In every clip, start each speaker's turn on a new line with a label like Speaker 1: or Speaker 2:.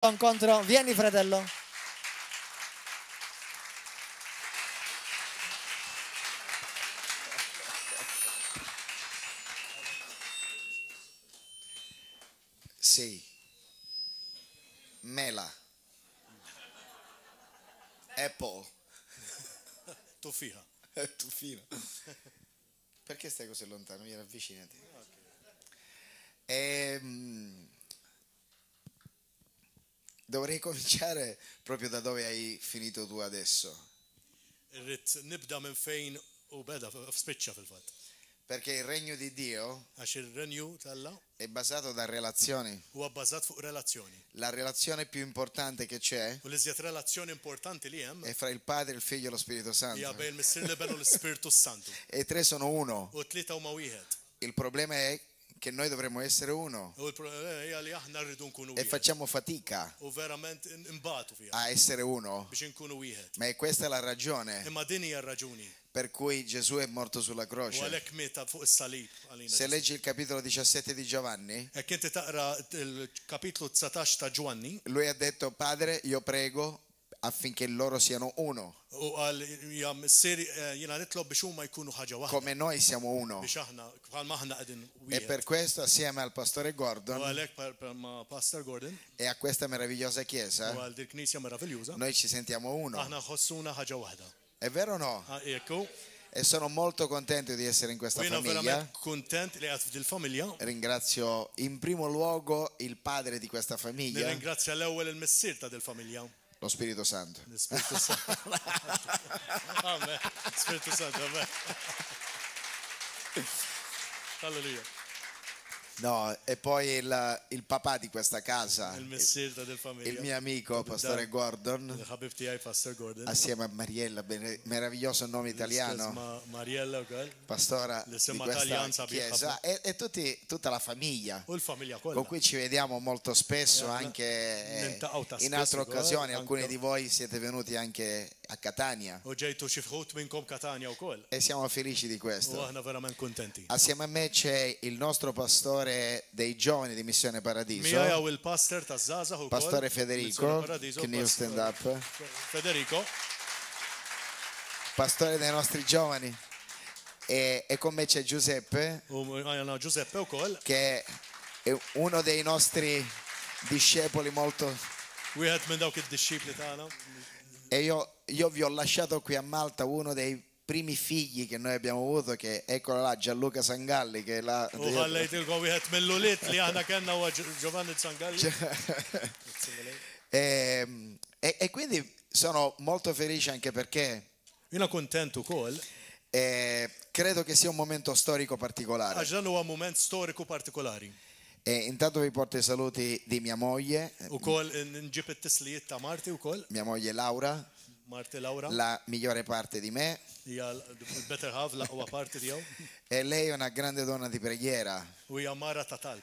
Speaker 1: incontro. Vieni, fratello.
Speaker 2: Sì. Mela. Apple.
Speaker 3: Tuffiha.
Speaker 2: Tufino. Perché stai così lontano? Vieni, avvicinati. Dovrei cominciare proprio da dove hai finito tu adesso.
Speaker 3: Irrid nibda minn fejn u beda f'spiċċa fil-fatt.
Speaker 2: Perché il regno di Dio
Speaker 3: Għax ir-renju tal-Alla
Speaker 2: è basato da relazioni.
Speaker 3: huwa bbażat fuq relazzjoni.
Speaker 2: La relazione più importante che c'è
Speaker 3: U l-iżjed relazzjoni importanti li hemm
Speaker 2: è fra il Padre, il Figlio e lo Spirito
Speaker 3: hija
Speaker 2: Santo.
Speaker 3: bejn il-Missier Liben u l-Ispirtu Santu.
Speaker 2: E tre sono uno.
Speaker 3: U t-tlieta huma wieħed.
Speaker 2: Il problema è che noi dovremmo essere uno
Speaker 3: U l-problema hija li aħna rridu nkunu
Speaker 2: e
Speaker 3: wieħed.
Speaker 2: facciamo fatica
Speaker 3: U verament imbagħtu fiha
Speaker 2: a essere uno.
Speaker 3: biex inkunu wieħed.
Speaker 2: Ma è questa la ragione
Speaker 3: Imma din hija r-raġuni.
Speaker 2: per cui Gesù è morto sulla
Speaker 3: U
Speaker 2: croce.
Speaker 3: għalhekk mieta fuq is-salib għalina.
Speaker 2: Se leggi il capitolo 17 di Giovanni,
Speaker 3: Hekk inti taqra il-kapitlu 19 ta' Ġwanni
Speaker 2: lui ha detto: Padre, io prego affinché loro siano uno,
Speaker 3: u qal hija missier jiena nitlob biex huma jkunu ħaġa waħda.
Speaker 2: come noi siamo uno.
Speaker 3: Biex aħna bħalma aħna qegħdin
Speaker 2: E
Speaker 3: wieħed.
Speaker 2: per questo, assieme al pastore
Speaker 3: U
Speaker 2: Gordon
Speaker 3: għalhekk ma' Pastor Gordon
Speaker 2: e a questa meravigliosa
Speaker 3: u
Speaker 2: chiesa,
Speaker 3: għal dik knisja meraviljuża,
Speaker 2: noi ci sentiamo uno.
Speaker 3: aħna ħossuna ħaġa waħda.
Speaker 2: È vero o no?
Speaker 3: Ekku,
Speaker 2: E sono molto contento di essere in
Speaker 3: u
Speaker 2: questa
Speaker 3: jiena
Speaker 2: famiglia.
Speaker 3: verament kuntent li qed fil-familja.
Speaker 2: Ringrazio in primo luogo il padre di questa famiglia,
Speaker 3: Nirringrazzja l-ewwel il-missier ta' dil-familja.
Speaker 2: lo Spirito Santo.
Speaker 3: L-Ispirtu Santu. Amen. Spirtu Santu, amen. Alleluja.
Speaker 2: No, e poi il papà di questa casa,
Speaker 3: Il-missier ta' dil-familja.
Speaker 2: il mio amico pastore Gordon,
Speaker 3: Il-ħabib tiegħi Pastor Gordon.
Speaker 2: assieme a Mariella, meraviglioso nome italiano,
Speaker 3: Ma' Mariella wkoll.
Speaker 2: pastora di
Speaker 3: L-isem
Speaker 2: questa
Speaker 3: Italjan sabiħ
Speaker 2: chiesa, e tutta la famiglia
Speaker 3: U l-familja
Speaker 2: con
Speaker 3: kollha.
Speaker 2: cui ci vediamo molto spesso, anche
Speaker 3: niltaqgħu ta'
Speaker 2: in
Speaker 3: spesso
Speaker 2: altre
Speaker 3: ukoll,
Speaker 2: occasioni.
Speaker 3: anche-
Speaker 2: Alcuni di voi siete venuti anche a Catania
Speaker 3: U ġejtu xi fħut minnkom Katania wkoll.
Speaker 2: e siamo felici di
Speaker 3: U
Speaker 2: questo.
Speaker 3: aħna verament kuntenti.
Speaker 2: Assieme a me c'è il nostro pastore dei giovani di Missione Paradiso,
Speaker 3: Mija jew il-pastor ta' Zaza ukoll.
Speaker 2: pastore Federico.
Speaker 3: Missione Paradiso,
Speaker 2: Can you stand up?
Speaker 3: Federico.
Speaker 2: Pastore dei nostri giovani. E con me c'è Giuseppe,
Speaker 3: U għajna Giuseppe wkoll.
Speaker 2: che è uno dei nostri discepoli molto.
Speaker 3: Wieħed minn dawk id-disċipli tagħna.
Speaker 2: E io vi ho lasciato qui a Malta uno dei primi figli che noi abbiamo avuto, che eccolo là, Gianluca Sangalli, che è là.
Speaker 3: U ħallejtilkom wieħed mill-luliet li aħna kellna huwa Giovanni Zangalli.
Speaker 2: E quindi sono molto felice anche perché
Speaker 3: Jiena kuntent ukoll
Speaker 2: credo che sia un momento storico particolare.
Speaker 3: għax dan huwa mument storiku partikolari.
Speaker 2: E intanto vi porto i saluti di mia moglie,
Speaker 3: Ukoll nġib it-tislijiet ta' Marti wkoll.
Speaker 2: mia moglie Laura,
Speaker 3: Marti Laura.
Speaker 2: la migliore parte di me.
Speaker 3: Hija l-better half l-aqwa parti tiegħu.
Speaker 2: E lei è una grande donna di preghiera.
Speaker 3: U hija mara ta' talb.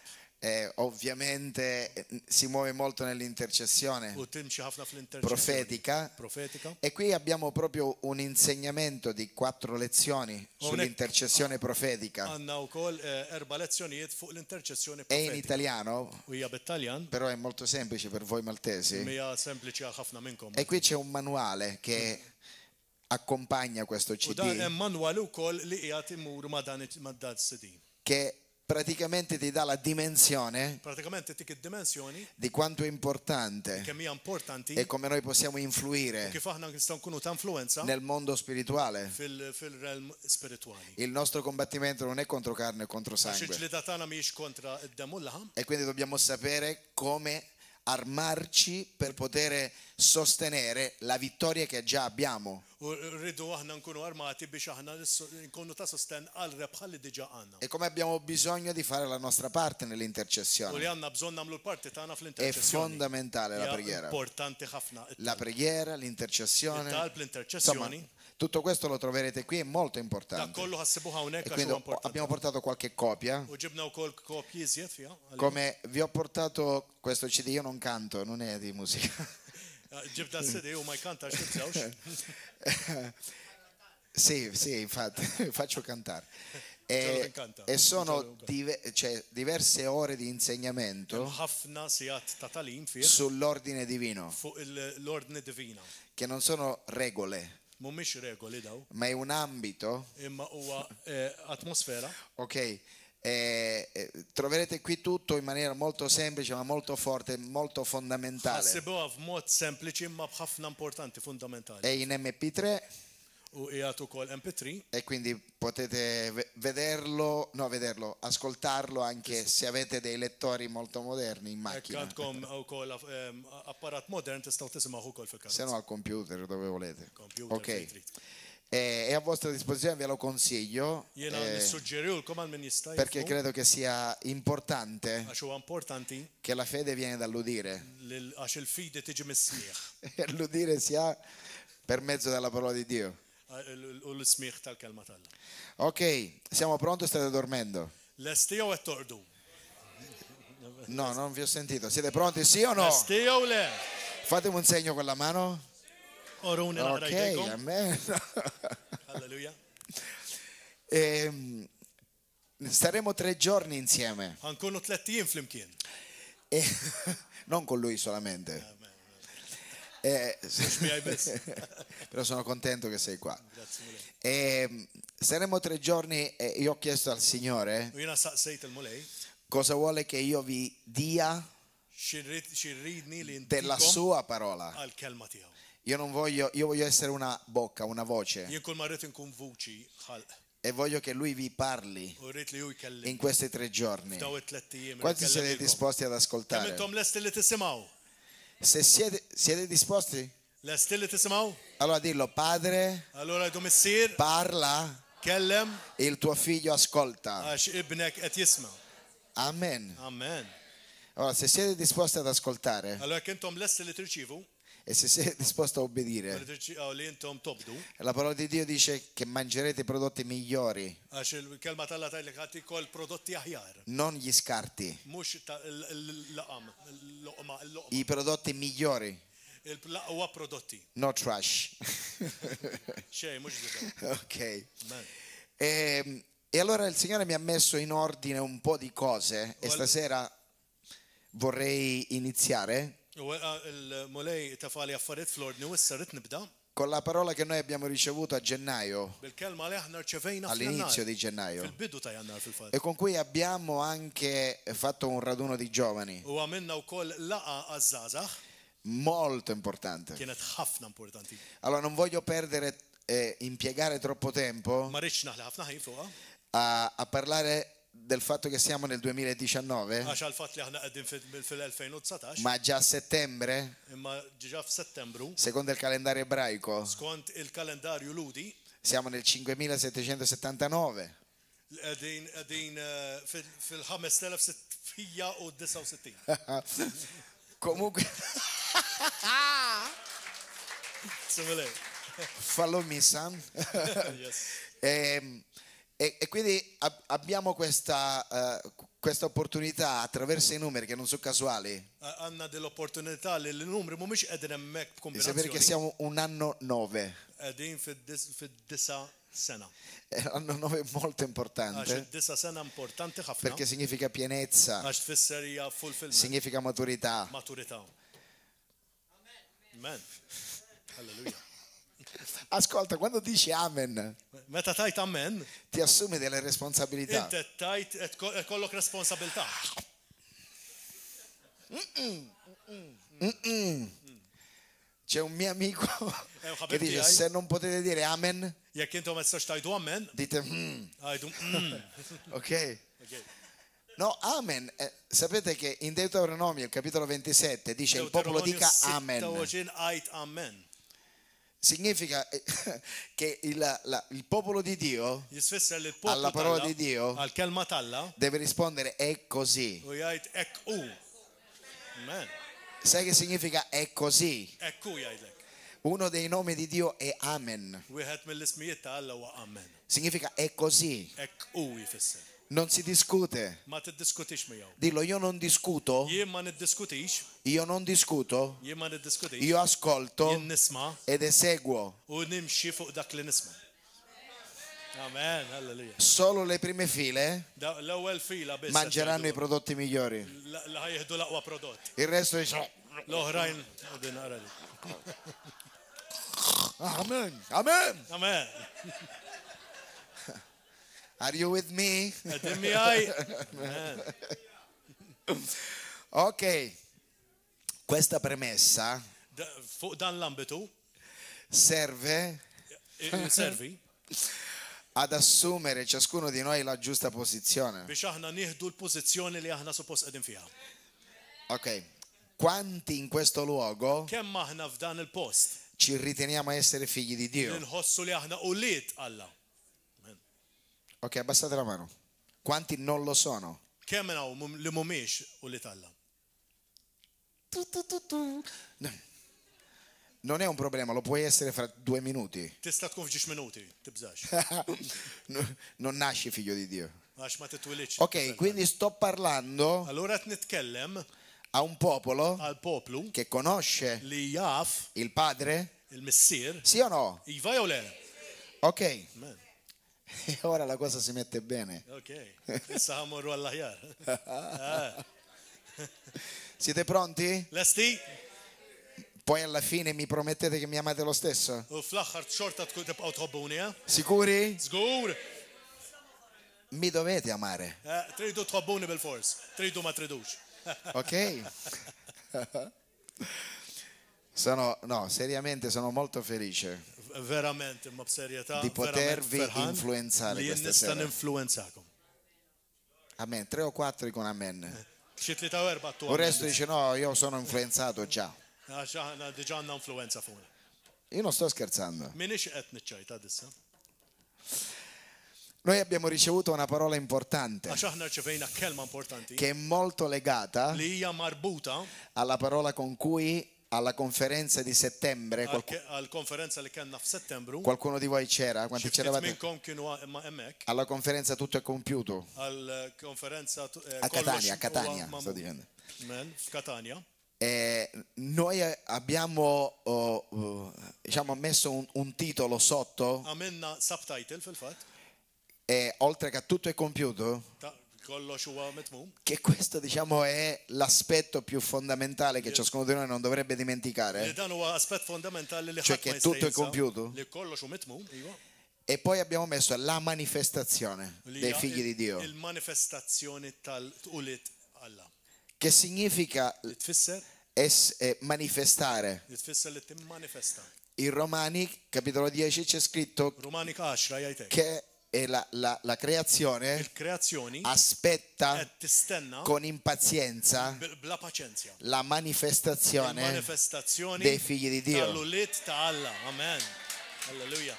Speaker 2: Ovviamente si muove molto nell'intercessione
Speaker 3: U timxi ħafna fl-interċessjoni
Speaker 2: profetica.
Speaker 3: profetika.
Speaker 2: E qui abbiamo proprio un insegnamento di 4 lezioni sull'intercessione profetica.
Speaker 3: Għandna wkoll 4 lezzjonijiet fuq l-interċessjoni
Speaker 2: È in
Speaker 3: profetika.
Speaker 2: italiano,
Speaker 3: U hija bit-Taljan,
Speaker 2: però è molto semplice per voi maltesi.
Speaker 3: hija sempliċi għal ħafna minnkom.
Speaker 2: E qui c'è un manuale che accompagna questo
Speaker 3: U dan
Speaker 2: CD,
Speaker 3: hemm manwali wkoll li qiegħed imur ma' dan CD.
Speaker 2: che praticamente ti dà la dimensione
Speaker 3: Pratikament dik id-dimensjoni
Speaker 2: di quanto è importante
Speaker 3: kemm hija importanti
Speaker 2: e come noi possiamo influire
Speaker 3: kif aħna nistgħu nkunu ta' influenza
Speaker 2: nel mondo spirituale.
Speaker 3: fil-realm spirituali.
Speaker 2: Il nostro combattimento non è contro carne e contro
Speaker 3: Għax
Speaker 2: sangue,
Speaker 3: il-ġlieda tagħna mhijiex kontra id-dem u l-laħam.
Speaker 2: e quindi dobbiamo sapere come armarci per poter sostenere la vittoria che già abbiamo.
Speaker 3: U rridu aħna nkunu armati biex aħna nkunu ta' sosten għal rebħa li diġà għandna.
Speaker 2: E come abbiamo bisogno di fare la nostra parte
Speaker 3: U li
Speaker 2: nell'intercessione.
Speaker 3: għandna bżonn nagħmlu l-parti tagħna
Speaker 2: È
Speaker 3: fl-interċessjoni.
Speaker 2: fondamentale la
Speaker 3: Hija
Speaker 2: preghiera.
Speaker 3: Importanti ħafna.
Speaker 2: La preghiera, l'intercessione,
Speaker 3: Il-talb,
Speaker 2: insomma,
Speaker 3: l-interċessjoni.
Speaker 2: tutto questo lo troverete qui, è molto
Speaker 3: Dak
Speaker 2: importante.
Speaker 3: kollu ħassibu hawnhekk
Speaker 2: E
Speaker 3: għax
Speaker 2: quindi
Speaker 3: huwa importanti.
Speaker 2: abbiamo portato qualche copia.
Speaker 3: U ġibna wkoll kopji iżjed fiha.
Speaker 2: Come vi ho portato questo CD, io non canto, non è di musica.
Speaker 3: Ġibda s-sidi u ma jkantax tibżawx.
Speaker 2: Sì, infatti, faccio cantare.
Speaker 3: ġew inkanta.
Speaker 2: e sono cioè, diverse ore di insegnamento
Speaker 3: ħafna sigħat ta' talim fih
Speaker 2: sull'ordine divino,
Speaker 3: fuq l-ordni divina.
Speaker 2: che non sono regole,
Speaker 3: Mhumiex regoli daw,
Speaker 2: ma è un ambito,
Speaker 3: imma huwa atmosfera.
Speaker 2: ok? Troverete qui tutto in maniera molto semplice, ma molto forte, molto fondamentale.
Speaker 3: Ħassibuha f'mod sempliċi imma b'ħafna importanti, fundamentali.
Speaker 2: È in MP3
Speaker 3: U qiegħed ukoll MP3
Speaker 2: e quindi potete vederlo, ascoltarlo anche se avete dei lettori molto moderni in macchina,
Speaker 3: għandkom ukoll apparat modern tistgħu tisimgħu ukoll
Speaker 2: se
Speaker 3: fil-karozza.
Speaker 2: no al computer dove volete.
Speaker 3: Computer
Speaker 2: Ok.
Speaker 3: fejn trid.
Speaker 2: È a vostra disposizione, ve lo consiglio
Speaker 3: Jiena nissuġġeriwlkom għal min jista'
Speaker 2: perché
Speaker 3: jifhmu,
Speaker 2: credo che sia importante
Speaker 3: għax huwa importanti
Speaker 2: che la fede viene dall'udire
Speaker 3: għax il-fidi tiġi mis-smieħ
Speaker 2: e l'udire si ha per mezzo della parola di Dio.
Speaker 3: u l-smieħ tal-kelma tagħna.
Speaker 2: Ok, siamo pronti o state dormendo?
Speaker 3: Lesti jew qed torqdu?
Speaker 2: No, non vi ho sentito. Siete pronti, sì o no?
Speaker 3: Lesti jew le?
Speaker 2: Fatemi un segno con la mano.
Speaker 3: Oruni naqra
Speaker 2: Ok,
Speaker 3: jdejkom.
Speaker 2: amen.
Speaker 3: Halleluja.
Speaker 2: Staremo 3 giorni insieme.
Speaker 3: Ħankunu 3 ijiem flimkien.
Speaker 2: E- non con lui solamente.
Speaker 3: Mhux miegħi biss.
Speaker 2: Però sono contento che sei qua.
Speaker 3: Grazzi mille.
Speaker 2: Saremo 3 giorni e io ho chiesto al Signore
Speaker 3: U jiena saqsejt il-mulej
Speaker 2: cosa vuole che io vi dia
Speaker 3: xirridni li
Speaker 2: della
Speaker 3: intikom
Speaker 2: sua parola.
Speaker 3: għal-kelma tiegħu.
Speaker 2: Io voglio essere una bocca, una voce
Speaker 3: Jien kull ma rrid inkun vuċi ħalq
Speaker 2: e voglio che lui vi parli
Speaker 3: u rrid li hu jkellim
Speaker 2: in questi 3 giorni.
Speaker 3: f'daw it-3 ijiem.
Speaker 2: Quanti siete disposti ad
Speaker 3: Kemm
Speaker 2: ascoltare?
Speaker 3: intom lesti li tisimgħu?
Speaker 2: Se siete disposti?
Speaker 3: Lesti li tisimgħu?
Speaker 2: Allora dillo, Padre,
Speaker 3: Allura jdu missier
Speaker 2: parla,
Speaker 3: kellem
Speaker 2: il tuo figlio ascolta.
Speaker 3: għax ibnek qed jisma'.
Speaker 2: Amen.
Speaker 3: Amen.
Speaker 2: Allora, se siete disposti ad ascoltare
Speaker 3: Allora jekk intom lesti li tirċivu,
Speaker 2: e se siete disposti a obbedire,
Speaker 3: li intom tobdu,
Speaker 2: la parola di Dio dice che mangerete i prodotti migliori,
Speaker 3: għax il-kelma tal-la tajlek ħati kol prodotti aħjar.
Speaker 2: non gli scarti,
Speaker 3: Mux l-laqam, l-loqma,
Speaker 2: i prodotti migliori,
Speaker 3: il-laqwa prodotti.
Speaker 2: no trash.
Speaker 3: Xej, mux zida.
Speaker 2: Ok.
Speaker 3: Man.
Speaker 2: E allora il Signore mi ha messo in ordine un po' di cose e stasera vorrei iniziare
Speaker 3: U il-mulej tafali affarijiet fl-ordni u issa rrit nibda
Speaker 2: con la parola che noi abbiamo ricevuto a gennaio,
Speaker 3: bil-kelma li aħna rċevejna
Speaker 2: all'inizio
Speaker 3: fl-jannar.
Speaker 2: di gennaio,
Speaker 3: Fil-bidu ta' jannar fil-fat.
Speaker 2: e con cui abbiamo anche fatto un raduno di giovani
Speaker 3: U għamilna u koll laqa għazzazax,
Speaker 2: molto importante.
Speaker 3: kienet ħafna importanti.
Speaker 2: Allora non voglio perdere, impiegare troppo tempo
Speaker 3: Ma rridx naħli ħafna ħin fuqa,
Speaker 2: a parlare del fatto che siamo nel 2019,
Speaker 3: għax għal-fat li aħna qegħdin fil-2019,
Speaker 2: ma già a settembre,
Speaker 3: imma ġiġa f'Settembru,
Speaker 2: secondo il calendario ebraico,
Speaker 3: skont il-kalendarju ludi,
Speaker 2: siamo nel 5779.
Speaker 3: qegħdin fil-5669.
Speaker 2: Comunque,
Speaker 3: Simile.
Speaker 2: fallo missa.
Speaker 3: Yes.
Speaker 2: E quindi abbiamo questa opportunità attraverso i numeri che non sono casuali
Speaker 3: Għanna dell-opportunità li l-numri mhumiex qegħdin hemmhekk
Speaker 2: di sapere che
Speaker 3: b'kombinazzjoni.
Speaker 2: siamo un anno 9.
Speaker 3: Qegħdin fid-9 sena.
Speaker 2: L'anno 9 è molto
Speaker 3: Għax
Speaker 2: importante
Speaker 3: id-9 sena importanti ħafna.
Speaker 2: perché significa pienezza,
Speaker 3: Għax tfisser hija fulfillment,
Speaker 2: significa maturità.
Speaker 3: maturità. Amen. Halleluja.
Speaker 2: Ascolta, quando dici amen,
Speaker 3: Meta tajt amen,
Speaker 2: ti assumi delle responsabilità.
Speaker 3: inti tajt qed kollok responsabilità.
Speaker 2: C'è un mio amico che
Speaker 3: ħabib
Speaker 2: dice
Speaker 3: tiegħi.
Speaker 2: se non potete dire amen,
Speaker 3: Jekk intom ma tistax tajdu amen,
Speaker 2: dite
Speaker 3: għajdu
Speaker 2: ok?
Speaker 3: Ok.
Speaker 2: No, amen. Sapete che in Deuteronomio, il capitolo 27, dice il popolo dica amen.
Speaker 3: Għajt amen.
Speaker 2: Significa che il popolo di Dio
Speaker 3: Jisfisser li l-poplu
Speaker 2: alla parola di Dio
Speaker 3: għal-kelma talla
Speaker 2: deve rispondere è così.
Speaker 3: u jgħid ek u. Amen.
Speaker 2: Sai che significa è così?
Speaker 3: Ek u jgħidlek.
Speaker 2: Uno dei nomi di Dio è amen.
Speaker 3: Wieħed mill-ismijiet ta' Alla huwa amen.
Speaker 2: Significa è così.
Speaker 3: Ek u jfisser.
Speaker 2: Non si discute.
Speaker 3: Ma tiddiskutix miegħu.
Speaker 2: Dillo, io non discuto,
Speaker 3: Jien ma niddiskutix,
Speaker 2: io non discuto,
Speaker 3: jien ma niddiskutix,
Speaker 2: io ascolto
Speaker 3: jien nisma'
Speaker 2: ed eseguo.
Speaker 3: u nimxi fuq dak li nisma'. Amen, halleluja.
Speaker 2: solo le prime file
Speaker 3: L-ewwel fila biss.
Speaker 2: mangeranno i prodotti migliori.
Speaker 3: Li ħajħdu l-aqwa prodotti.
Speaker 2: Il resto dice
Speaker 3: L-oħrajn qegħdin naqra li.
Speaker 2: Amen, amen.
Speaker 3: Amen.
Speaker 2: Are you with me?
Speaker 3: Qegħdin miegħi. Amen.
Speaker 2: Ok, questa premessa
Speaker 3: Fuq dan l-ambitu
Speaker 2: serve
Speaker 3: servi
Speaker 2: ad assumere ciascuno di noi la giusta posizione.
Speaker 3: biex aħna nieħdu l-pożizzjoni li aħna suppost qegħdin fiha.
Speaker 2: Ok, quanti in questo luogo
Speaker 3: Kemm aħna f'dan il-post
Speaker 2: ci riteniamo essere figli di
Speaker 3: li
Speaker 2: Dio?
Speaker 3: nħossu li aħna ulied Alla.
Speaker 2: Ok, abbassate la mano. Quanti non lo sono?
Speaker 3: Kemm hawn li mhumiex ulied Alla.
Speaker 2: Non è un problema, lo puoi essere fra 2 minuti.
Speaker 3: Tista' tkun f'ġiex minuti, tibżax.
Speaker 2: Non nasci figlio di Dio.
Speaker 3: Għax ma titwilidx.
Speaker 2: Ok, quindi sto parlando
Speaker 3: Allura qed nitkellem
Speaker 2: a un popolo
Speaker 3: għal poplu
Speaker 2: che conosce
Speaker 3: li jaf
Speaker 2: il Padre,
Speaker 3: il-missier
Speaker 2: sì o no?
Speaker 3: iva jew le.
Speaker 2: Ok,
Speaker 3: Amen.
Speaker 2: e ora la cosa si mette bene.
Speaker 3: Ok, issa ħamorru għall-aħjar.
Speaker 2: Siete pronti?
Speaker 3: Lesti?
Speaker 2: Poi alla fine mi promettete che mi amate lo stesso?
Speaker 3: U fl-aħħar xorta tkun tibqgħu tħobbuni, eh?
Speaker 2: Sicuri?
Speaker 3: Żgur.
Speaker 2: Mi dovete amare,
Speaker 3: Tridu tħobbuni bil-fors. Tridu ma tridux.
Speaker 2: ok? No, seriamente sono molto felice
Speaker 3: Verament, imma b'serjetà.
Speaker 2: di potervi
Speaker 3: verament ferħan
Speaker 2: influenzare
Speaker 3: li
Speaker 2: questa
Speaker 3: nista'
Speaker 2: sera.
Speaker 3: ninfluenzakom.
Speaker 2: Amen, 3 o 4 dicono amen.
Speaker 3: Xi tlieta u erba'
Speaker 2: Il resto dice no, io sono influenzato già.
Speaker 3: Għax aħna diġà għandna influenza fuqna.
Speaker 2: Io non sto scherzando.
Speaker 3: Minix qed niċċajta dissa.
Speaker 2: Noi abbiamo ricevuto una parola importante
Speaker 3: Għax aħna rċevejna kelma importanti
Speaker 2: che è molto legata
Speaker 3: li hija marbuta
Speaker 2: alla parola con cui alla conferenza di settembre
Speaker 3: għal-konferenza li kellna f'Settembru.
Speaker 2: qualcuno di voi c'era? Quanti
Speaker 3: Xi ftit
Speaker 2: c'eravate?
Speaker 3: minnkom kienu hemmhekk
Speaker 2: Alla conferenza tutto è compiuto
Speaker 3: għal-konferenza
Speaker 2: a Catania, sto dicendo.
Speaker 3: F'Katania.
Speaker 2: Noi abbiamo diciamo, messo un titolo sotto,
Speaker 3: Għamilna subtitle fil-fatt
Speaker 2: oltre che a tutto è compiuto,
Speaker 3: ta' kollox huwa mitmum.
Speaker 2: che questo diciamo è l'aspetto più fondamentale che ciascuno di noi non dovrebbe
Speaker 3: Li
Speaker 2: dimenticare,
Speaker 3: dan huwa aspett fondamentali li
Speaker 2: Cioè
Speaker 3: ħadd ma
Speaker 2: che tutto è
Speaker 3: jista' jinsa.
Speaker 2: compiuto?
Speaker 3: Li kollox hu mitmum, iva.
Speaker 2: e poi abbiamo messo la manifestazione
Speaker 3: Li
Speaker 2: dei
Speaker 3: hija
Speaker 2: figli di Dio,
Speaker 3: il-manifestazzjoni tal-uliet Alla.
Speaker 2: che significa
Speaker 3: Li tfisser?
Speaker 2: manifestare.
Speaker 3: Li tfisser li timmanifesta.
Speaker 2: In Romani, capitolo 10, c'è scritto
Speaker 3: Romanika 10 jgħidlek.
Speaker 2: che è la creazione
Speaker 3: Il-kreazzjoni
Speaker 2: aspetta
Speaker 3: qed tistenna
Speaker 2: con impazienza
Speaker 3: bla paċenzja.
Speaker 2: la manifestazione
Speaker 3: Manifestazzjoni
Speaker 2: dei figli di Dio.
Speaker 3: tal-uliet ta' Alla. Amen. Alleluja.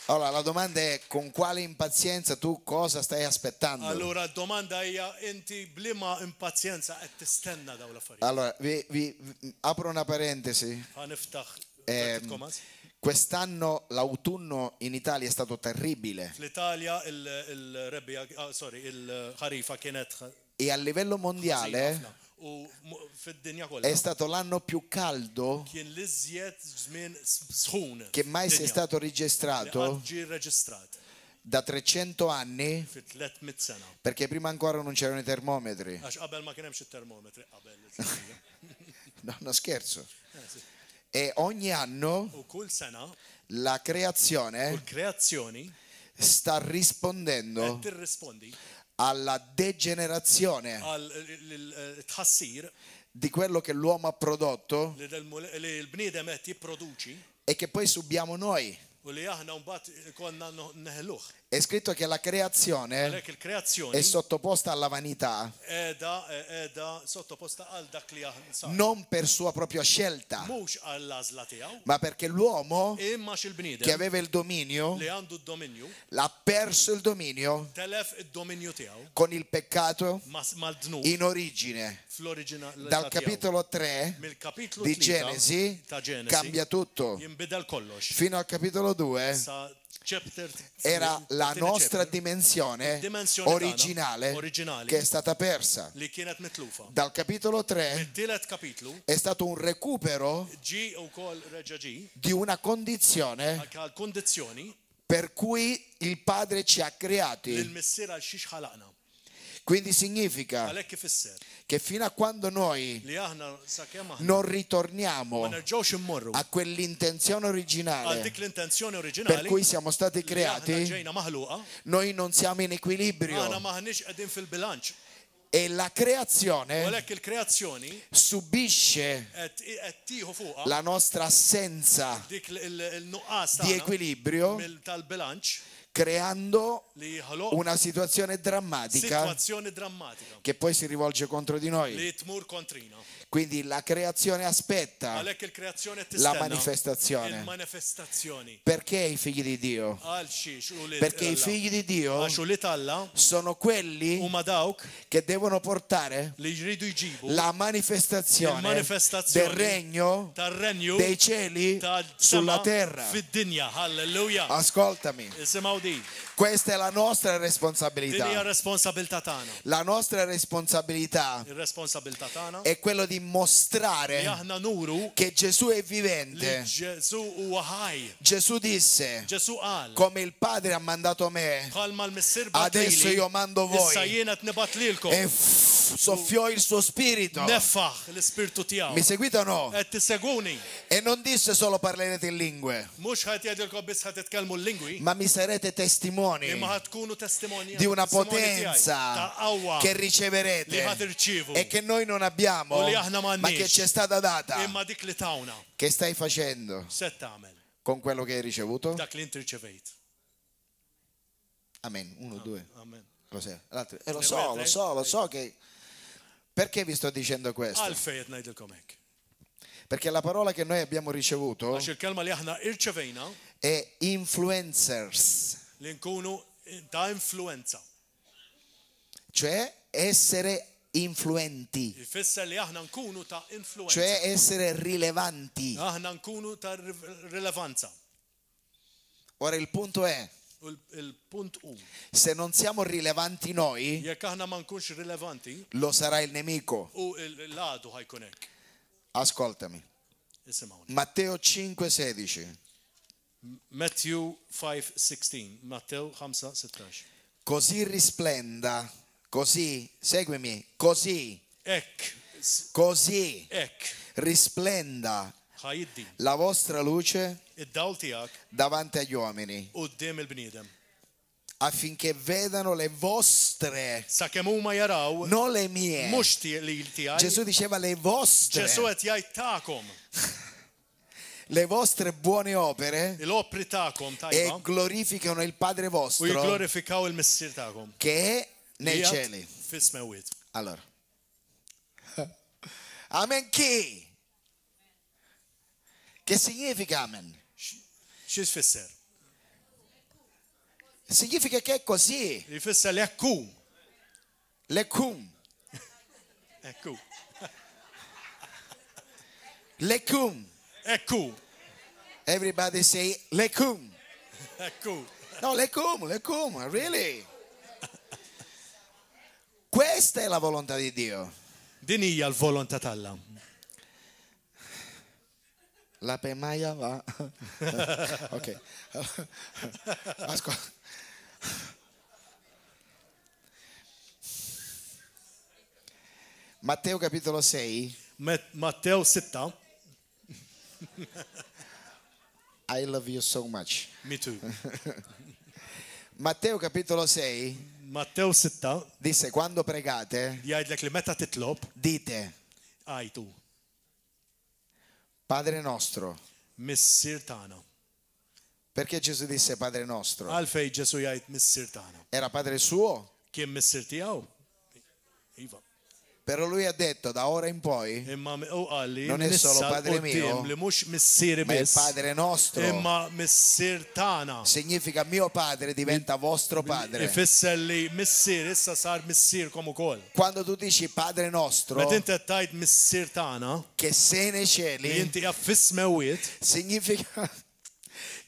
Speaker 2: Allora la domanda è: con quale impazienza tu cosa stai aspettando?
Speaker 3: Allura d-domanda hija inti blima impazjenza qed tistenna dawn l-affarijiet.
Speaker 2: Allora vi apro una parentesi.
Speaker 3: Ħaniftaħ
Speaker 2: Ehm,
Speaker 3: Thomas.
Speaker 2: Quest'anno l'autunno in Italia è stato terribile
Speaker 3: Fl-Italja il-rebbija, il-ħarifa kienet
Speaker 2: e a livello mondiale
Speaker 3: ħafna. U fid-dinja
Speaker 2: è
Speaker 3: kollha
Speaker 2: stato l'anno più caldo
Speaker 3: kien li żjed żmien sħun
Speaker 2: che mai sia stato
Speaker 3: li
Speaker 2: registrato
Speaker 3: ġie reġistrat
Speaker 2: da 300 anni,
Speaker 3: fi 300 sena.
Speaker 2: perché prima ancora non c'erano i termometri.
Speaker 3: Għax qabel ma kien hemmx it-termometri qabel.
Speaker 2: No, no scherzo.
Speaker 3: Sì.
Speaker 2: E ogni anno
Speaker 3: U kull sena
Speaker 2: la
Speaker 3: u
Speaker 2: creazione
Speaker 3: l-kreazzjoni
Speaker 2: sta
Speaker 3: qed
Speaker 2: rispondendo
Speaker 3: tirrispondi
Speaker 2: alla degenerazione
Speaker 3: għal tħassir
Speaker 2: di quello che l'uomo ha prodotto
Speaker 3: li l-bniedem qed jipproduċi
Speaker 2: e che poi subiamo noi.
Speaker 3: u li aħna mbagħad konna neħluh.
Speaker 2: È scritto che la creazione
Speaker 3: Għalhekk il-kreazzjoni
Speaker 2: è sottoposta alla vanità
Speaker 3: qiegħda sottoposta għal dak li sar.
Speaker 2: non per sua propria scelta,
Speaker 3: Mhux għall-għażla tiegħu,
Speaker 2: ma perché l'uomo
Speaker 3: imma
Speaker 2: che
Speaker 3: x'il-bniedem
Speaker 2: aveva il dominio
Speaker 3: li għandu d-dominju
Speaker 2: l'ha perso il dominio
Speaker 3: telef id-dominju tiegħu
Speaker 2: con il peccato
Speaker 3: mal-dnub
Speaker 2: in origine.
Speaker 3: fl-oriġinalità
Speaker 2: Dal
Speaker 3: tiegħu.
Speaker 2: capitolo 3
Speaker 3: Mill-kapitlu
Speaker 2: di
Speaker 3: 3
Speaker 2: Genesi
Speaker 3: ta' Genesi
Speaker 2: cambia tutto.
Speaker 3: jinbidel kollox.
Speaker 2: Fino al capitolo 2
Speaker 3: Sa chapter
Speaker 2: era la
Speaker 3: tieni
Speaker 2: nostra
Speaker 3: chapter,
Speaker 2: dimensione
Speaker 3: Dimensione tagħna,
Speaker 2: originale
Speaker 3: originali,
Speaker 2: che è stata persa.
Speaker 3: li kienet mitlufa.
Speaker 2: Dal capitolo 3
Speaker 3: Mit-tielet kapitlu
Speaker 2: è stato un recupero
Speaker 3: ġi wkoll reġa' ġi
Speaker 2: di una condizione
Speaker 3: għal kondizzjoni
Speaker 2: per cui il Padre ci ha creati.
Speaker 3: للمسير għal xiex ħalaqna.
Speaker 2: Quindi significa
Speaker 3: Għalhekk kif isser
Speaker 2: che fino a quando noi
Speaker 3: li aħna sakemm aħna
Speaker 2: non
Speaker 3: ma
Speaker 2: ritorniamo
Speaker 3: nerġgħux immorru
Speaker 2: a quell'intenzione
Speaker 3: għal
Speaker 2: originale
Speaker 3: dik l-intenzjoni
Speaker 2: per
Speaker 3: oriġinali
Speaker 2: cui siamo stati
Speaker 3: li aħna
Speaker 2: creati,
Speaker 3: ġejna maħluqa,
Speaker 2: noi non siamo in
Speaker 3: aħna
Speaker 2: equilibrio
Speaker 3: maħniex qegħdin fil-bilanċ.
Speaker 2: e la creazione
Speaker 3: Għalhekk il-kreazzjoni
Speaker 2: subisce
Speaker 3: qed tieħu fuqha
Speaker 2: la nostra assenza
Speaker 3: dik il-nuqqas
Speaker 2: di
Speaker 3: tagħna
Speaker 2: equilibrio,
Speaker 3: tal-bilanċ
Speaker 2: creando
Speaker 3: li ħoloq
Speaker 2: una situazione drammatica
Speaker 3: sitwazzjoni drammatika
Speaker 2: che poi si rivolge contro di noi.
Speaker 3: li tmur kontrina.
Speaker 2: Quindi la creazione aspetta
Speaker 3: Għalhekk il-kreazzjoni qed
Speaker 2: la
Speaker 3: tistenna
Speaker 2: manifestazione.
Speaker 3: il-manifestazzjoni.
Speaker 2: Perché i figli di Dio?
Speaker 3: Għal xiex u li
Speaker 2: Perché i figli di Dio
Speaker 3: għax u li Alla
Speaker 2: sono quelli
Speaker 3: huma dawk
Speaker 2: che devono portare
Speaker 3: li jridu jġibu
Speaker 2: la manifestazione
Speaker 3: Il-manifestazione
Speaker 2: del regno
Speaker 3: tar-renju
Speaker 2: dei cieli sulla
Speaker 3: tal-sema
Speaker 2: terra.
Speaker 3: fid-dinja. Halleluja.
Speaker 2: Ascoltami,
Speaker 3: Isimgħu di.
Speaker 2: questa è la nostra
Speaker 3: Din hija
Speaker 2: responsabilità.
Speaker 3: responsabilità tagħna.
Speaker 2: La nostra responsabilità
Speaker 3: Ir-responsabilità tagħna
Speaker 2: è quello di
Speaker 3: li
Speaker 2: mostrare
Speaker 3: aħna nuru
Speaker 2: che Gesù è
Speaker 3: li
Speaker 2: vivente.
Speaker 3: Ġesu huwa ħaj.
Speaker 2: Gesù disse,
Speaker 3: Ġesu qal
Speaker 2: come il Padre ha mandato me,
Speaker 3: bħalma l-missier
Speaker 2: adesso io mando voi.
Speaker 3: issa jiena tnibat lilkom.
Speaker 2: E soffiò il suo spirito.
Speaker 3: Neffaħ l-ispirtu tiegħu.
Speaker 2: Mi seguite o no?
Speaker 3: Qed tisseguni.
Speaker 2: E non disse solo parlerete in lingue,
Speaker 3: Mhux ħadd jgħidilkom biss ħadd titkellmu l-lingwi,
Speaker 2: ma mi sarete testimoni
Speaker 3: imma ħadd tkunu testimoni
Speaker 2: di una
Speaker 3: testimoni tiegħi
Speaker 2: potenza
Speaker 3: ta' qawwa
Speaker 2: che
Speaker 3: li ħadd
Speaker 2: riceverete
Speaker 3: irċievu.
Speaker 2: e che noi non abbiamo,
Speaker 3: U li aħna m'għandniex.
Speaker 2: ma che ci è stata data.
Speaker 3: Imma dik li tawna
Speaker 2: Che stai facendo
Speaker 3: se tagħmel
Speaker 2: con quello che hai ricevuto?
Speaker 3: dak li inti rċevejt.
Speaker 2: Amen. Uno, due.
Speaker 3: Amen.
Speaker 2: Lo sai. L'altro. Lo so che... Perché vi sto dicendo questo?
Speaker 3: Għalfejn qed ngħidilkom hekk.
Speaker 2: Perché la parola che noi abbiamo ricevuto
Speaker 3: Għax il-kelma li aħna irċevejna
Speaker 2: è influencers,
Speaker 3: li nkunu ta' influenza.
Speaker 2: cioè essere influenti,
Speaker 3: Ifisser li aħna nkunu ta' influenza.
Speaker 2: cioè essere rilevanti.
Speaker 3: Aħna nkunu ta' rilevanza.
Speaker 2: Ora il punto è,
Speaker 3: U il-punt hu
Speaker 2: se non siamo rilevanti noi,
Speaker 3: jekk aħna ma nkunx rilevanti
Speaker 2: lo sarà il nemico.
Speaker 3: u l-għadu ħajkun hekk.
Speaker 2: Ascoltami.
Speaker 3: Isimgħuni.
Speaker 2: Matteo 5:16.
Speaker 3: Matthew 5:16. Matteo 5:16.
Speaker 2: Così risplenda, così, seguimi, così risplenda
Speaker 3: ħajiddi
Speaker 2: la vostra luce
Speaker 3: id-dawl tiegħek
Speaker 2: davanti agli uomini,
Speaker 3: quddiem il-bniedem.
Speaker 2: affinché vedano le vostre,
Speaker 3: Sakemm huma jaraw
Speaker 2: non le mie.
Speaker 3: mhux li tiegħi.
Speaker 2: Gesù diceva le vostre,
Speaker 3: Ġesu qed jgħid tagħkom,
Speaker 2: le vostre buone opere
Speaker 3: il-opri tagħkom
Speaker 2: e
Speaker 3: tajba
Speaker 2: glorificano il Padre
Speaker 3: u
Speaker 2: vostro
Speaker 3: jigglorifikaw il-missier tagħkom.
Speaker 2: che è nei
Speaker 3: Li jgħid
Speaker 2: cieli.
Speaker 3: fis-smawiet.
Speaker 2: Allora, amen chi? Che significa amen?
Speaker 3: Xi tfisser?
Speaker 2: Significa che è così.
Speaker 3: Jfisser li hekk hu.
Speaker 2: Lecum.
Speaker 3: Hekk hu.
Speaker 2: Lecum.
Speaker 3: Hekk hu.
Speaker 2: Everybody say lecum.
Speaker 3: Hekk hu.
Speaker 2: No, lecum, really. Questa è la volontà di Dio.
Speaker 3: Din hija l-volontà t'Alla.
Speaker 2: La pemaia va. Ok. Ascolta. Matteo capitolo 6.
Speaker 3: Matteo 6.
Speaker 2: I love you so much.
Speaker 3: Me too.
Speaker 2: Matteo capitolo 6
Speaker 3: Matteo 6
Speaker 2: disse: quando pregate,
Speaker 3: jgħidlek li meta titlob
Speaker 2: dite
Speaker 3: għajtu
Speaker 2: Padre nostro.
Speaker 3: missier tagħna.
Speaker 2: Perché Gesù disse Padre nostro?
Speaker 3: Għalfejn Ġesu jgħid missier tagħna.
Speaker 2: Era Padre suo?
Speaker 3: Kien missier tiegħu? Iva.
Speaker 2: Però lui ha detto da ora in poi
Speaker 3: Imma u qalli
Speaker 2: Non è solo padre mio,
Speaker 3: li mhux missier
Speaker 2: ma il
Speaker 3: biss.
Speaker 2: Padre nostro.
Speaker 3: Imma missier tagħna.
Speaker 2: Significa mio padre diventa vostro padre.
Speaker 3: Ifisser li missier issa sar missierkom ukoll.
Speaker 2: Quando tu dici Padre nostro,
Speaker 3: Meta inti qed tgħid missier tagħna,
Speaker 2: che sei nei
Speaker 3: li
Speaker 2: cieli,
Speaker 3: inti qed fis-smawiet,
Speaker 2: significa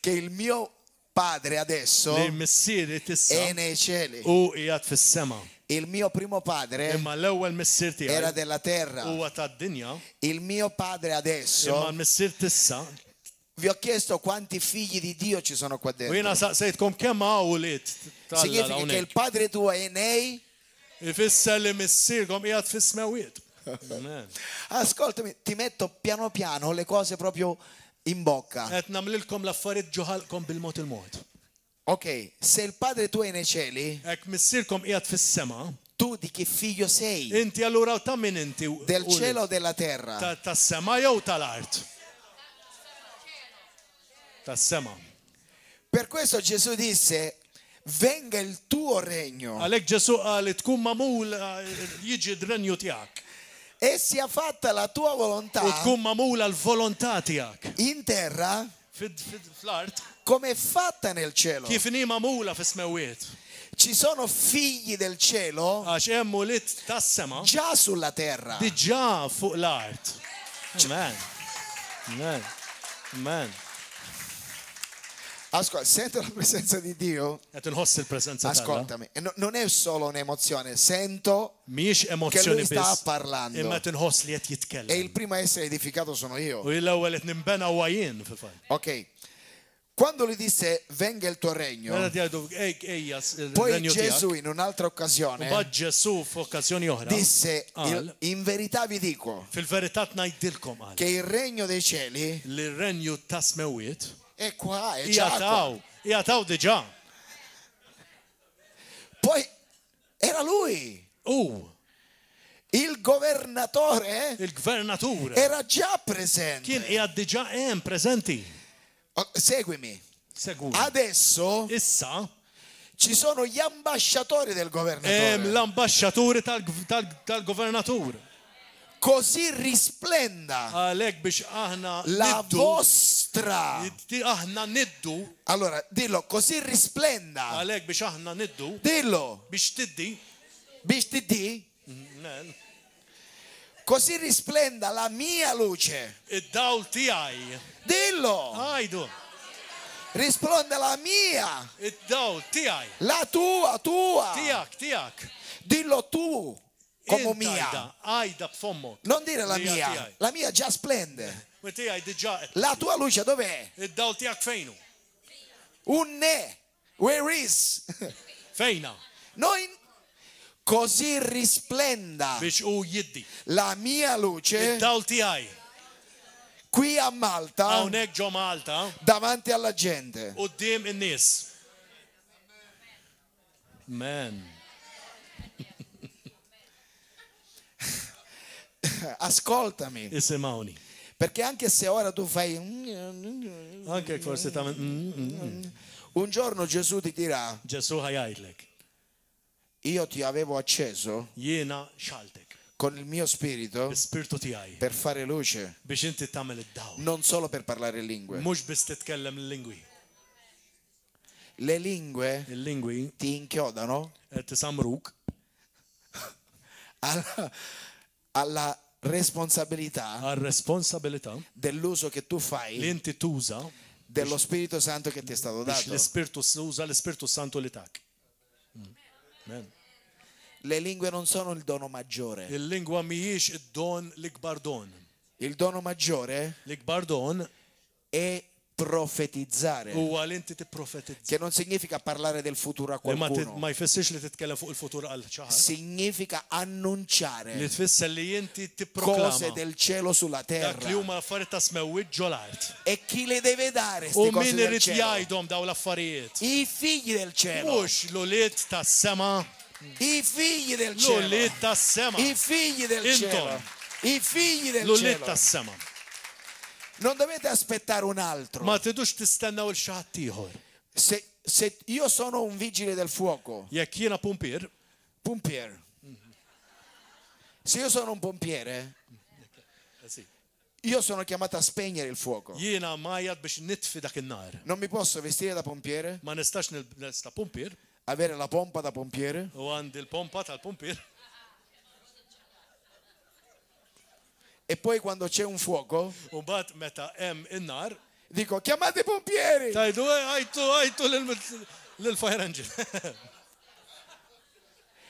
Speaker 2: che il mio padre adesso
Speaker 3: li missier tissa
Speaker 2: è nei cieli.
Speaker 3: u qiegħed fis-sema.
Speaker 2: Il mio primo padre
Speaker 3: Imma l-ewwel missier
Speaker 2: era
Speaker 3: tiegħi
Speaker 2: della terra.
Speaker 3: huwa tad-dinja,
Speaker 2: Il mio padre
Speaker 3: imma
Speaker 2: adesso
Speaker 3: l-missier tissa
Speaker 2: vi ho chiesto quanti figli di Dio ci sono qua dentro.
Speaker 3: وهنا سقسيتكم كم أولاد
Speaker 2: Significa che il padre tuo è nei.
Speaker 3: يفسر لي مسيركم قاعد في السماوات. Amen.
Speaker 2: Ascoltami, ti metto piano piano le cose proprio in bocca.
Speaker 3: قد نعمل لكم لفرت جهالكم بالموت الموت.
Speaker 2: Ok, se il padre tuo è nei cieli,
Speaker 3: هيك مسيركم قاعد في السماء.
Speaker 2: tu di che figlio sei?
Speaker 3: انت allora ta min انت
Speaker 2: Del cielo o della terra?
Speaker 3: ta السماء jew tal-art. Ta السماء.
Speaker 2: Per questo Gesù disse: venga il tuo regno
Speaker 3: عليك جسو قال تكون ممول يجي الرنيو تياك
Speaker 2: e sia fatta la tua volontà
Speaker 3: وتكون ممولة الفولونتا تياك
Speaker 2: in terra
Speaker 3: في الارض
Speaker 2: come è fatta nel cielo.
Speaker 3: كيف اني ممولة في السماوات.
Speaker 2: Ci sono figli del cielo
Speaker 3: عاش ام ولد تا السما
Speaker 2: già sulla terra.
Speaker 3: ديجا فوق الارض. امان امان امان.
Speaker 2: Ascolta, sento la presenza di Dio.
Speaker 3: تنحس البريزنس تاعها
Speaker 2: Ascoltami, non è solo un'emozione, sento
Speaker 3: مش
Speaker 2: che
Speaker 3: ايموشني
Speaker 2: lui sta
Speaker 3: بس
Speaker 2: parlando
Speaker 3: اما تنحس ليت
Speaker 2: e il
Speaker 3: يتكلم.
Speaker 2: primo a essere edificato sono io.
Speaker 3: والاول تنبنى وين في الفن.
Speaker 2: Ok, quando lui disse venga il tuo regno,
Speaker 3: هذا ديالو اي
Speaker 2: poi
Speaker 3: الرنيو تياك.
Speaker 2: Gesù in un'altra occasione
Speaker 3: وبعد جسو في اوكازيوني اخرى
Speaker 2: disse:
Speaker 3: قال
Speaker 2: in verità vi dico
Speaker 3: في الفيريتات نايدلكم قال
Speaker 2: che il regno dei cieli
Speaker 3: الرنيو تسمويت
Speaker 2: è qua, è già qua.
Speaker 3: ياتاو ديجا.
Speaker 2: Poi era lui,
Speaker 3: اوه
Speaker 2: il governatore,
Speaker 3: الجفرناتور
Speaker 2: era già
Speaker 3: كين
Speaker 2: presente.
Speaker 3: قاعد ديجا ام بريزنتي.
Speaker 2: Seguimi.
Speaker 3: سقول
Speaker 2: Adesso
Speaker 3: اسا
Speaker 2: ci sono gli ambasciatori del
Speaker 3: ام
Speaker 2: governatore.
Speaker 3: الامباشاتور تاع
Speaker 2: Così risplenda
Speaker 3: عليك باش احنا
Speaker 2: la
Speaker 3: ندو
Speaker 2: vostra.
Speaker 3: احنا ندو
Speaker 2: Allora, dillo, così risplenda.
Speaker 3: عليك باش احنا ندو
Speaker 2: Dillo,
Speaker 3: باش تدي.
Speaker 2: BTD. Così risplenda la mia luce.
Speaker 3: الداول تياي
Speaker 2: Dillo,
Speaker 3: هايدو
Speaker 2: risponde la mia,
Speaker 3: الداول تياي
Speaker 2: la tua.
Speaker 3: تياك
Speaker 2: Dillo tu come
Speaker 3: انت
Speaker 2: mia.
Speaker 3: ايدا بفمك.
Speaker 2: Non dire la
Speaker 3: Mia,
Speaker 2: mia,
Speaker 3: tiai.
Speaker 2: la mia già splende.
Speaker 3: وتياي ديجا.
Speaker 2: La tua luce dov'è?
Speaker 3: الداول تياك فينو.
Speaker 2: Un ne. Where is?
Speaker 3: فينا
Speaker 2: Noi così risplenda
Speaker 3: باش او يدي.
Speaker 2: la mia luce
Speaker 3: الداول تياي
Speaker 2: qui a Malta
Speaker 3: هونيك جو مالتا
Speaker 2: davanti alla gente.
Speaker 3: قدام الناس. مان.
Speaker 2: Ascoltami,
Speaker 3: اسمعوني.
Speaker 2: perché anche se ora tu fai
Speaker 3: هكاك فرصة تعمل
Speaker 2: un giorno Gesù ti dirà:
Speaker 3: جسو هيايلك.
Speaker 2: io ti avevo acceso
Speaker 3: يينا شالتك
Speaker 2: con il mio spirito
Speaker 3: بسبيرتو تياي
Speaker 2: per fare luce,
Speaker 3: باش انت تعمل الدعوة.
Speaker 2: non solo per parlare lingue.
Speaker 3: مش بس تتكلم اللينجوي.
Speaker 2: Le lingue
Speaker 3: اللينجوي
Speaker 2: ti inchiodano
Speaker 3: تسامروك
Speaker 2: alla responsabilità
Speaker 3: الريسبونسابيلتà
Speaker 2: dell'uso che tu
Speaker 3: اللي
Speaker 2: fai
Speaker 3: انت توزا
Speaker 2: dello Spirito Santo che ti è stato
Speaker 3: باش
Speaker 2: dato.
Speaker 3: السبيرتو توزا السبيرتو سانتو اللي تاعك. مان.
Speaker 2: Le lingue non sono il dono maggiore.
Speaker 3: اللينجوا ميش الدون الكبار دون.
Speaker 2: Il dono maggiore
Speaker 3: الكبار دون
Speaker 2: è profetizzare,
Speaker 3: هو اللي انت تبروفيتد.
Speaker 2: che non significa parlare del futuro a qualcuno,
Speaker 3: ما يفسرش اللي تتكلم فوق الفطور على الشهر.
Speaker 2: significa
Speaker 3: اللي
Speaker 2: annunciare
Speaker 3: تفسر اللي انت
Speaker 2: cose
Speaker 3: تبروكلاما.
Speaker 2: del cielo sulla
Speaker 3: داك
Speaker 2: terra.
Speaker 3: اليوم فرت سماويت جولارت.
Speaker 2: E chi le deve dare queste cose
Speaker 3: ومين
Speaker 2: del
Speaker 3: اللي
Speaker 2: cielo?
Speaker 3: يايدهم داو الافاريات؟
Speaker 2: I figli del cielo,
Speaker 3: مش لوليت تاع السما.
Speaker 2: i figli del cielo,
Speaker 3: لوليت تاع السما.
Speaker 2: i figli del
Speaker 3: Intom.
Speaker 2: cielo, i figli del
Speaker 3: لوليت تاع
Speaker 2: cielo.
Speaker 3: السما.
Speaker 2: Non dovete aspettare un altro.
Speaker 3: ما تدوش تستناو الشهر تيهور.
Speaker 2: Se io sono un vigile del fuoco,
Speaker 3: يا كينا بومبير.
Speaker 2: pompiere, se io sono un pompiere, io sono chiamato a spegnere il fuoco.
Speaker 3: يينا مايد باش نطفي داك النار.
Speaker 2: Non mi posso vestire da pompiere,
Speaker 3: ما نستاش نلبس بومبير.
Speaker 2: avere la pompa da pompiere
Speaker 3: وعند البومبا تاع البومبير.
Speaker 2: e poi quando c'è un fuoco
Speaker 3: وبعد متى ام النار
Speaker 2: dico chiamate i pompieri.
Speaker 3: تايدو هايتو للفاير انجن.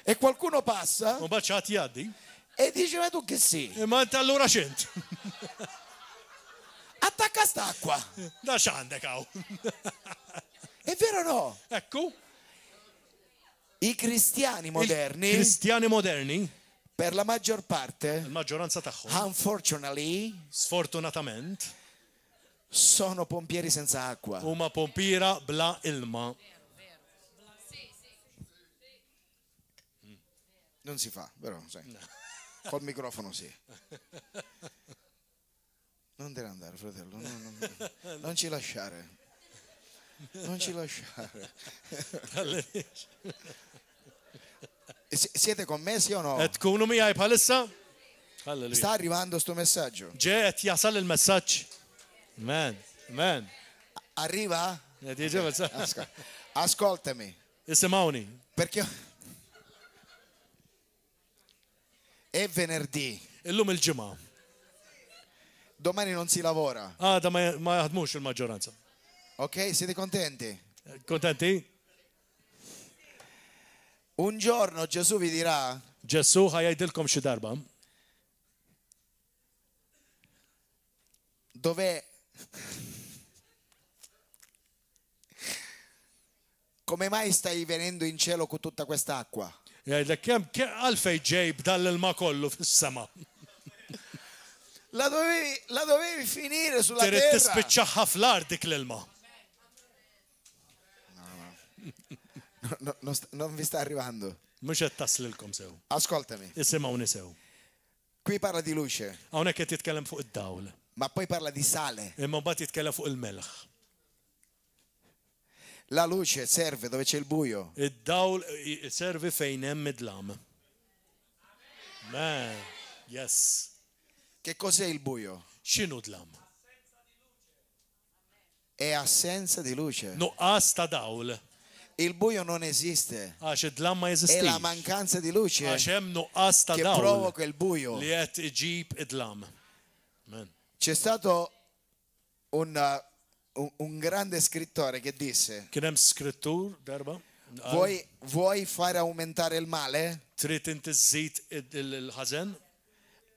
Speaker 2: E qualcuno passa
Speaker 3: وبعد شات يادي.
Speaker 2: e dice ma tu che sei?
Speaker 3: ما انت allora شنت.
Speaker 2: Attacca C'aveva st'acqua.
Speaker 3: Da x'għandek hawn.
Speaker 2: È vero o no?
Speaker 3: Ekku,
Speaker 2: I cristiani moderni,
Speaker 3: il-Kristjani moderni,
Speaker 2: per la maggior parte,
Speaker 3: il-maġġoranza tagħhom,
Speaker 2: unfortunately,
Speaker 3: sfortunatament,
Speaker 2: sono pompieri senza acqua.
Speaker 3: huma pompira bla ilma.
Speaker 2: Non si fa, però, sai. Col microfono sì. Non devi andare, fratello, non ci lasciare. Non ci lasciare. Siete con me, sì o no?
Speaker 3: Qed tkunu miegħi bħalissa? Halleluja.
Speaker 2: Sta arrivando sto messaggio.
Speaker 3: Ġej qed jasal il-messaġġ. Amen. Amen.
Speaker 2: Arriva?
Speaker 3: Qed jiġi messaġġ.
Speaker 2: Ascoltami,
Speaker 3: Isimgħuni.
Speaker 2: perché è venerdì,
Speaker 3: Illum il-ġimgħa.
Speaker 2: domani non si lavora.
Speaker 3: Għada ma jaħdmux il-maġġoranza.
Speaker 2: Ok? Siete contenti?
Speaker 3: Kontenti?
Speaker 2: Un giorno Gesù vi dirà:
Speaker 3: Ġessu ħajajdilkom xi darba.
Speaker 2: dov'è? Come mai stai venendo in cielo con tutta quest'acqua?
Speaker 3: Jgħidlek kemm għalfej ġejb dal-ilma kollu fis-sema.
Speaker 2: La dovevi finire sulla
Speaker 3: Trid
Speaker 2: terra.
Speaker 3: tispiċċaħħa fl-art dik l-ilma.
Speaker 2: Non vi sta arrivando.
Speaker 3: Mhux qed taslilkom sew.
Speaker 2: Ascoltami,
Speaker 3: Isimgħuni sew.
Speaker 2: qui parla di luce,
Speaker 3: Hawnhekk qed jitkellem fuq id-dawl.
Speaker 2: ma poi parla di sale.
Speaker 3: Imma mbagħad jitkellem fuq il-melħ.
Speaker 2: La luce serve dove c'è il buio.
Speaker 3: Id-dawl servi fejn hemm id-lam. Man, yes.
Speaker 2: Che cos'è il buio?
Speaker 3: X'inhu dlam?
Speaker 2: È assenza di luce.
Speaker 3: Nuqqas ta' dawl.
Speaker 2: Il buio non esiste.
Speaker 3: Għax id-dlam ma
Speaker 2: È
Speaker 3: jeżistix.
Speaker 2: la mancanza di luce
Speaker 3: Għax hemm nuqqas ta'
Speaker 2: che
Speaker 3: dawl
Speaker 2: provoca il buio.
Speaker 3: li qed iġib id-dlam. Amen.
Speaker 2: C'è stato un grande scrittore che disse:
Speaker 3: Kien hemm skrittur darba.
Speaker 2: vuoi fare aumentare il male?
Speaker 3: Trid inti żżid il-ħażen.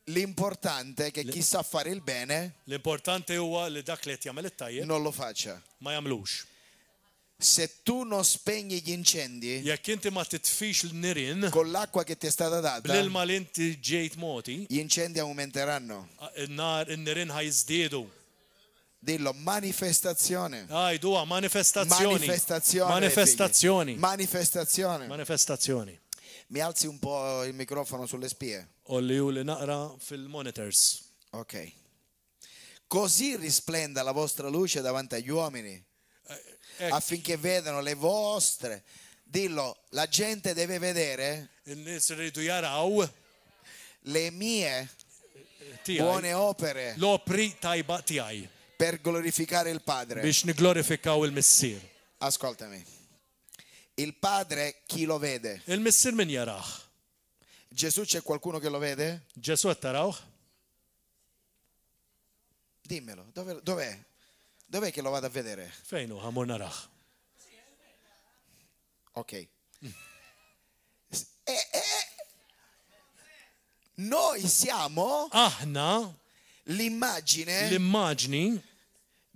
Speaker 2: L'importante è che chi sa fare il bene
Speaker 3: L-importanti huwa li dak li qed jagħmel it-tajjeb
Speaker 2: non lo faccia.
Speaker 3: ma jagħmlux.
Speaker 2: Se tu non spegni gli incendi
Speaker 3: Jekk inti ma titfix l-nirien
Speaker 2: con l'acqua che ti è stata data,
Speaker 3: bl-ilma li inti ġejt moti,
Speaker 2: gli incendi aumenteranno.
Speaker 3: in-nirien ħajżdiedu.
Speaker 2: Dillo: manifestazione.
Speaker 3: Għajduha manifestazzjoni.
Speaker 2: Manifestazione.
Speaker 3: Manifestazzjoni.
Speaker 2: figli. Manifestazione.
Speaker 3: Manifestazzjoni.
Speaker 2: Mi alzi un po' il microfono sulle spie.
Speaker 3: Olli u li naqra fil-monitors.
Speaker 2: Ok. Così risplenda la vostra luce davanti agli uomini, affinché vedano le vostre. Dillo: la gente deve vedere
Speaker 3: In-nies iridu jaraw
Speaker 2: le mie
Speaker 3: tiegħi
Speaker 2: buone opere
Speaker 3: l-opri tajba tiegħi
Speaker 2: per glorificare il Padre.
Speaker 3: biex niglorifikaw il-missier.
Speaker 2: Ascoltami. Il Padre chi lo vede?
Speaker 3: Il-missier min jaraħ?
Speaker 2: Gesù, c'è qualcuno che lo vede?
Speaker 3: Ġesu qed tarawh?
Speaker 2: Dimmelo, dov'è? Dov'è che lo vado a vedere?
Speaker 3: Fejn hu ħamur naraħ?
Speaker 2: Ok. Noi siamo
Speaker 3: Aħna
Speaker 2: l'immagine
Speaker 3: l-immaġni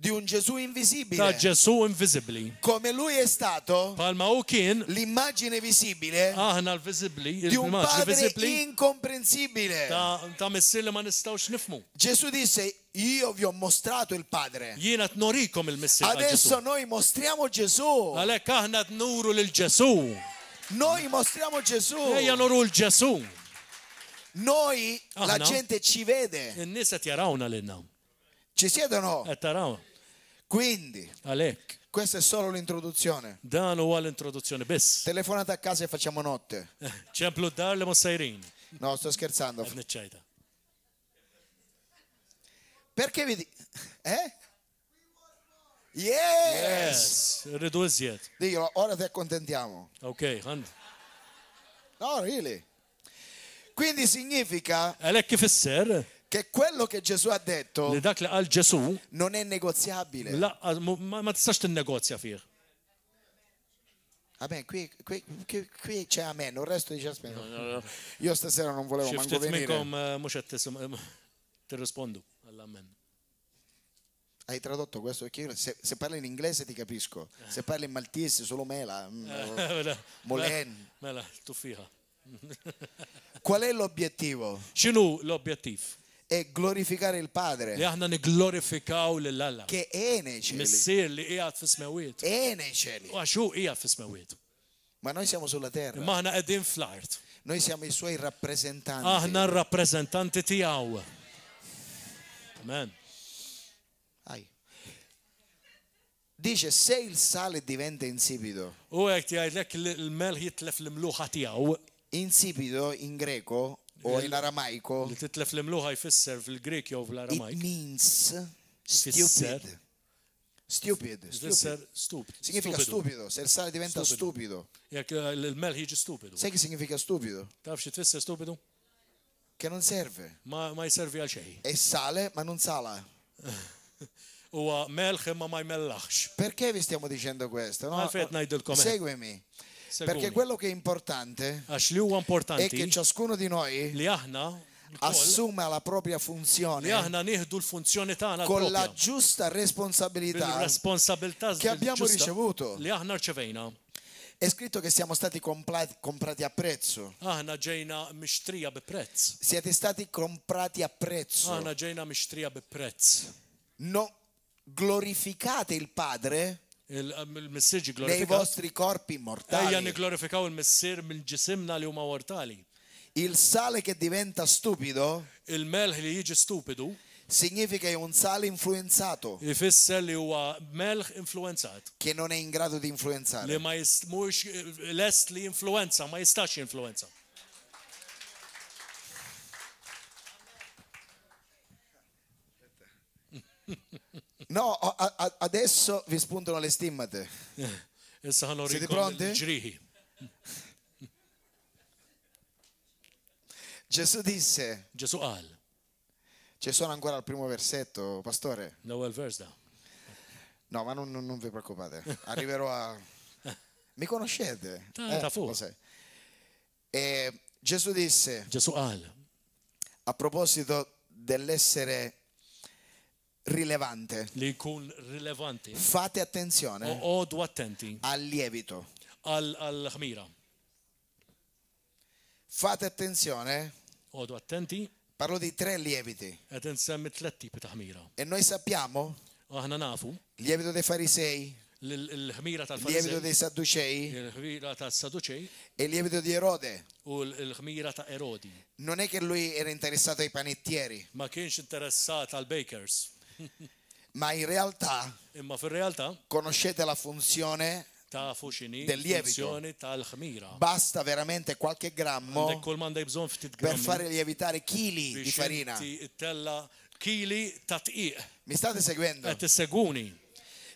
Speaker 2: di un Gesù
Speaker 3: ta'
Speaker 2: invisibile.
Speaker 3: Ġesu invisibli.
Speaker 2: Come lui è stato
Speaker 3: Palma u kien
Speaker 2: l'immagine visibile
Speaker 3: aħna l-visibli,
Speaker 2: di un
Speaker 3: l-immaġni
Speaker 2: Padre
Speaker 3: visibli
Speaker 2: incomprensibile.
Speaker 3: ta' missier li ma nistgħux nifmu.
Speaker 2: Gesù disse: io vi ho mostrato il Padre.
Speaker 3: Jiena tnorikom il-missier għal
Speaker 2: Adesso
Speaker 3: Ġesu.
Speaker 2: noi mostriamo Gesù.
Speaker 3: Għalhekk aħna tnuru lil Ġesu.
Speaker 2: Noi mostriamo Gesù.
Speaker 3: Ejja nuru l-Ġesu.
Speaker 2: Noi, la
Speaker 3: no.
Speaker 2: gente ci vede.
Speaker 3: In-nies qed jarawna lilna.
Speaker 2: Ci siete o no?
Speaker 3: Qed taraw.
Speaker 2: Quindi,
Speaker 3: Għalhekk.
Speaker 2: questa è solo l'introduzione.
Speaker 3: Dan huwa l-introduzzjoni biss.
Speaker 2: Telefonate a casa e facciamo notte.
Speaker 3: ċemplu d-dar li mussajrin.
Speaker 2: No, sto scherzando.
Speaker 3: Qed niċċajta.
Speaker 2: Perché vi Yes!
Speaker 3: Rridu iżjed.
Speaker 2: Diglielo, ora ti accontentiamo.
Speaker 3: Ok, għand.
Speaker 2: No, really. Quindi significa
Speaker 3: Għalhekk kif isser
Speaker 2: che quello che Gesù ha detto
Speaker 3: li dak li qal Ġesu
Speaker 2: non è negoziabile.
Speaker 3: ma tistax tinnegozja fih.
Speaker 2: Vabbè, qui c'è amen, il resto dice aspetta. Io stasera non volevo
Speaker 3: Xi
Speaker 2: manco
Speaker 3: ftit
Speaker 2: venire.
Speaker 3: minnkom mhux qed tirrispondu għall-ammen.
Speaker 2: hai tradotto questo? Perché io se parli in inglese ti capisco, se parli in maltese solo mela, molen.
Speaker 3: Mela, tuffiha.
Speaker 2: Qual è l'obiettivo?
Speaker 3: X'inhu l-objettiv?
Speaker 2: È glorificare il
Speaker 3: Li
Speaker 2: Padre
Speaker 3: aħna niglorifikaw lil Alla.
Speaker 2: che è nei cieli.
Speaker 3: Missier li qiegħed fis-smawiet.
Speaker 2: È nei cieli.
Speaker 3: U għax hu qiegħed fis-smawiet.
Speaker 2: Ma noi siamo sulla terra.
Speaker 3: Imma aħna qegħdin fl-art.
Speaker 2: Noi siamo i suoi rappresentanti.
Speaker 3: Aħna r-rappreżentanti tiegħu. Amen.
Speaker 2: Ai. Dice se il sale diventa insipido.
Speaker 3: U hekk jgħidlek il-mel jitlef l-mluħa tiegħu.
Speaker 2: Insipido in greco o in aramaico
Speaker 3: Li titlef l-mluħa jfisser fil-Grek jew
Speaker 2: it
Speaker 3: fl-Aramajk.
Speaker 2: means
Speaker 3: Fisser.
Speaker 2: stupid.
Speaker 3: Jfisser stupid.
Speaker 2: Significa stupido. Se il sale diventa stupido.
Speaker 3: Jekk il-mel jiġi stupidu.
Speaker 2: Sai che significa stupido?
Speaker 3: Taf xi tfisser stupidu?
Speaker 2: Che non serve.
Speaker 3: Ma jservi għal xejn.
Speaker 2: È sale ma non sala.
Speaker 3: Huwa melħ imma ma jmellaħx.
Speaker 2: Perché vi stiamo dicendo questo? No?
Speaker 3: Għalfejn ngħidilkom hekk.
Speaker 2: Seguimi.
Speaker 3: Seguni.
Speaker 2: Perché quello che è importante
Speaker 3: Għax li huwa
Speaker 2: è
Speaker 3: importanti
Speaker 2: che ciascuno di noi
Speaker 3: li aħna l-koll,
Speaker 2: assuma la propria
Speaker 3: li
Speaker 2: funzione
Speaker 3: aħna nieħdu l-funzjoni tagħna
Speaker 2: con la
Speaker 3: propja
Speaker 2: giusta responsabilità.
Speaker 3: bil-responsabilità
Speaker 2: che abbiamo
Speaker 3: ġusta
Speaker 2: ricevuto.
Speaker 3: li aħna rċevejna.
Speaker 2: È scritto che siamo stati comprati a prezzo.
Speaker 3: Aħna ġejna mixtrija bi prezz.
Speaker 2: Siete stati comprati a prezzo.
Speaker 3: Aħna ġejna mixtrija bi prezz.
Speaker 2: No, glorificate il Padre
Speaker 3: Il-messieġi
Speaker 2: nei
Speaker 3: glorifikat.
Speaker 2: vostri corpi
Speaker 3: Ejja
Speaker 2: mortali.
Speaker 3: niglorifikaw il-missier mill-ġisimna li huma mortali.
Speaker 2: Il sale che diventa stupido
Speaker 3: Il-melħ li jiġi stupidu
Speaker 2: significa che è un sale influenzato
Speaker 3: jfisser li huwa melħ influenzat.
Speaker 2: che non è in grado di
Speaker 3: Li
Speaker 2: influenzare.
Speaker 3: ma mhux lest li influenza, ma jistax influenza.
Speaker 2: No, adesso vi spuntano le stimmate.
Speaker 3: Issa ħanorikom
Speaker 2: Siete pronti?
Speaker 3: il-ġrieħi.
Speaker 2: Gesù disse,
Speaker 3: Ġesu qal,
Speaker 2: ci sono ancora al primo versetto, pastore?
Speaker 3: l-ewwel vers da.
Speaker 2: No, ma non vi preoccupate, arriverò a... Mi conoscete?
Speaker 3: Ta' fuq.
Speaker 2: lo sai. E Gesù disse,
Speaker 3: Ġesu qal,
Speaker 2: a proposito dell'essere rilevante,
Speaker 3: li jkun rilevanti.
Speaker 2: fate attenzione
Speaker 3: Oqgħodu attenti
Speaker 2: al lievito.
Speaker 3: għall-ħmira.
Speaker 2: Fate attenzione,
Speaker 3: Oqgħodu attenti,
Speaker 2: parlo di 3 lieviti.
Speaker 3: qed insemmi tliet tipi ta' ħmira.
Speaker 2: E noi sappiamo,
Speaker 3: Aħna nafu
Speaker 2: il lievito dei farisei,
Speaker 3: l-ħmira
Speaker 2: il lievito
Speaker 3: tal-Farisej,
Speaker 2: dei sadducei
Speaker 3: il-ħmira tas-Saduċej
Speaker 2: e il lievito di Erode.
Speaker 3: u l-ħmira ta' Erodi.
Speaker 2: Non è che lui era interessato ai panettieri,
Speaker 3: Ma kienx interessat għal bakers.
Speaker 2: ma in realtà
Speaker 3: Imma fir-realtà
Speaker 2: conoscete la funzione,
Speaker 3: tafu x'inhi
Speaker 2: Del lievito.
Speaker 3: funzjoni tal-ħmira.
Speaker 2: basta veramente qualche grammo
Speaker 3: Għandek kull m'għandek bżonn ftit
Speaker 2: per
Speaker 3: grammi
Speaker 2: fare lievitare chili di
Speaker 3: biex
Speaker 2: farina.
Speaker 3: inti tella kili ta' tqiq.
Speaker 2: Mi state seguendo?
Speaker 3: Qed tisseguni.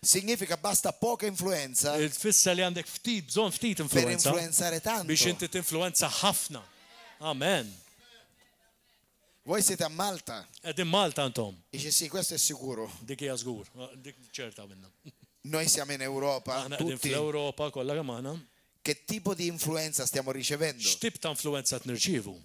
Speaker 2: Significa basta poca influenza
Speaker 3: Tfisser li għandek ftit bżonn ftit
Speaker 2: per
Speaker 3: influenza
Speaker 2: influenzare tanto.
Speaker 3: biex inti tinfluenza ħafna. Amen.
Speaker 2: Voi siete a Malta?
Speaker 3: Qegħdin Malta intom.
Speaker 2: Dice sì, questo è sicuro.
Speaker 3: Dik hija żgur. Dik ċerta minnha.
Speaker 2: Noi siamo in Europa,
Speaker 3: Aħna qegħdin
Speaker 2: tutti.
Speaker 3: fl-Ewropa kollha kemm aħna.
Speaker 2: Che tipo di influenza stiamo ricevendo?
Speaker 3: X'tip ta' influenza qed nirċievu?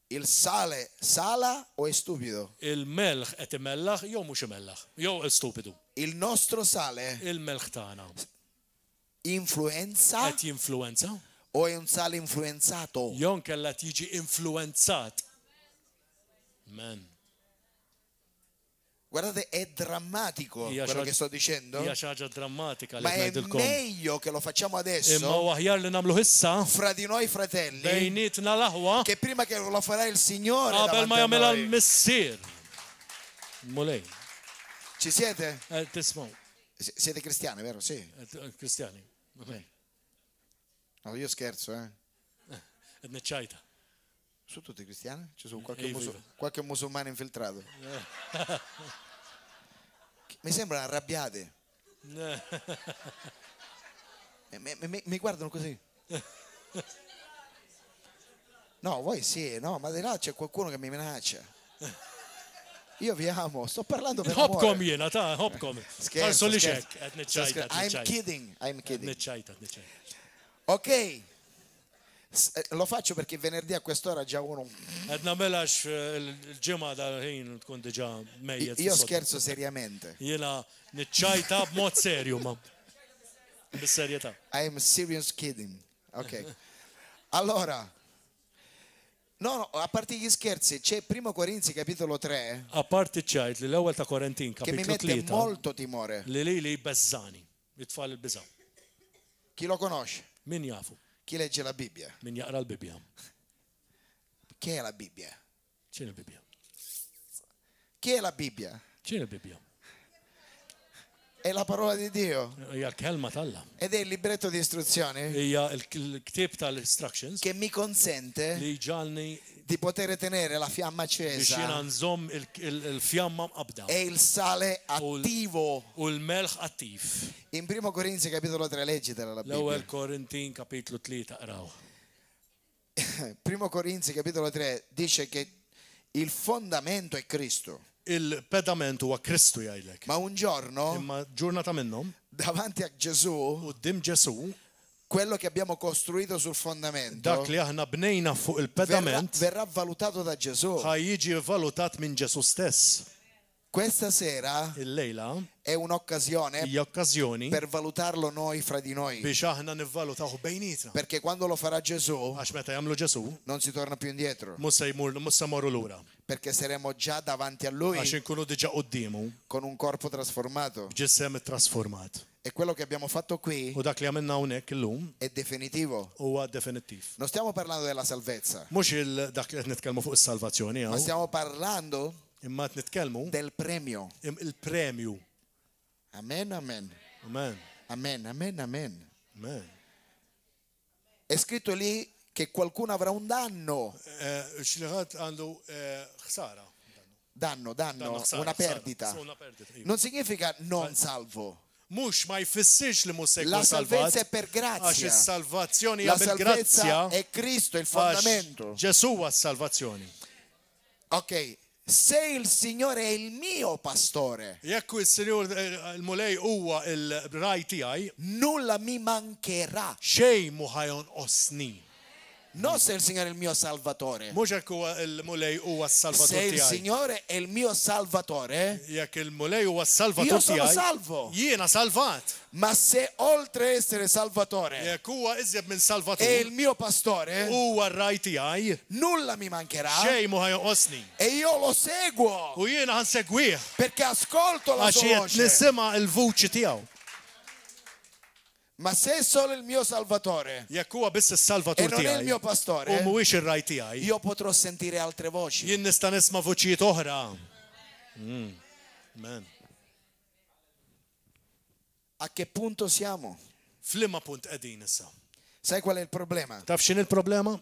Speaker 2: Il sale sala o è stupido?
Speaker 3: Il-melħ qed imellaħ jew mhux imellaħ, jew stupidu.
Speaker 2: Il nostro sale
Speaker 3: Il-melħ tagħna
Speaker 2: influenza
Speaker 3: qed jinfluenza
Speaker 2: o è un sale influenzato?
Speaker 3: jew nkella tiġi influenzat. Amen.
Speaker 2: Guardate, è drammatico
Speaker 3: Hija
Speaker 2: quello
Speaker 3: xi
Speaker 2: che sto dicendo,
Speaker 3: Hija xi ħaġa drammatika li
Speaker 2: ma è
Speaker 3: ngħidilkom.
Speaker 2: meglio che lo facciamo
Speaker 3: Imma
Speaker 2: adesso
Speaker 3: aħjar li nagħmlu issa
Speaker 2: fra di noi fratelli
Speaker 3: bejnietna l-aħwa
Speaker 2: che prima che lo farà il Signore
Speaker 3: qabel ma
Speaker 2: davanti a
Speaker 3: jagħmilha
Speaker 2: noi.
Speaker 3: l-missier. Mulej,
Speaker 2: Ci siete?
Speaker 3: tismaw,
Speaker 2: Siete cristiani, vero? Sì.
Speaker 3: Kristjani. Amen.
Speaker 2: No, io scherzo, eh.
Speaker 3: Qed niċċajta.
Speaker 2: Sono tutti cristiani? Ci sono
Speaker 3: Viva.
Speaker 2: qualche musulmano infiltrato? Mi sembrano arrabbiati. Mi guardano così. No, voi sì, no, ma di là c'è qualcuno che mi minaccia. Io vi amo, sto parlando per
Speaker 3: Hobkom
Speaker 2: amore.
Speaker 3: jiena, ta' hobkom.
Speaker 2: Scherzo,
Speaker 3: Li
Speaker 2: scherzo.
Speaker 3: xek, qed
Speaker 2: Sto
Speaker 3: niċċajta,
Speaker 2: I'm kidding, I'm kidding.
Speaker 3: niċċajta.
Speaker 2: Ok, Lo faccio perché venerdì a quest'ora già uno.
Speaker 3: Qed nagħmilhax il-ġimgħa dal-ħin tkun diġà mejjed.
Speaker 2: Io scherzo seriamente.
Speaker 3: Jiena niċċajta b'mod serju ma bis-serjetà.
Speaker 2: I am serious kidding. Ok. Allora, no, a parte gli scherzi, c'è Primo Corinzi capitolo 3
Speaker 3: Apparti ċajt li l-ewwel ta' Korintin
Speaker 2: che mi
Speaker 3: kapitlu
Speaker 2: mette
Speaker 3: 3
Speaker 2: molto timore.
Speaker 3: li beżżani, jitfall il-biża'.
Speaker 2: Chi lo conosce?
Speaker 3: Min jafu,
Speaker 2: Chi legge la Bibbia?
Speaker 3: min jaqra l-Bibja.
Speaker 2: Che è la Bibbia?
Speaker 3: X'in il-Bibja?
Speaker 2: Che è la Bibbia?
Speaker 3: X'in il-Bibja?
Speaker 2: È la parola di Dio
Speaker 3: Hija l-kelma t'Alla.
Speaker 2: ed è il libretto di istruzioni
Speaker 3: Hija l-ktieb tal-instructions
Speaker 2: che mi consente
Speaker 3: li ġalni
Speaker 2: di poter tenere la fiamma
Speaker 3: biex jiena
Speaker 2: accesa
Speaker 3: nżomm il-fjamma mqabda
Speaker 2: e il sale attivo.
Speaker 3: u l-melħ attiv.
Speaker 2: In Primo Corinzi capitolo 3 leggitela la
Speaker 3: L-ewwel
Speaker 2: Bibbia.
Speaker 3: Korintin kapitlu 3 qraw.
Speaker 2: Primo Corinzi capitolo 3 dice che il fondamento è Cristo.
Speaker 3: Il-pedament huwa Kristu jgħidlek.
Speaker 2: Ma un giorno
Speaker 3: Imma ġurnata minnhom
Speaker 2: davanti a Gesù
Speaker 3: quddiem Ġesu
Speaker 2: quello che abbiamo costruito sul fondamento
Speaker 3: dak li aħna bnejna fuq il-pedament
Speaker 2: verrà valutato da Gesù.
Speaker 3: ħaj jiġi valutat minn Ġesu stess.
Speaker 2: Questa sera
Speaker 3: Il-lejla
Speaker 2: è un'occasione
Speaker 3: hija okkażjoni
Speaker 2: per valutarlo noi fra di noi.
Speaker 3: biex aħna nivvalutaw bejnietna.
Speaker 2: Perché quando lo farà Gesù
Speaker 3: Għax meta jagħmlu Ġesu
Speaker 2: non si torna più indietro.
Speaker 3: mhux se morru lura.
Speaker 2: Perché saremo già davanti a Lui
Speaker 3: Għax inkunu diġà qudiemu
Speaker 2: con un corpo trasformato.
Speaker 3: b'ġisem trasformat.
Speaker 2: E quello che abbiamo fatto qui
Speaker 3: U dak li għamilna hawnhekk illum
Speaker 2: è definitivo.
Speaker 3: huwa definittiv.
Speaker 2: Non stiamo parlando della salvezza,
Speaker 3: Mhux dak li qed nitkellmu fuq is-salvazzjoni
Speaker 2: ma
Speaker 3: hawn,
Speaker 2: stiamo parlando
Speaker 3: imma qed nitkellmu
Speaker 2: del premio.
Speaker 3: il-premju.
Speaker 2: Amen, amen.
Speaker 3: Amen.
Speaker 2: Amen, amen, amen.
Speaker 3: Amen.
Speaker 2: È scritto lì che qualcuno avrà un danno.
Speaker 3: Xliħat għandu ħsara.
Speaker 2: Danno,
Speaker 3: ħsara,
Speaker 2: una
Speaker 3: ħsara.
Speaker 2: perdita.
Speaker 3: Una perdita, iva.
Speaker 2: Non significa non salvo.
Speaker 3: Mhux ma jfissirx li mhux se
Speaker 2: La
Speaker 3: jkun
Speaker 2: salvezza
Speaker 3: salvat.
Speaker 2: è per
Speaker 3: Għax
Speaker 2: grazia.
Speaker 3: is-salvazzjoni
Speaker 2: La
Speaker 3: hija bil-grazzja.
Speaker 2: salvezza è Cristo, il fondamento.
Speaker 3: Għax Ġesu huwa s-salvazzjoni.
Speaker 2: Ok, se il Signore è il mio pastore,
Speaker 3: Jekk il-Sinjur il-mulej huwa il-raj tiegħi,
Speaker 2: nulla mi mancherà.
Speaker 3: xejn mu ħajonqosni.
Speaker 2: Non se il Signore è il mio salvatore.
Speaker 3: Mhux hekk huwa il-mulej huwa
Speaker 2: Se
Speaker 3: s-salvatur
Speaker 2: il
Speaker 3: tiegħi.
Speaker 2: Signore è il mio salvatore,
Speaker 3: Jekk il-mulej huwa s-salvatur
Speaker 2: Io sono
Speaker 3: tiegħi,
Speaker 2: salvo.
Speaker 3: jiena salvat.
Speaker 2: ma se oltre a essere salvatore
Speaker 3: Jekk huwa iżjed minn
Speaker 2: è
Speaker 3: salvatur,
Speaker 2: il mio pastore,
Speaker 3: huwa r-raj tiegħi,
Speaker 2: nulla mi mancherà
Speaker 3: xejn mu ħajonqosni.
Speaker 2: e io lo seguo
Speaker 3: U jiena ħansegwih
Speaker 2: perché ascolto la
Speaker 3: għax
Speaker 2: sua
Speaker 3: qed
Speaker 2: voce.
Speaker 3: nisimgħa l-vuċi tiegħu.
Speaker 2: Ma se è solo il mio salvatore
Speaker 3: Jekk huwa biss
Speaker 2: e
Speaker 3: is-salvatur
Speaker 2: non è il
Speaker 3: tiegħi
Speaker 2: mio
Speaker 3: u
Speaker 2: pastore,
Speaker 3: mhuwiex ir-raj tiegħi,
Speaker 2: io potrò sentire altre voci.
Speaker 3: jien nista' nisma' vuċijiet oħra. Amen.
Speaker 2: A che punto siamo?
Speaker 3: F'liema punt qegħdin issa.
Speaker 2: Sai qual è il problema?
Speaker 3: Taf x'in il-problema?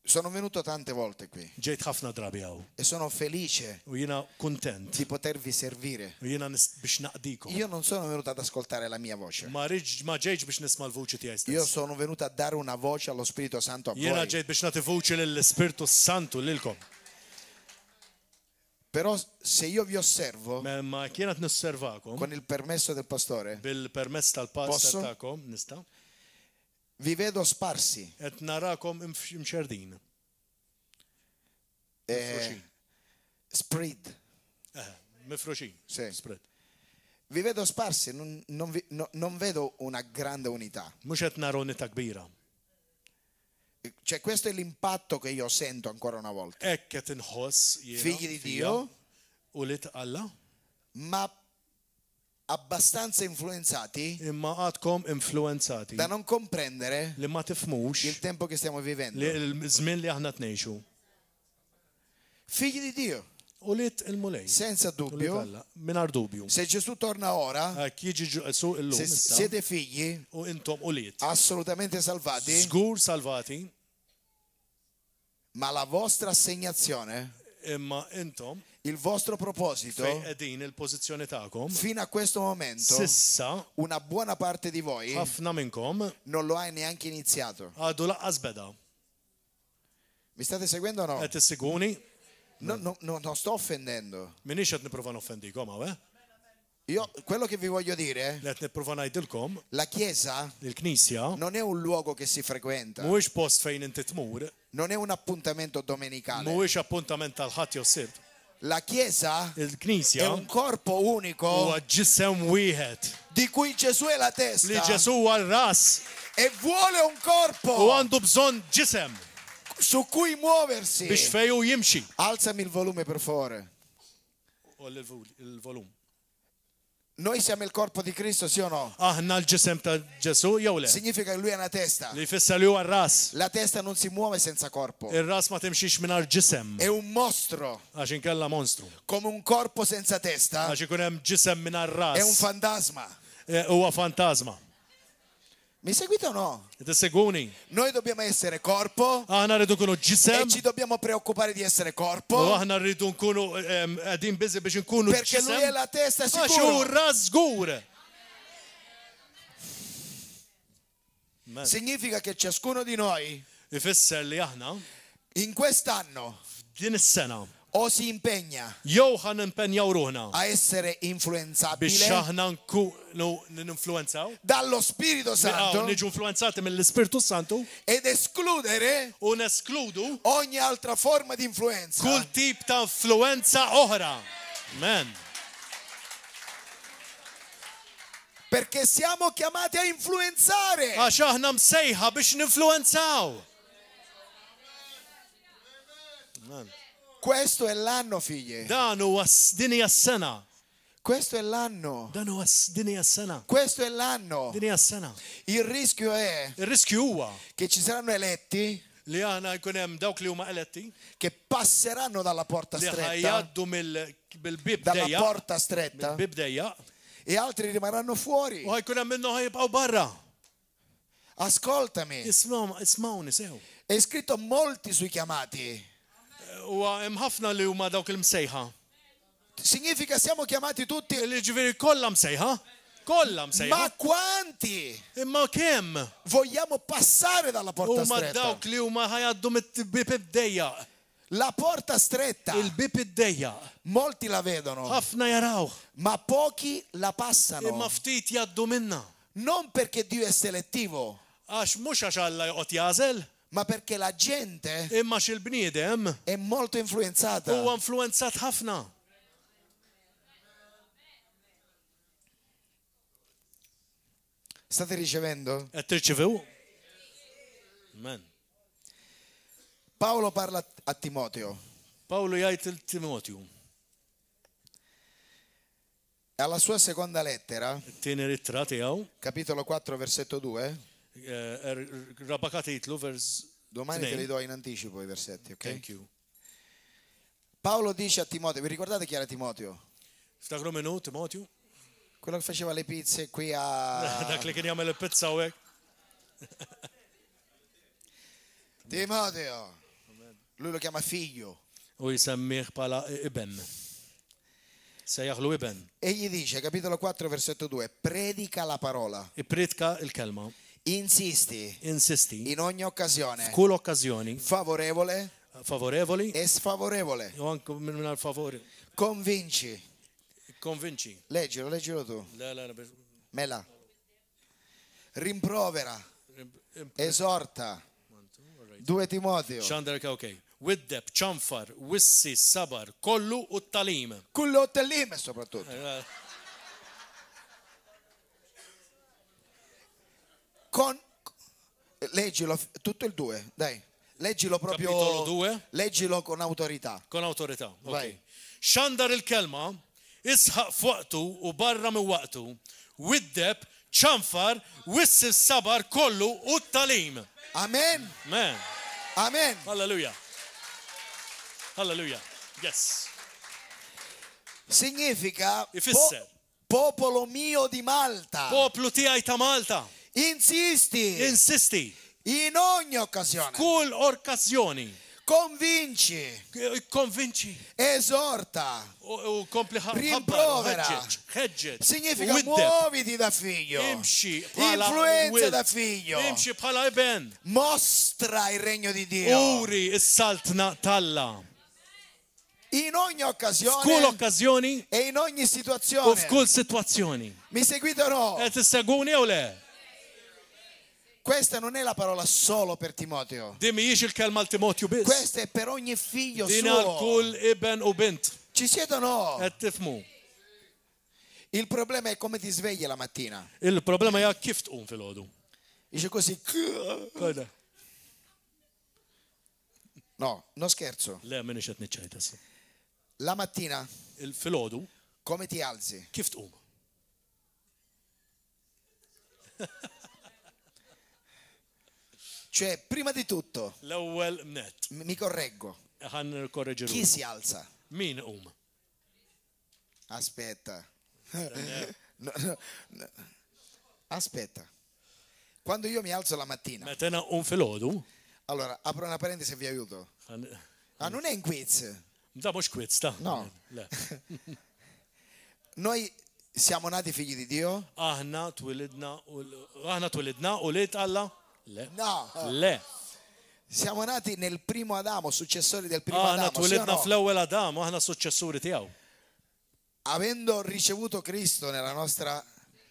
Speaker 2: Sono venuto tante volte qui
Speaker 3: Ġejt ħafna drabi hawn
Speaker 2: e sono felice
Speaker 3: u jiena kuntent
Speaker 2: di potervi servire.
Speaker 3: u jiena biex naqdikom.
Speaker 2: Io non sono venuto ad ascoltare la mia voce.
Speaker 3: Ma ġejtx biex nisma' l-vuċi tiegħi
Speaker 2: Io
Speaker 3: stess.
Speaker 2: sono venuto a dare una voce allo Spirito Santo a
Speaker 3: Jiena
Speaker 2: voi.
Speaker 3: ġejt biex nagħti vuċi lill-Ispirtu Santu lilkom.
Speaker 2: Però se io vi osservo
Speaker 3: Ma kienet nisservakom
Speaker 2: con il permesso del pastore,
Speaker 3: bil-permess tal-pastor
Speaker 2: Posso?
Speaker 3: tagħkom, nista'?
Speaker 2: vi vedo sparsi.
Speaker 3: Qed narakom imxerdin.
Speaker 2: eh, spread.
Speaker 3: Mifruxin.
Speaker 2: Sì.
Speaker 3: Spread.
Speaker 2: Vi vedo sparsi, non vedo una grande unità.
Speaker 3: Mhux qed naraw unità kbira.
Speaker 2: Cioè, questo è l'impatto che io sento ancora una volta.
Speaker 3: Hekk qed inħoss jiena
Speaker 2: Figli di
Speaker 3: fija
Speaker 2: Dio,
Speaker 3: u li Alla,
Speaker 2: ma abbastanza influenzati
Speaker 3: imma għadkom influenzati
Speaker 2: da non comprendere
Speaker 3: li ma tifmux
Speaker 2: il tempo che stiamo vivendo.
Speaker 3: li l-żmien li aħna tnejxu.
Speaker 2: Figli di Dio,
Speaker 3: U li il-mulej.
Speaker 2: senza
Speaker 3: U li
Speaker 2: dubbio,
Speaker 3: Alla, minar dubju.
Speaker 2: se Gesù torna ora,
Speaker 3: Hekk jiġi Ġesu illum
Speaker 2: se
Speaker 3: issa,
Speaker 2: siete figli
Speaker 3: u intom u liet.
Speaker 2: assolutamente salvati,
Speaker 3: Żgur salvati,
Speaker 2: ma la vostra assegnazione,
Speaker 3: imma intom
Speaker 2: il vostro proposito,
Speaker 3: fejn qegħdin il-pożizzjoni tagħkom,
Speaker 2: fino a questo momento,
Speaker 3: sissa
Speaker 2: una buona parte di voi
Speaker 3: ħafna minnkom
Speaker 2: non lo ha neanche iniziato.
Speaker 3: għadu laqqas beda.
Speaker 2: Mi state seguendo o no?
Speaker 3: Qed issiguni,
Speaker 2: Non sto offendendo.
Speaker 3: minix qed nipprova noffendikom hawn,
Speaker 2: Quello che vi voglio dire,
Speaker 3: Li qed nipprova ngħidilkom,
Speaker 2: la Chiesa
Speaker 3: il-Knisja
Speaker 2: non è un luogo che si frequenta,
Speaker 3: mhuwiex post fejn inti tmur,
Speaker 2: non è un appuntamento domenicale.
Speaker 3: mhuwiex appuntament tal-ħadd jew sibt.
Speaker 2: La Chiesa è
Speaker 3: Il-Knisja
Speaker 2: un corpo unico
Speaker 3: huwa ġisem wieħed
Speaker 2: di cui Gesù è la
Speaker 3: li
Speaker 2: testa
Speaker 3: Ġesu huwa r-ras
Speaker 2: e vuole un
Speaker 3: u
Speaker 2: corpo
Speaker 3: għandu bżonn ġisem
Speaker 2: su cui muoversi.
Speaker 3: biex fejn jimxi.
Speaker 2: Alzami il volume per favore.
Speaker 3: U il-volum.
Speaker 2: Noi siamo il corpo di Cristo, sì o no?
Speaker 3: Aħna l-ġisem ta' Ġesu jew le.
Speaker 2: Significa che lui è una testa.
Speaker 3: Li jfisser li huwa r-ras.
Speaker 2: La testa non si muove senza corpo.
Speaker 3: Ir-ras ma timxix mingħajr ġisem
Speaker 2: È un mostro,
Speaker 3: għax inkella monstru.
Speaker 2: come un corpo senza testa.
Speaker 3: Għax ikun hemm ġisem mingħajr
Speaker 2: È un
Speaker 3: ras.
Speaker 2: fantasma.
Speaker 3: Huwa fantasma.
Speaker 2: Mi seguite o no?
Speaker 3: Tisseguni.
Speaker 2: Noi dobbiamo essere corpo
Speaker 3: Aħna rridu nkunu
Speaker 2: e
Speaker 3: ġisem
Speaker 2: ci dobbiamo preoccupare di essere
Speaker 3: u
Speaker 2: corpo
Speaker 3: aħna rridu nkunu qegħdin biżi biex nkunu
Speaker 2: perché lui è
Speaker 3: ġisem.
Speaker 2: la testa
Speaker 3: Għax hu
Speaker 2: sicuro.
Speaker 3: r-ras żgur.
Speaker 2: Significa che ciascuno di noi
Speaker 3: Ifisser li aħna
Speaker 2: in quest'anno
Speaker 3: din is-sena
Speaker 2: o si impegna
Speaker 3: jew ħan impenjaw ruħna
Speaker 2: a essere
Speaker 3: biex
Speaker 2: influenzabile
Speaker 3: aħna nkunu ninfluenzaw.
Speaker 2: dallo Spirito Santo
Speaker 3: Niġu influenzati mill-Ispirtu Santu
Speaker 2: ed escludere
Speaker 3: u neskludu
Speaker 2: ogni altra forma di influenza.
Speaker 3: kull tip ta' influenza oħra. Amen.
Speaker 2: Perché siamo chiamati a influenzare.
Speaker 3: Għax aħna msejħa biex ninfluenzaw. Amen.
Speaker 2: Questo è l'anno, figlie.
Speaker 3: Dan huwa din hija s-sena.
Speaker 2: Questo è l'anno.
Speaker 3: Dan huwa din hija s-sena.
Speaker 2: Questo è l'anno.
Speaker 3: Din hija s-sena.
Speaker 2: Il rischio è
Speaker 3: Ir-riskju huwa
Speaker 2: che ci saranno eletti
Speaker 3: li aħna jkun hemm dawk li huma eletti
Speaker 2: che passeranno dalla porta
Speaker 3: li
Speaker 2: stretta,
Speaker 3: ħajjaddu bil-bib
Speaker 2: dalla
Speaker 3: dejja,
Speaker 2: porta stretta,
Speaker 3: bil-bib dejja,
Speaker 2: e altri rimarranno fuori.
Speaker 3: u ħajkun hemm minnhom ħajibqgħu barra.
Speaker 2: Ascoltami,
Speaker 3: Ismawni sew.
Speaker 2: è scritto molti sui chiamati.
Speaker 3: U hemm ħafna li huma dawk il-msejħa.
Speaker 2: Significa siamo chiamati tutti,
Speaker 3: Li ġifieri kollha msejħa. Kollha msejħa.
Speaker 2: ma quanti
Speaker 3: Imma kemm
Speaker 2: vogliamo passare dalla porta
Speaker 3: huma
Speaker 2: stretta?
Speaker 3: dawk li huma ħajgħaddu mit-bib dejja.
Speaker 2: La porta stretta,
Speaker 3: Il-bib dejja.
Speaker 2: molti la vedono,
Speaker 3: Ħafna jaraw.
Speaker 2: ma pochi la passano.
Speaker 3: Imma ftit jgħaddu minna.
Speaker 2: Non perché Dio è selettivo,
Speaker 3: Għax mhux għax Alla joqgħod jażel,
Speaker 2: ma perché la gente
Speaker 3: imma x'il-bniedem
Speaker 2: è molto influenzata.
Speaker 3: huwa influenzat ħafna.
Speaker 2: State ricevendo?
Speaker 3: Qed tirċivew? Amen.
Speaker 2: Paolo parla a Timoteo.
Speaker 3: Pawlu jgħid il-Timotju,
Speaker 2: Alla sua seconda lettera,
Speaker 3: it-tieni rittra tiegħu,
Speaker 2: capitolo 4, versetto 2.
Speaker 3: raba kapitlu vers
Speaker 2: Domani te
Speaker 3: Tnejn.
Speaker 2: li do in anticipo i versetti, ok?
Speaker 3: Thank you.
Speaker 2: Paolo dice a Timoteo, vi ricordate chi era Timoteo?
Speaker 3: Ftakru minnu Timotju?
Speaker 2: Quello che faceva le pizze qui a...
Speaker 3: Dak li kien jagħmel il-pizza u hekk.
Speaker 2: Timoteo, lui lo chiama figlio.
Speaker 3: U jisemmih bħala iben. Sejjaħlu iben.
Speaker 2: E gli dice, capitolo 4, versetto 2, predica la parola,
Speaker 3: Ipritka il-kelma.
Speaker 2: insisti
Speaker 3: Insisti.
Speaker 2: in ogni occasione,
Speaker 3: F'kull okkażjoni
Speaker 2: favorevole
Speaker 3: favorevoli
Speaker 2: e sfavorevole,
Speaker 3: u anke minn favori.
Speaker 2: convinci.
Speaker 3: Konvinċi.
Speaker 2: Leggilo tu.
Speaker 3: La.
Speaker 2: Mela. Rimprovera, esorta. 2 Timoteo.
Speaker 3: Xandar ok. Widdeb, ċanfar, wissi, sabar, kollu u t-talim.
Speaker 2: Kullu tellime soprattutto. Leggilo tutto il 2, dai. Leggilo proprio.
Speaker 3: Capitolo 2.
Speaker 2: Leggilo con autorità.
Speaker 3: Kon autorità. Ok.
Speaker 2: Vai.
Speaker 3: Xandar il-kelma, isħaq fuqtu u barra minn waqtu. Widdeb, ċanfar, wissi, sabar, kollu u t-talim.
Speaker 2: Amen.
Speaker 3: Man.
Speaker 2: Amen.
Speaker 3: Hallelujah. Hallelujah. Yes.
Speaker 2: Significa
Speaker 3: Ifisser.
Speaker 2: popolo mio di Malta.
Speaker 3: Poplu tiegħi ta' Malta.
Speaker 2: Insisti
Speaker 3: Insisti.
Speaker 2: in ogni occasione.
Speaker 3: Kull okkażjoni.
Speaker 2: Convinci,
Speaker 3: Konvinċi.
Speaker 2: esorta.
Speaker 3: U kompli
Speaker 2: Rimprovera.
Speaker 3: ħeġġeġ.
Speaker 2: Significa
Speaker 3: Widdeb.
Speaker 2: muoviti da figlio.
Speaker 3: Imxi bħala
Speaker 2: Influenza
Speaker 3: wid.
Speaker 2: da figlio.
Speaker 3: Imxi bħala iben.
Speaker 2: Mostra il regno di Dio.
Speaker 3: Uri is-saltna talla.
Speaker 2: in ogni
Speaker 3: F'kull
Speaker 2: occasione
Speaker 3: okkażjoni
Speaker 2: e in ogni
Speaker 3: u
Speaker 2: situazione.
Speaker 3: f'kull sitwazzjoni.
Speaker 2: Mi seguite o no?
Speaker 3: Qed tisseguni jew le?
Speaker 2: Questa non è la parola solo per Timoteo.
Speaker 3: Din mhijiex il-kelma l-Timotju biss.
Speaker 2: Questa è per ogni figlio
Speaker 3: Din għal
Speaker 2: suo.
Speaker 3: kull ibn u bint.
Speaker 2: Ci siete o no?
Speaker 3: Qed tifmu.
Speaker 2: Il problema è come ti svegli la mattina.
Speaker 3: Il-problema hija kif tqum filgħodu.
Speaker 2: Dice così.
Speaker 3: Kolla.
Speaker 2: No, non scherzo.
Speaker 3: Le minix qed niċċajt issa.
Speaker 2: La mattina
Speaker 3: Filgħodu
Speaker 2: come ti alzi?
Speaker 3: kif tqum?
Speaker 2: Cioè, prima di tutto,
Speaker 3: L-ewwel net.
Speaker 2: mi correggo.
Speaker 3: Ħan korreġi
Speaker 2: Chi si alza?
Speaker 3: Min qum?
Speaker 2: Aspetta. No, no, no. Aspetta. Quando io mi alzo la mattina,
Speaker 3: Meta qum filgħodu,
Speaker 2: allora apro una parentesi e vi aiuto. Ah, non è un quiz.
Speaker 3: da mhux kwitz ta.
Speaker 2: No.
Speaker 3: Le.
Speaker 2: Noi siamo nati figli di Dio?
Speaker 3: Aħna twilidna u li Alla? Le.
Speaker 2: No.
Speaker 3: Le.
Speaker 2: Siamo nati nel primo Adamo, successori del primo
Speaker 3: Aħna
Speaker 2: Adamo. Sì o
Speaker 3: twilidna
Speaker 2: no?
Speaker 3: fl-ewwel Adam, u aħna suċċessuri tiegħu.
Speaker 2: Avendo ricevuto Cristo nella nostra,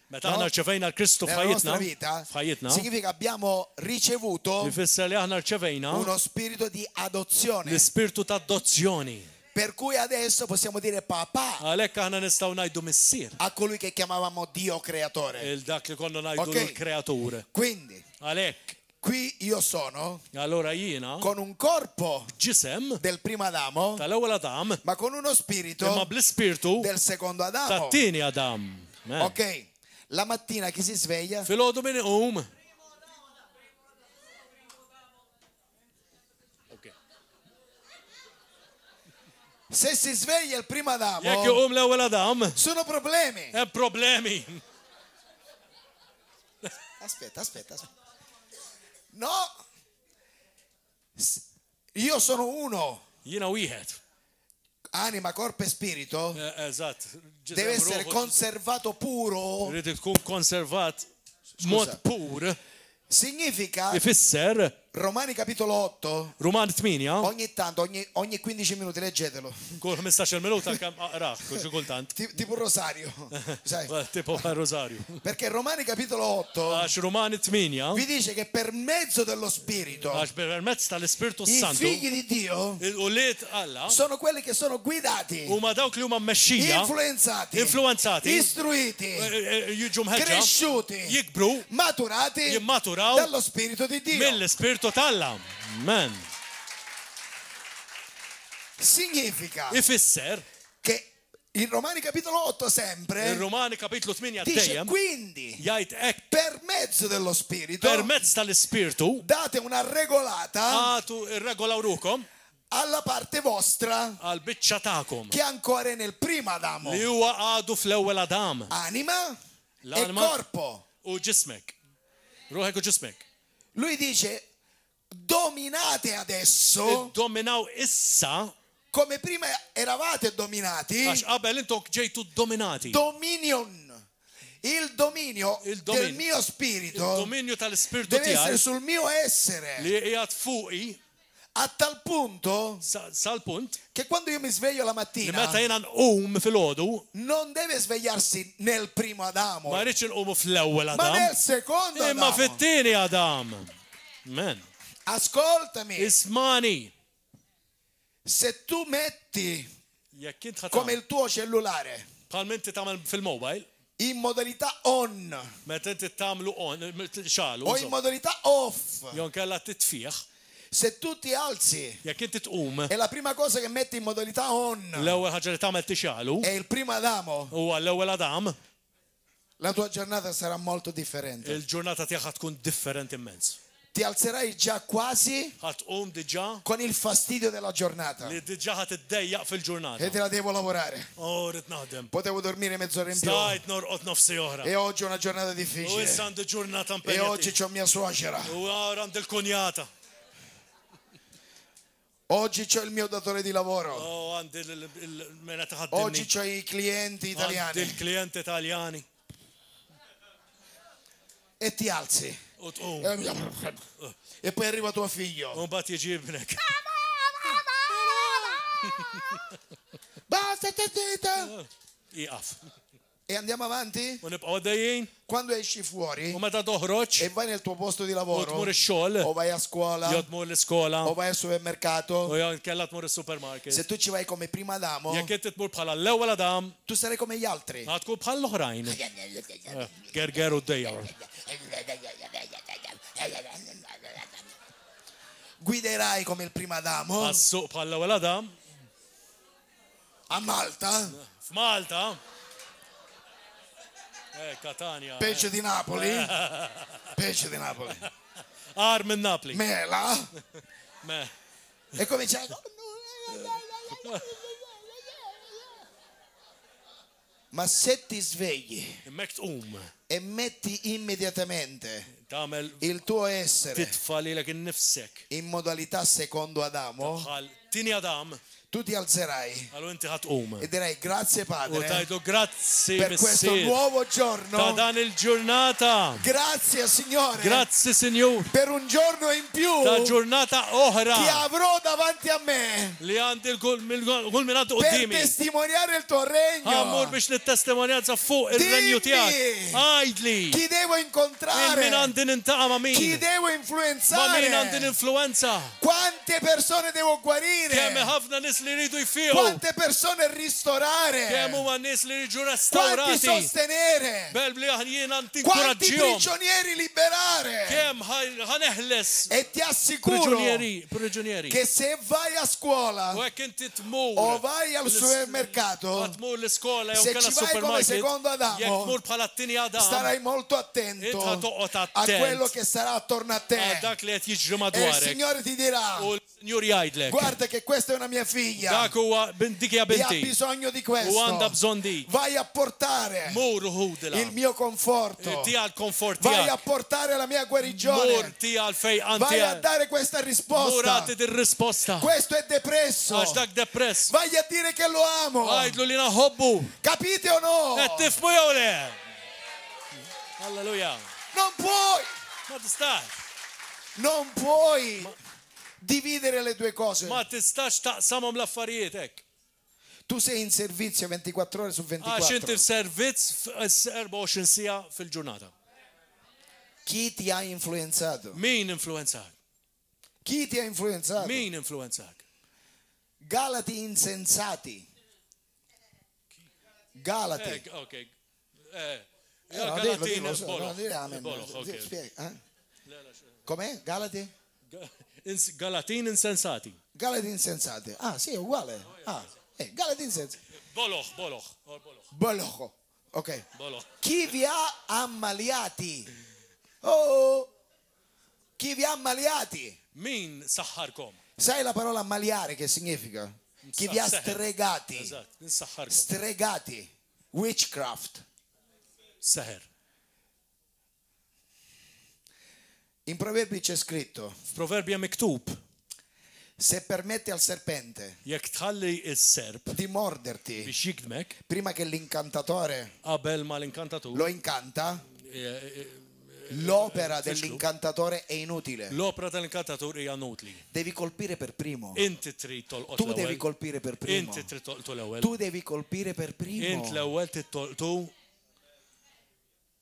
Speaker 3: Meta aħna rċevejna l-Kristu
Speaker 2: nella nostra vita,
Speaker 3: f'ħajjitna,
Speaker 2: significa abbiamo ricevuto
Speaker 3: jfisser li aħna rċevejna
Speaker 2: uno spirito di adozione.
Speaker 3: l-ispirtu ta' adozzjoni.
Speaker 2: Per cui adesso possiamo dire papà
Speaker 3: Għalhekk aħna nistgħu ngħidu missier.
Speaker 2: a colui che chiamavamo Dio creatore.
Speaker 3: Il-dak li konna ngħidu
Speaker 2: Ok.
Speaker 3: l-kreatur.
Speaker 2: Quindi,
Speaker 3: Għalhekk,
Speaker 2: qui io sono
Speaker 3: allora jiena
Speaker 2: con un corpo
Speaker 3: ġisem
Speaker 2: del primo Adamo,
Speaker 3: tal-ewwel Adam
Speaker 2: ma con uno
Speaker 3: imma
Speaker 2: spirito
Speaker 3: bl-ispirtu
Speaker 2: del secondo Adamo.
Speaker 3: tat-tieni Adam. Amen.
Speaker 2: Ok, la mattina chi si sveglia?
Speaker 3: Filgħodu min iqum. Ok.
Speaker 2: Se si sveglia il primo
Speaker 3: Jekk
Speaker 2: Adamo,
Speaker 3: iqum l-ewwel Adam,
Speaker 2: sono problemi.
Speaker 3: hemm problemi.
Speaker 2: Aspetta. No, io sono uno,
Speaker 3: Jiena wieħed.
Speaker 2: anima, corpo e spirito,
Speaker 3: Eżatt.
Speaker 2: deve essere conservato puro.
Speaker 3: Rrid tkun konservat mod pur.
Speaker 2: Significa,
Speaker 3: Ifisser
Speaker 2: Romani capitolo 8,
Speaker 3: Ruman 8,
Speaker 2: ogni tanto, ogni 15 minuti leggetelo,
Speaker 3: kull 15 minuta kemm aqrah, kull kultant.
Speaker 2: tipo un rosario, sai?
Speaker 3: Tipo pa' Rosario.
Speaker 2: Perché Romani capitolo 8
Speaker 3: Għax Rumani 8,
Speaker 2: vi dice che per mezzo dello Spirito
Speaker 3: għax permezz tal-Ispirtu
Speaker 2: i
Speaker 3: Santu,
Speaker 2: figli di Dio
Speaker 3: u liet Alla,
Speaker 2: sono quelli che sono guidati,
Speaker 3: huma dawk li huma mmexxija,
Speaker 2: influenzati,
Speaker 3: influenzati,
Speaker 2: istruiti,
Speaker 3: jiġu mħeġġa,
Speaker 2: cresciuti,
Speaker 3: jikbru,
Speaker 2: maturati
Speaker 3: jimmaturaw
Speaker 2: dallo Spirito di Dio.
Speaker 3: mill-Ispirtu tal-Alla. Amen.
Speaker 2: Significa
Speaker 3: Ifisser,
Speaker 2: che in Romani capitolo 8 sempre
Speaker 3: il-Romani kapitlu 8
Speaker 2: dice
Speaker 3: dejjem
Speaker 2: quindi
Speaker 3: jgħid hekk
Speaker 2: per mezzo dello Spirito
Speaker 3: permezz tal-Ispirtu
Speaker 2: date una regolata
Speaker 3: għatu irregolaw rukom
Speaker 2: alla parte vostra
Speaker 3: għal biċċa tagħkom
Speaker 2: che ancora è nel primo Adamo,
Speaker 3: li huwa għadu fl-ewwel Adam
Speaker 2: anima e
Speaker 3: L'anima.
Speaker 2: corpo.
Speaker 3: u ġismek. Ruħek u ġismek.
Speaker 2: Lui dice dominate adesso
Speaker 3: Dominaw issa
Speaker 2: come prima eravate dominati.
Speaker 3: għax qabel intok ġejtu dominati.
Speaker 2: Dominion. Il dominio
Speaker 3: Il
Speaker 2: del mio spirito
Speaker 3: Il-dominju tal-Ispirtu
Speaker 2: deve essere
Speaker 3: tiegħi
Speaker 2: sul mio essere,
Speaker 3: li qiegħed fuqi
Speaker 2: a tal punto
Speaker 3: sal-punt
Speaker 2: che quando io mi sveglio la
Speaker 3: li
Speaker 2: mattina
Speaker 3: meta jiena nqum filgħodu
Speaker 2: non deve svegliarsi nel primo Adamo,
Speaker 3: ma rridx inqumu fl-ewwel
Speaker 2: ma
Speaker 3: Adam
Speaker 2: nel secondo
Speaker 3: imma
Speaker 2: Adamo.
Speaker 3: fit-tieni Adam. Amen.
Speaker 2: Ascoltami,
Speaker 3: Ismani.
Speaker 2: se tu metti
Speaker 3: Jekk int
Speaker 2: come
Speaker 3: ħatam
Speaker 2: il tuo cellulare
Speaker 3: bħal inti tagħmel fil-mobile,
Speaker 2: in modalità on
Speaker 3: meta inti tagħmlu on xalu,
Speaker 2: o in modalità off,
Speaker 3: jon kella titfih,
Speaker 2: se tu ti alzi
Speaker 3: jekk inti tqum
Speaker 2: e la prima cosa che metti in modalità on
Speaker 3: l-ewwel ħaġa li tagħmel tixalu
Speaker 2: è il primo Adamo,
Speaker 3: huwa l-ewwel Adam,
Speaker 2: la tua giornata sarà molto differente.
Speaker 3: il-ġurnata tiegħek tkun differenti immens.
Speaker 2: Ti alzerai già quasi
Speaker 3: Ħatqum diġà
Speaker 2: con il fastidio della giornata
Speaker 3: li diġà ħad iddejjaq
Speaker 2: e
Speaker 3: fil-ġurnata.
Speaker 2: te la devo lavorare.
Speaker 3: Oh, rid naħdem.
Speaker 2: Potevo dormire mezz'ora in più
Speaker 3: Stajt norqod nofsi oħra.
Speaker 2: e oggi è una giornata
Speaker 3: U issa
Speaker 2: difficile
Speaker 3: għandi ġurnata
Speaker 2: e oggi
Speaker 3: impenjati.
Speaker 2: c'ho mia suocera,
Speaker 3: U għandi l-kunjata.
Speaker 2: oggi c'ho il mio datore di lavoro,
Speaker 3: U għandi il-mena
Speaker 2: oggi
Speaker 3: taħaddimni.
Speaker 2: c'ho i clienti
Speaker 3: Għandi
Speaker 2: italiani
Speaker 3: il-klijenti Italjani.
Speaker 2: e ti alzi
Speaker 3: U tqum.
Speaker 2: e poi arriva tuo figlio
Speaker 3: U mbagħad jiġi ibnek.
Speaker 2: Basta, stai zitto.
Speaker 3: Iqaf.
Speaker 2: E andiamo avanti?
Speaker 3: U nibqgħu għaddejjin
Speaker 2: Quando esci fuori
Speaker 3: u meta toħroġ
Speaker 2: e vai nel tuo posto di
Speaker 3: u
Speaker 2: lavoro,
Speaker 3: tmur ix-xogħol
Speaker 2: o vai a scuola,
Speaker 3: jew tmur l-iskola
Speaker 2: o vai al
Speaker 3: u
Speaker 2: supermercato,
Speaker 3: jew kellha tmur is-supermarket.
Speaker 2: se tu ci vai come prima Adamo,
Speaker 3: Jekk inti tmur bħala l-ewwel Adam,
Speaker 2: tu sarai come gli altri.
Speaker 3: ħad tkun bħal l-oħrajn. Gerger u dejjar.
Speaker 2: Guiderai come il primo Adamo
Speaker 3: Għas-suq bħal l-ewwel Adam
Speaker 2: a Malta,
Speaker 3: f'Malta. Catania.
Speaker 2: pesce di Napoli, pesce di Napoli,
Speaker 3: Ar minn Napli.
Speaker 2: mela,
Speaker 3: Me.
Speaker 2: e cominciai. Ma se ti svegli
Speaker 3: Mek tqum.
Speaker 2: e metti immediatamente
Speaker 3: Tagħmel
Speaker 2: il tuo essere
Speaker 3: titfa' lilek innifsek.
Speaker 2: in modalità secondo Adamo,
Speaker 3: Bħal tini Adam,
Speaker 2: tu ti alzerai
Speaker 3: għallu inti ħad tqum.
Speaker 2: e dirai grazie
Speaker 3: U
Speaker 2: Padre
Speaker 3: tajdu grazzi
Speaker 2: per questo
Speaker 3: missier
Speaker 2: nuovo
Speaker 3: ta'
Speaker 2: giorno,
Speaker 3: dan il-ġurnata.
Speaker 2: grazie Signore
Speaker 3: Grazzi Sinjur
Speaker 2: per un giorno in più
Speaker 3: ta' ġurnata oħra
Speaker 2: che avrò davanti a me
Speaker 3: li għandi l-kull minn għandu
Speaker 2: per
Speaker 3: qoddimi.
Speaker 2: testimoniare il tuo
Speaker 3: Għammur
Speaker 2: regno.
Speaker 3: biex nittestimonjanza fuq il-renju tijak.
Speaker 2: Dimmi.
Speaker 3: Għajdli.
Speaker 2: Chi devo
Speaker 3: Min
Speaker 2: incontrare?
Speaker 3: għandi nintaqa ma'
Speaker 2: Chi
Speaker 3: min.
Speaker 2: devo
Speaker 3: Ma' min għandi
Speaker 2: influenzare?
Speaker 3: influenza.
Speaker 2: Quante persone devo
Speaker 3: Kemm
Speaker 2: guarire?
Speaker 3: ħafna nis li rridu jfiju.
Speaker 2: Quante persone
Speaker 3: Kemm
Speaker 2: ristorare?
Speaker 3: huma nis li rridu
Speaker 2: Quanti
Speaker 3: restaurati.
Speaker 2: sostenere?
Speaker 3: Bel li jien
Speaker 2: Quanti
Speaker 3: tinkoraġġihom.
Speaker 2: prigionieri liberare?
Speaker 3: Kemm ħaneħles
Speaker 2: E ti assicuro
Speaker 3: prigionieri.
Speaker 2: che se vai a scuola
Speaker 3: U hekk inti tmur.
Speaker 2: o vai al supermercato,
Speaker 3: Tmur l-iskola jew
Speaker 2: se
Speaker 3: kella
Speaker 2: ci vai come
Speaker 3: supermarket.
Speaker 2: secondo Adamo,
Speaker 3: Jekk tmur bħala t-tini Adam.
Speaker 2: starai molto attento
Speaker 3: Inta toqgħod
Speaker 2: a
Speaker 3: attent.
Speaker 2: quello che sarà attorno a
Speaker 3: Għal
Speaker 2: te.
Speaker 3: dak li qed jiġri
Speaker 2: E il
Speaker 3: madwarek.
Speaker 2: Signore ti dirà:
Speaker 3: U l-Sinjur jgħidlek.
Speaker 2: guarda che questa è una mia figlia
Speaker 3: Dak huwa dik hija
Speaker 2: e ha
Speaker 3: binti.
Speaker 2: bisogno di
Speaker 3: U għandha
Speaker 2: questo.
Speaker 3: bżonn dik.
Speaker 2: Vai a portare
Speaker 3: Mur uħudila.
Speaker 2: il mio conforto,
Speaker 3: Tija l-komfort
Speaker 2: vai a
Speaker 3: tijak.
Speaker 2: portare la mia
Speaker 3: Mur
Speaker 2: guarigione,
Speaker 3: tija l-fejqan
Speaker 2: vai a
Speaker 3: tijak.
Speaker 2: dare questa risposta.
Speaker 3: Murati dir-risposta.
Speaker 2: Questo è depresso,
Speaker 3: Għax dak depress.
Speaker 2: vai a dire che lo amo.
Speaker 3: Għajdlu li naħobbu.
Speaker 2: Capite o no?
Speaker 3: Et tifmu jew le. Alleluja.
Speaker 2: Non puoi,
Speaker 3: Ma tistax.
Speaker 2: non puoi dividere le due cose.
Speaker 3: Ma tistax taqsamhom l-affarijiet hekk.
Speaker 2: Tu sei in servizio 24 ore su
Speaker 3: Għax inti
Speaker 2: 24.
Speaker 3: f'servizz 24 sija fil-ġurnata.
Speaker 2: Chi ti ha influenzato?
Speaker 3: Min influenzak?
Speaker 2: Chi ti ha influenzato?
Speaker 3: Min influenzak?
Speaker 2: Galati insensati. Galati.
Speaker 3: Ok.
Speaker 2: No,
Speaker 3: Galatina
Speaker 2: dillo, no, dire amen.
Speaker 3: Boloch, ok.
Speaker 2: Spiega, com'è? Galati?
Speaker 3: Galatin insensati.
Speaker 2: Galati insensati. Ah, sì, è uguale. Ah, Galati insensati.
Speaker 3: Boloch.
Speaker 2: Boloco. Ok.
Speaker 3: Boloch.
Speaker 2: Chi vi ha ammaliati? Oh! Chi vi ha ammaliati?
Speaker 3: Min saħħarkom?
Speaker 2: Sai la parola ammaliare che significa? Chi vi ha
Speaker 3: Seħer.
Speaker 2: stregati?
Speaker 3: Eżatt, min saħħarkom?
Speaker 2: Stregati. Witchcraft.
Speaker 3: Seħer.
Speaker 2: In Proverbi c'è scritto:
Speaker 3: F'Proverbja miktub,
Speaker 2: se permetti al serpente
Speaker 3: jekk tħalli s-serb
Speaker 2: di morderti
Speaker 3: biex jikdmek
Speaker 2: prima che l'incantatore
Speaker 3: qabel ma l-inkantatur,
Speaker 2: lo incanta, l'opera dell'incantatore è inutile.
Speaker 3: l-opra tal-inkantatur hija nutli.
Speaker 2: Devi colpire per primo.
Speaker 3: Inti trid tolqot
Speaker 2: Tu devi
Speaker 3: l-ewwel.
Speaker 2: colpire per primo.
Speaker 3: Inti trid tolqtu l-ewwel.
Speaker 2: Tu devi colpire per
Speaker 3: Int
Speaker 2: primo.
Speaker 3: l-ewwel trid tolqtu.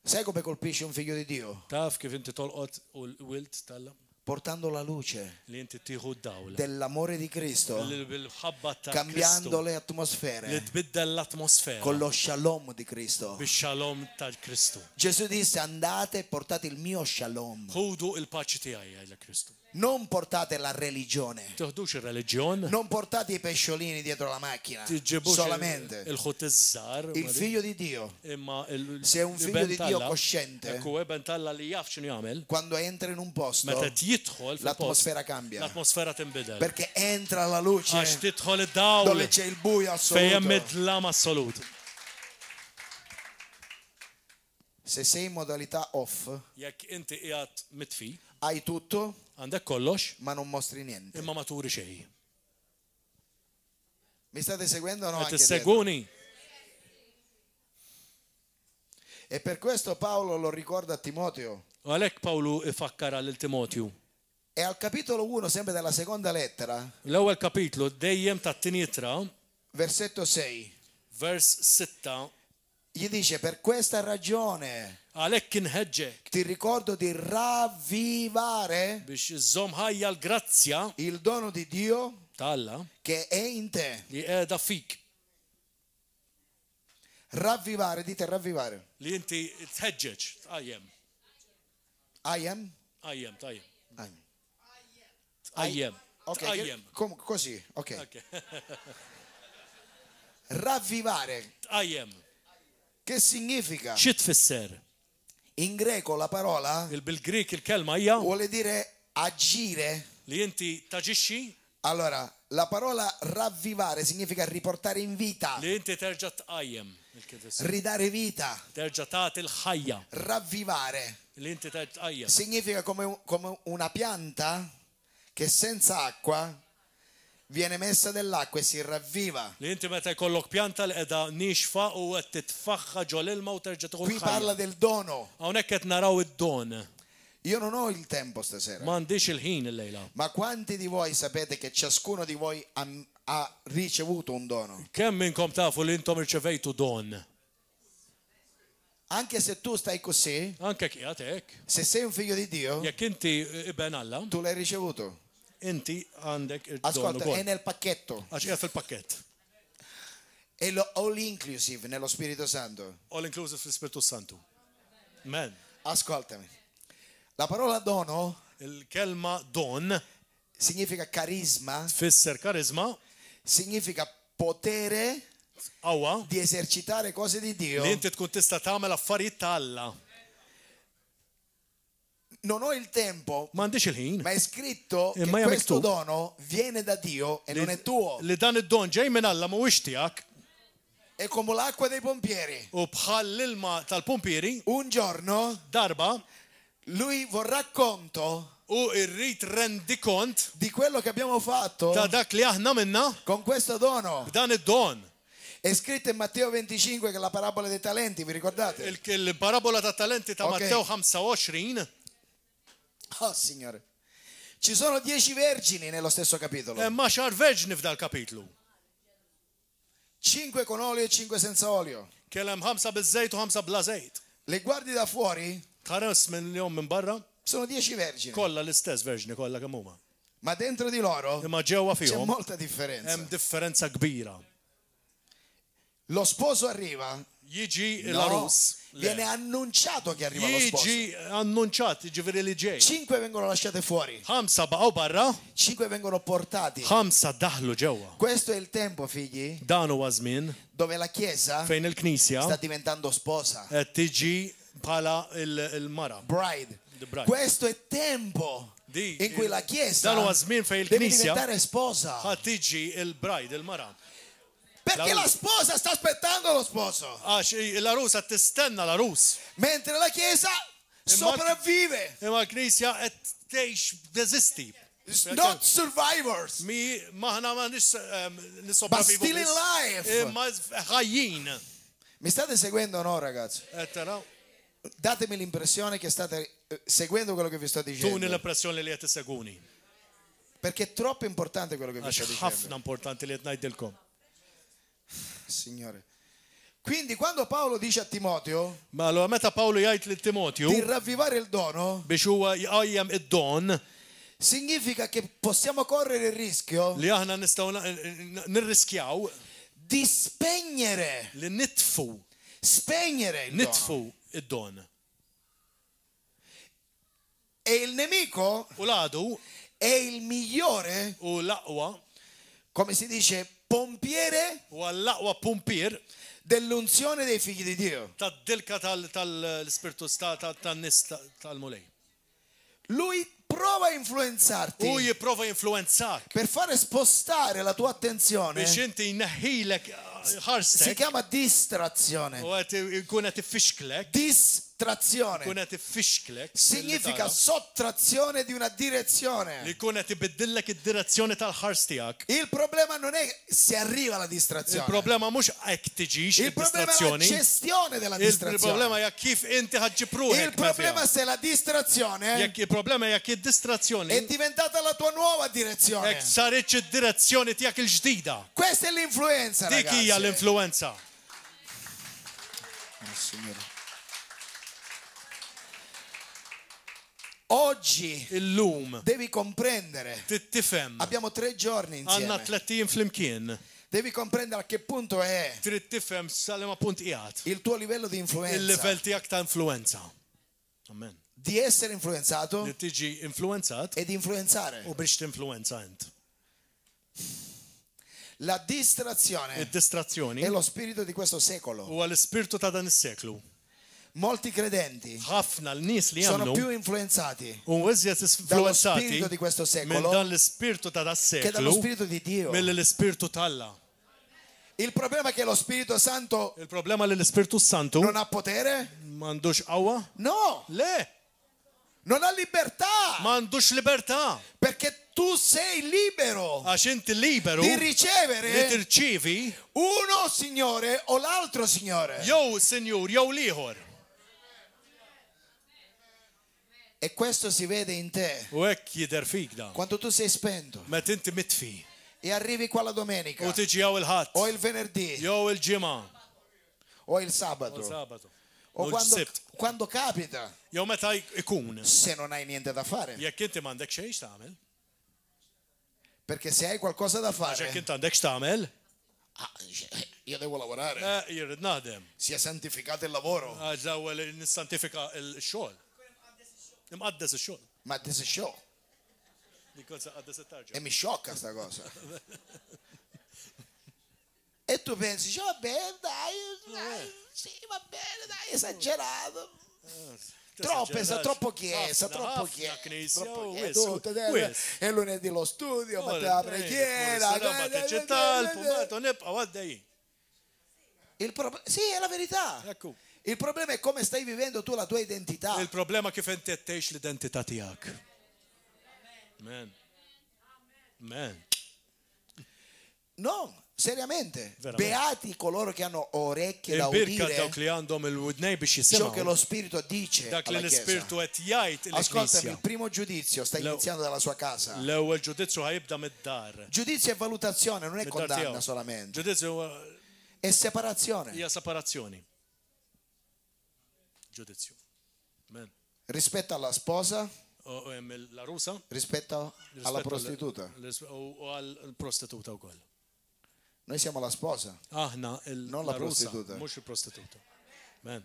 Speaker 2: Sai come colpisci un figlio di Dio?
Speaker 3: Taf kif inti tolqot u l-wilt tal
Speaker 2: Portando la luce
Speaker 3: li inti tieħu d-dawl.
Speaker 2: dell'amore di Cristo,
Speaker 3: Bil-ħabba ta'
Speaker 2: cambiando
Speaker 3: Kristu
Speaker 2: le
Speaker 3: li
Speaker 2: atmosfere
Speaker 3: tbiddel l-atmosfera
Speaker 2: con lo shalom di Cristo.
Speaker 3: bix-xalom tal-Kristu.
Speaker 2: Gesù disse: andate e portate il mio shalom.
Speaker 3: Ħudu il-paċi tiegħi għajla Kristu.
Speaker 2: Non portate la religione.
Speaker 3: Teħdux ir-reliġjon,
Speaker 2: Non portate i pesciolini dietro la macchina.
Speaker 3: tiġġibux
Speaker 2: Solamente.
Speaker 3: il-ħut iż-żar.
Speaker 2: Il figlio di Dio,
Speaker 3: Imma
Speaker 2: se è un figlio di Dio cosciente,
Speaker 3: Ekku eben talla li jaf x'inhu jagħmel.
Speaker 2: quando entra in un posto,
Speaker 3: Meta jidħol fil-post,
Speaker 2: l'atmosfera cambia.
Speaker 3: l-atmosfera tinbidel.
Speaker 2: Perché entra la luce
Speaker 3: Għax tidħol id-dawl
Speaker 2: dove c'è il buio
Speaker 3: fejn hemm
Speaker 2: assoluto.
Speaker 3: id-dlam assolut.
Speaker 2: Se sei in modalità off,
Speaker 3: Jekk inti qiegħed mitfi,
Speaker 2: hai tutto,
Speaker 3: għandek kollox,
Speaker 2: ma non mostri niente.
Speaker 3: imma ma turi xejn.
Speaker 2: Mi state seguendo o no?
Speaker 3: Qed
Speaker 2: Anche dietro?
Speaker 3: isseguni.
Speaker 2: E per questo Paolo lo ricorda a Timoteo.
Speaker 3: U għalhekk Pawlu ifakkara lil Timotju.
Speaker 2: E al capitolo 1, sempre della seconda lettera,
Speaker 3: L-ewwel kapitlu dejjem tat-tinitra,
Speaker 2: versetto 6,
Speaker 3: vers 6,
Speaker 2: gli dice: per questa ragione
Speaker 3: għalhekk inħeġġek
Speaker 2: ti ricordo di ravvivare
Speaker 3: biex iżżomm ħajja l-grazzja
Speaker 2: il dono di Dio
Speaker 3: ta' Alla
Speaker 2: che è in te.
Speaker 3: li qiegħda fik,
Speaker 2: Ravvivare, dite ravvivare.
Speaker 3: li inti tħeġġeġ tqajjem.
Speaker 2: I
Speaker 3: Tajjem.
Speaker 2: am.
Speaker 3: Tqajjem.
Speaker 2: Ok,
Speaker 3: Tqajjem.
Speaker 2: così, ok.
Speaker 3: Ok.
Speaker 2: Ravvivare,
Speaker 3: Tqajjem.
Speaker 2: che significa?
Speaker 3: Xi tfisser?
Speaker 2: In greco la parola
Speaker 3: Bil-Grik il-kelma hija
Speaker 2: vuole dire agire.
Speaker 3: li inti taġixxi,
Speaker 2: Allora, la parola ravvivare significa riportare in vita,
Speaker 3: li inti terġa' tqajjem.
Speaker 2: ridare vita.
Speaker 3: Terġa' tagħti l-ħajja
Speaker 2: Ravvivare
Speaker 3: li inti terġa' tqajjem.
Speaker 2: significa come una pianta che senza acqua viene messa dell'acqua e si ravviva.
Speaker 3: Li inti meta jkollok pjanta li qiegħda nixfa u qed titfaħħa ġol ilma u terġa' tieħu
Speaker 2: Qui parla
Speaker 3: l-ħajja.
Speaker 2: del dono.
Speaker 3: Hawnhekk qed naraw id-don.
Speaker 2: Io non ho il tempo stasera,
Speaker 3: M'għandix il-ħin illejla.
Speaker 2: ma quanti di voi sapete che ciascuno di voi ha ricevuto un dono?
Speaker 3: Kemm minnkom tafu li intom irċevejtu don?
Speaker 2: Anche se tu stai così,
Speaker 3: Anke qiegħed hekk.
Speaker 2: se sei un figlio di Dio,
Speaker 3: Jekk inti iben Alla,
Speaker 2: tu l'hai ricevuto.
Speaker 3: inti għandek id-don
Speaker 2: Ascolta, è
Speaker 3: ukoll.
Speaker 2: nel pacchetto.
Speaker 3: Għax qiegħed fil-pakkett.
Speaker 2: È lo all inclusive nello Spirito Santo.
Speaker 3: All inclusive fl-Ispirtu Santu. Amen.
Speaker 2: Ascoltami. La parola dono
Speaker 3: Il-kelma don
Speaker 2: significa carisma,
Speaker 3: tfisser karizma,
Speaker 2: significa potere
Speaker 3: qawwa,
Speaker 2: di esercitare cose di Dio.
Speaker 3: li inti tkun tista' tagħmel affarijiet ta' Alla.
Speaker 2: Non ho il tempo,
Speaker 3: M'għandix il-ħin.
Speaker 2: ma è scritto che
Speaker 3: Ma è
Speaker 2: questo
Speaker 3: tu.
Speaker 2: dono viene da Dio e non è tuo.
Speaker 3: Li dan id-don ġej minn Alla mhuwiex tiegħek
Speaker 2: È come l'acqua dei pompieri.
Speaker 3: u bħal l-ilma tal-pumpieri
Speaker 2: Un giorno
Speaker 3: darba
Speaker 2: lui vorrà conto
Speaker 3: u irrid rendi kont
Speaker 2: di quello che abbiamo fatto
Speaker 3: ta' dak li aħna minna
Speaker 2: con questo dono.
Speaker 3: b'dan id-don.
Speaker 2: È scritto in Matteo 25 che è la parabola dei talenti, vi ricordate?
Speaker 3: Il-parabola ta' talenti ta'
Speaker 2: Ok.
Speaker 3: Matteo 25
Speaker 2: Oh Signore. Ci sono 10 vergini nello stesso capitolo.
Speaker 3: ma xar verġni f'dal kapitlu.
Speaker 2: 5 con olio e 5 senza olio.
Speaker 3: Kellem 5 biż-żejt u 5 bla żejt.
Speaker 2: Le guardi da fuori,
Speaker 3: Ħares minn barra,
Speaker 2: sono 10 vergini.
Speaker 3: kollha l-istess verġni kollha kemm huma.
Speaker 2: Ma dentro di loro
Speaker 3: Imma ġewwa
Speaker 2: c'è
Speaker 3: fihom
Speaker 2: molta differenza.
Speaker 3: hemm differenza kbira.
Speaker 2: Lo sposo arriva,
Speaker 3: Jiġi
Speaker 2: no,
Speaker 3: l-arus.
Speaker 2: viene annunciato che arriva lo sposo.
Speaker 3: Jiġi annunċat, ġifieri li ġej.
Speaker 2: 5 vengono lasciate fuori,
Speaker 3: 5 baqgħu barra,
Speaker 2: 5 vengono portati.
Speaker 3: 5 daħlu ġewwa.
Speaker 2: Questo è il tempo, figli,
Speaker 3: Dan huwa żmien
Speaker 2: dove la Chiesa
Speaker 3: fejn il-Knisja
Speaker 2: sta diventando sposa,
Speaker 3: qed tiġi bħala il-mara.
Speaker 2: bride.
Speaker 3: The bride.
Speaker 2: Questo è tempo
Speaker 3: Di-
Speaker 2: in cui la Chiesa
Speaker 3: Dan huwa żmien fejn
Speaker 2: deve
Speaker 3: il-Knisja
Speaker 2: diventare sposa.
Speaker 3: ħadd tiġi il-bride, il-mara.
Speaker 2: Perché
Speaker 3: La-
Speaker 2: la sposa sta aspettando lo sposo,
Speaker 3: Għax l-arus qed tistenna l-arus.
Speaker 2: mentre la Chiesa sopravvive.
Speaker 3: Imma l-Knisja qed tgħix teżisti.
Speaker 2: Not survivors,
Speaker 3: Mi maħna ma
Speaker 2: but
Speaker 3: nissopravivu.
Speaker 2: still in life.
Speaker 3: Imma ħajjin.
Speaker 2: Mi state seguendo o no, ragazzi?
Speaker 3: Qed taraw.
Speaker 2: Datemi l'impressione che state seguendo quello che vi sto
Speaker 3: Tuni
Speaker 2: dicendo,
Speaker 3: l-impressjoni li qed iseguni.
Speaker 2: perché è troppo importante quello che vi sto
Speaker 3: Għax
Speaker 2: dicendo,
Speaker 3: ħafna importanti li qed ngħidilkom.
Speaker 2: Signore. Quindi quando Paolo dice a Timoteo
Speaker 3: Ma allora meta Pawlu jgħid li Timotju
Speaker 2: di ravvivare il dono,
Speaker 3: biex huwa jqajjem id-don
Speaker 2: significa che possiamo correre il rischio
Speaker 3: li aħna nistgħu nirriskjaw
Speaker 2: di spegnere
Speaker 3: li nitfu
Speaker 2: il dono.
Speaker 3: nitfu id-don.
Speaker 2: E il nemico
Speaker 3: U l-għadu
Speaker 2: è il migliore,
Speaker 3: u l-aqwa
Speaker 2: come si dice, pompiere
Speaker 3: u l-aqwa pumpir
Speaker 2: dell'unzione dei figli di Dio.
Speaker 3: tad-dilka tal-spiritu tan-nis tal-mulej.
Speaker 2: Lui prova a influenzarti
Speaker 3: U jipprova jinfluenzak
Speaker 2: per fare spostare la tua attenzione.
Speaker 3: biex inti jneħħilek
Speaker 2: Si
Speaker 3: ħarsek
Speaker 2: chiama distrazione.
Speaker 3: u qed ikun qed ifixklek,
Speaker 2: Distrazione
Speaker 3: ikun qed ifixklek.
Speaker 2: significa sottrazione di una direzione.
Speaker 3: li jkun qed ibiddillek id-direzzjoni tal-ħars tiegħek.
Speaker 2: Il problema non è se arriva la distrazione.
Speaker 3: Il-problema mhux hekk tiġix
Speaker 2: Il problema è la
Speaker 3: id-distrazzjoni.
Speaker 2: gestione della
Speaker 3: Il-problema
Speaker 2: distrazione.
Speaker 3: hija kif inti ħaġġipruħek.
Speaker 2: Il problema è se la distrazione
Speaker 3: Il-problema hija kif id-distrazzjoni
Speaker 2: è diventata la tua nuova direzione.
Speaker 3: hekk saret id-direzzjoni tiegħek il-ġdida.
Speaker 2: Questa è l'influenza,
Speaker 3: Dik hija
Speaker 2: ragazzi.
Speaker 3: l-influenza.
Speaker 2: Signore. Oggi
Speaker 3: Illum
Speaker 2: devi comprendere.
Speaker 3: tifhem
Speaker 2: Abbiamo 3 giorni
Speaker 3: għandna
Speaker 2: insieme.
Speaker 3: 30 flimkien.
Speaker 2: Devi comprendere a che punto è
Speaker 3: Trid tifhem salema punt qiegħed.
Speaker 2: il tuo livello di influenza.
Speaker 3: Il-level tiegħek ta' influenza. Amen.
Speaker 2: Di essere influenzato
Speaker 3: Li tiġi influenzat
Speaker 2: e di influenzare.
Speaker 3: u biex tinfluenza int.
Speaker 2: La distrazione
Speaker 3: Id-distrazzjoni
Speaker 2: è lo spirito di questo secolo.
Speaker 3: huwa l-ispirtu ta' dan is-seklu.
Speaker 2: Molti credenti
Speaker 3: Ħafna l-nies li
Speaker 2: sono
Speaker 3: jagħmlu
Speaker 2: più influenzati
Speaker 3: u iżjed
Speaker 2: dallo
Speaker 3: influenzati
Speaker 2: spirito di questo
Speaker 3: minn
Speaker 2: secolo
Speaker 3: dan l-ispirtu ta' das
Speaker 2: che dallo
Speaker 3: seklu
Speaker 2: spirito di Dio.
Speaker 3: mill l-ispirtu tal-la.
Speaker 2: Il problema è che lo Spirito Santo
Speaker 3: Il-problema li l-Ispirtu Santu
Speaker 2: non ha potere?
Speaker 3: m'għandux qawwa?
Speaker 2: No,
Speaker 3: Le,
Speaker 2: non ha libertà.
Speaker 3: m'għandux libertà.
Speaker 2: Perché tu sei libero
Speaker 3: Għax inti liberu
Speaker 2: di
Speaker 3: li
Speaker 2: ricevere
Speaker 3: tirċivi
Speaker 2: uno Signore o l'altro Signore.
Speaker 3: jew Sinjur jew liħor.
Speaker 2: E questo si vede in te
Speaker 3: U hekk jidher fik da.
Speaker 2: quando tu sei spento
Speaker 3: Met inti mitfi
Speaker 2: e arrivi qua la domenica
Speaker 3: u tiġi jew il-ħadd
Speaker 2: o il venerdì
Speaker 3: jew il-ġimgħa
Speaker 2: o il
Speaker 3: u
Speaker 2: sabato
Speaker 3: l-sabatu.
Speaker 2: o
Speaker 3: U
Speaker 2: quando,
Speaker 3: l-sibt.
Speaker 2: quando capita,
Speaker 3: Jew meta ikun.
Speaker 2: se non hai niente da fare.
Speaker 3: Jekk inti m'għandek xejn x'tagħmel,
Speaker 2: Perché se hai qualcosa da
Speaker 3: għax
Speaker 2: fare,
Speaker 3: jekk inti għandek x'tagħmel,
Speaker 2: io devo lavorare.
Speaker 3: jirid naħdem.
Speaker 2: Sia santificato il lavoro.
Speaker 3: Għax l-ewwel nissantifika l-xogħol. Imqaddes ix-xogħol.
Speaker 2: Ma this is show.
Speaker 3: Dikon se qaddes it-tarġa.
Speaker 2: E mi sciocca sta cosa. E tu pensi, va bene, dai, sì, va bene, dai, esagerato. Troppo chiesa, troppo chiesa. Troppo chiesa. Tutte, e lunedì lo studio, ma te la preghiera. Sì, è la verità.
Speaker 3: Ekku.
Speaker 2: Il problema è come stai vivendo tu la tua identità.
Speaker 3: Il-problema kif inti qed tgħix l-identità tiegħek. Amen. Amen.
Speaker 2: No, seriamente.
Speaker 3: Veramente.
Speaker 2: Beati coloro che hanno orecchie da
Speaker 3: Imbirka
Speaker 2: udire
Speaker 3: dawk li għandhom il-wudnej biex
Speaker 2: ciò che
Speaker 3: jisimgħu.
Speaker 2: lo Spirito dice
Speaker 3: Dak li
Speaker 2: alla Chiesa.
Speaker 3: l-Ispirtu qed jgħid
Speaker 2: Ascoltami, il
Speaker 3: il-Knisja.
Speaker 2: primo giudizio sta iniziando dalla sua casa.
Speaker 3: L-ewwel ġudizzju ħajibda mid-dar.
Speaker 2: Giudizio e valutazione non è
Speaker 3: Mid-dar
Speaker 2: condanna
Speaker 3: tiegħu.
Speaker 2: solamente,
Speaker 3: Ġudizzju huwa-
Speaker 2: è separazione
Speaker 3: hija separazzjoni. Ġudizzju. Amen.
Speaker 2: rispetto alla sposa,
Speaker 3: U hemm l-arusa
Speaker 2: rispetto alla prostituta.
Speaker 3: u għall-prostituta wkoll.
Speaker 2: Noi siamo la sposa.
Speaker 3: Aħna
Speaker 2: Non la
Speaker 3: l-arusa,
Speaker 2: prostituta.
Speaker 3: mhux il-prostituta. Amen.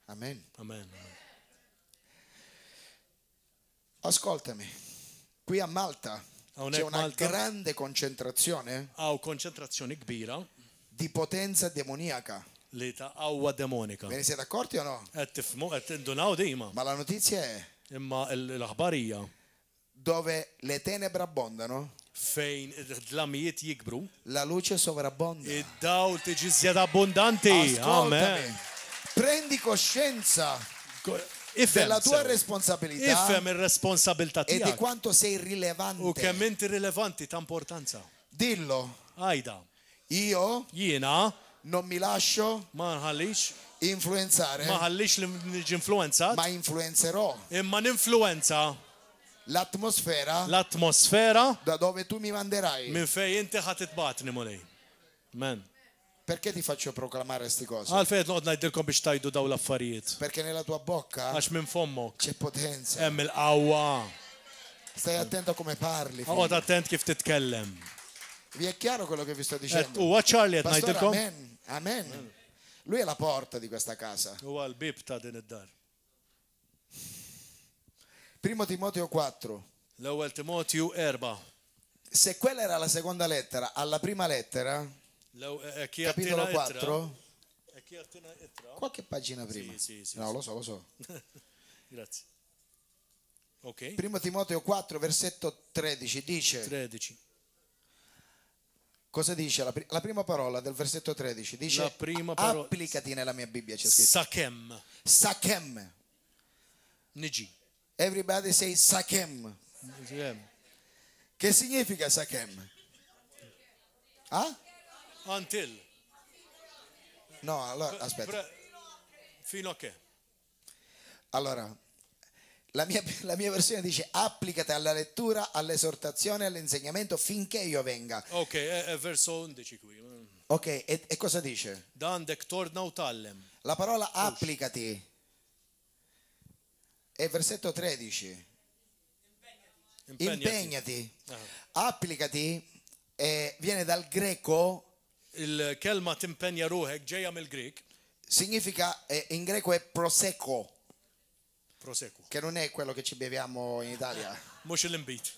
Speaker 2: Amen.
Speaker 3: Amen. Amen.
Speaker 2: Ascoltami, qui a Malta
Speaker 3: Hawnhekk
Speaker 2: c'è una
Speaker 3: Malta.
Speaker 2: grande concentrazione
Speaker 3: Għaw konċentrazzjoni kbira
Speaker 2: di potenza demoniaca.
Speaker 3: li ta' qawwa demonika.
Speaker 2: Ve ne siete accorti o no?
Speaker 3: Qed tifhmu qed tindunaw dejma.
Speaker 2: Ma la notizia è
Speaker 3: Imma l-aħbarija
Speaker 2: dove le tenebre abbondano,
Speaker 3: fejn id-dlamijiet jikbru,
Speaker 2: la luce sovrabbonda.
Speaker 3: id-dawl tiġi żjed abbondanti.
Speaker 2: Ascoltami,
Speaker 3: Amen.
Speaker 2: prendi coscienza
Speaker 3: Ifhem
Speaker 2: della tua
Speaker 3: sew.
Speaker 2: responsabilità
Speaker 3: Ifhem ir-responsabilità
Speaker 2: e di
Speaker 3: tiegħek
Speaker 2: quanto sei
Speaker 3: u kemm
Speaker 2: rilevante.
Speaker 3: inti rilevanti ta' importanza.
Speaker 2: Dillo,
Speaker 3: Għajda,
Speaker 2: io
Speaker 3: jiena
Speaker 2: non mi lascio
Speaker 3: ma nħallix
Speaker 2: influenzare,
Speaker 3: ma ħallix li niġi influenzat,
Speaker 2: ma influenzerò
Speaker 3: imma ninfluenza
Speaker 2: l'atmosfera
Speaker 3: l-atmosfera
Speaker 2: da dove tu mi manderai.
Speaker 3: minn fejn inti ħadd titbatni mulej. Amen.
Speaker 2: Perché ti faccio proclamare queste cose?
Speaker 3: Għalfejn noqgħod ngħidilkom biex tajdu daw l-affarijiet.
Speaker 2: Perché nella tua bocca
Speaker 3: Għax minn fommok
Speaker 2: c'è potenza.
Speaker 3: hemm il-qawwa.
Speaker 2: Stai attento a come parli.
Speaker 3: Għod
Speaker 2: figlio.
Speaker 3: attent kif titkellem.
Speaker 2: Vi è chiaro quello che vi sto
Speaker 3: Qed
Speaker 2: dicendo?
Speaker 3: huwa ċarli qed
Speaker 2: Pastore,
Speaker 3: ngħidilkom.
Speaker 2: amen. Amen. Lui è la porta di questa casa.
Speaker 3: Huwa l-bib ta' din id-dar.
Speaker 2: Primo Timoteo 4.
Speaker 3: L-ewwel Timotju 4.
Speaker 2: Se quella era la seconda lettera, alla prima lettera, capitolo 4, qualche pagina prima.
Speaker 3: Sì.
Speaker 2: No, lo so.
Speaker 3: Grazie. Ok.
Speaker 2: Primo Timoteo 4, versetto 13 dice,
Speaker 3: 13.
Speaker 2: cosa dice? La prima parola del versetto 13 dice,
Speaker 3: La prima parola.
Speaker 2: applicati nella mia Bibbia, c'è scritto.
Speaker 3: Sakem.
Speaker 2: Sakem.
Speaker 3: Niġi.
Speaker 2: Everybody say Sakem. Che significa Sakem? Ah?
Speaker 3: Until.
Speaker 2: No, allora, aspetta.
Speaker 3: Fino a che?
Speaker 2: Allora, La mia versione dice applicati alla lettura, all'esortazione, all'insegnamento finché io venga.
Speaker 3: Ok, verso 11 qui.
Speaker 2: Ok, e cosa dice?
Speaker 3: Da għandek torna u tallem.
Speaker 2: La parola applicati è versetto 13. Impegnati. Applicati viene dal greco.
Speaker 3: Il-kelma timpenja ruħek ġejja mill-Grik.
Speaker 2: Significa, in greco è prosecco,
Speaker 3: Prosecco.
Speaker 2: che non è quello che ci beviamo in Italia.
Speaker 3: Mux l-imbit.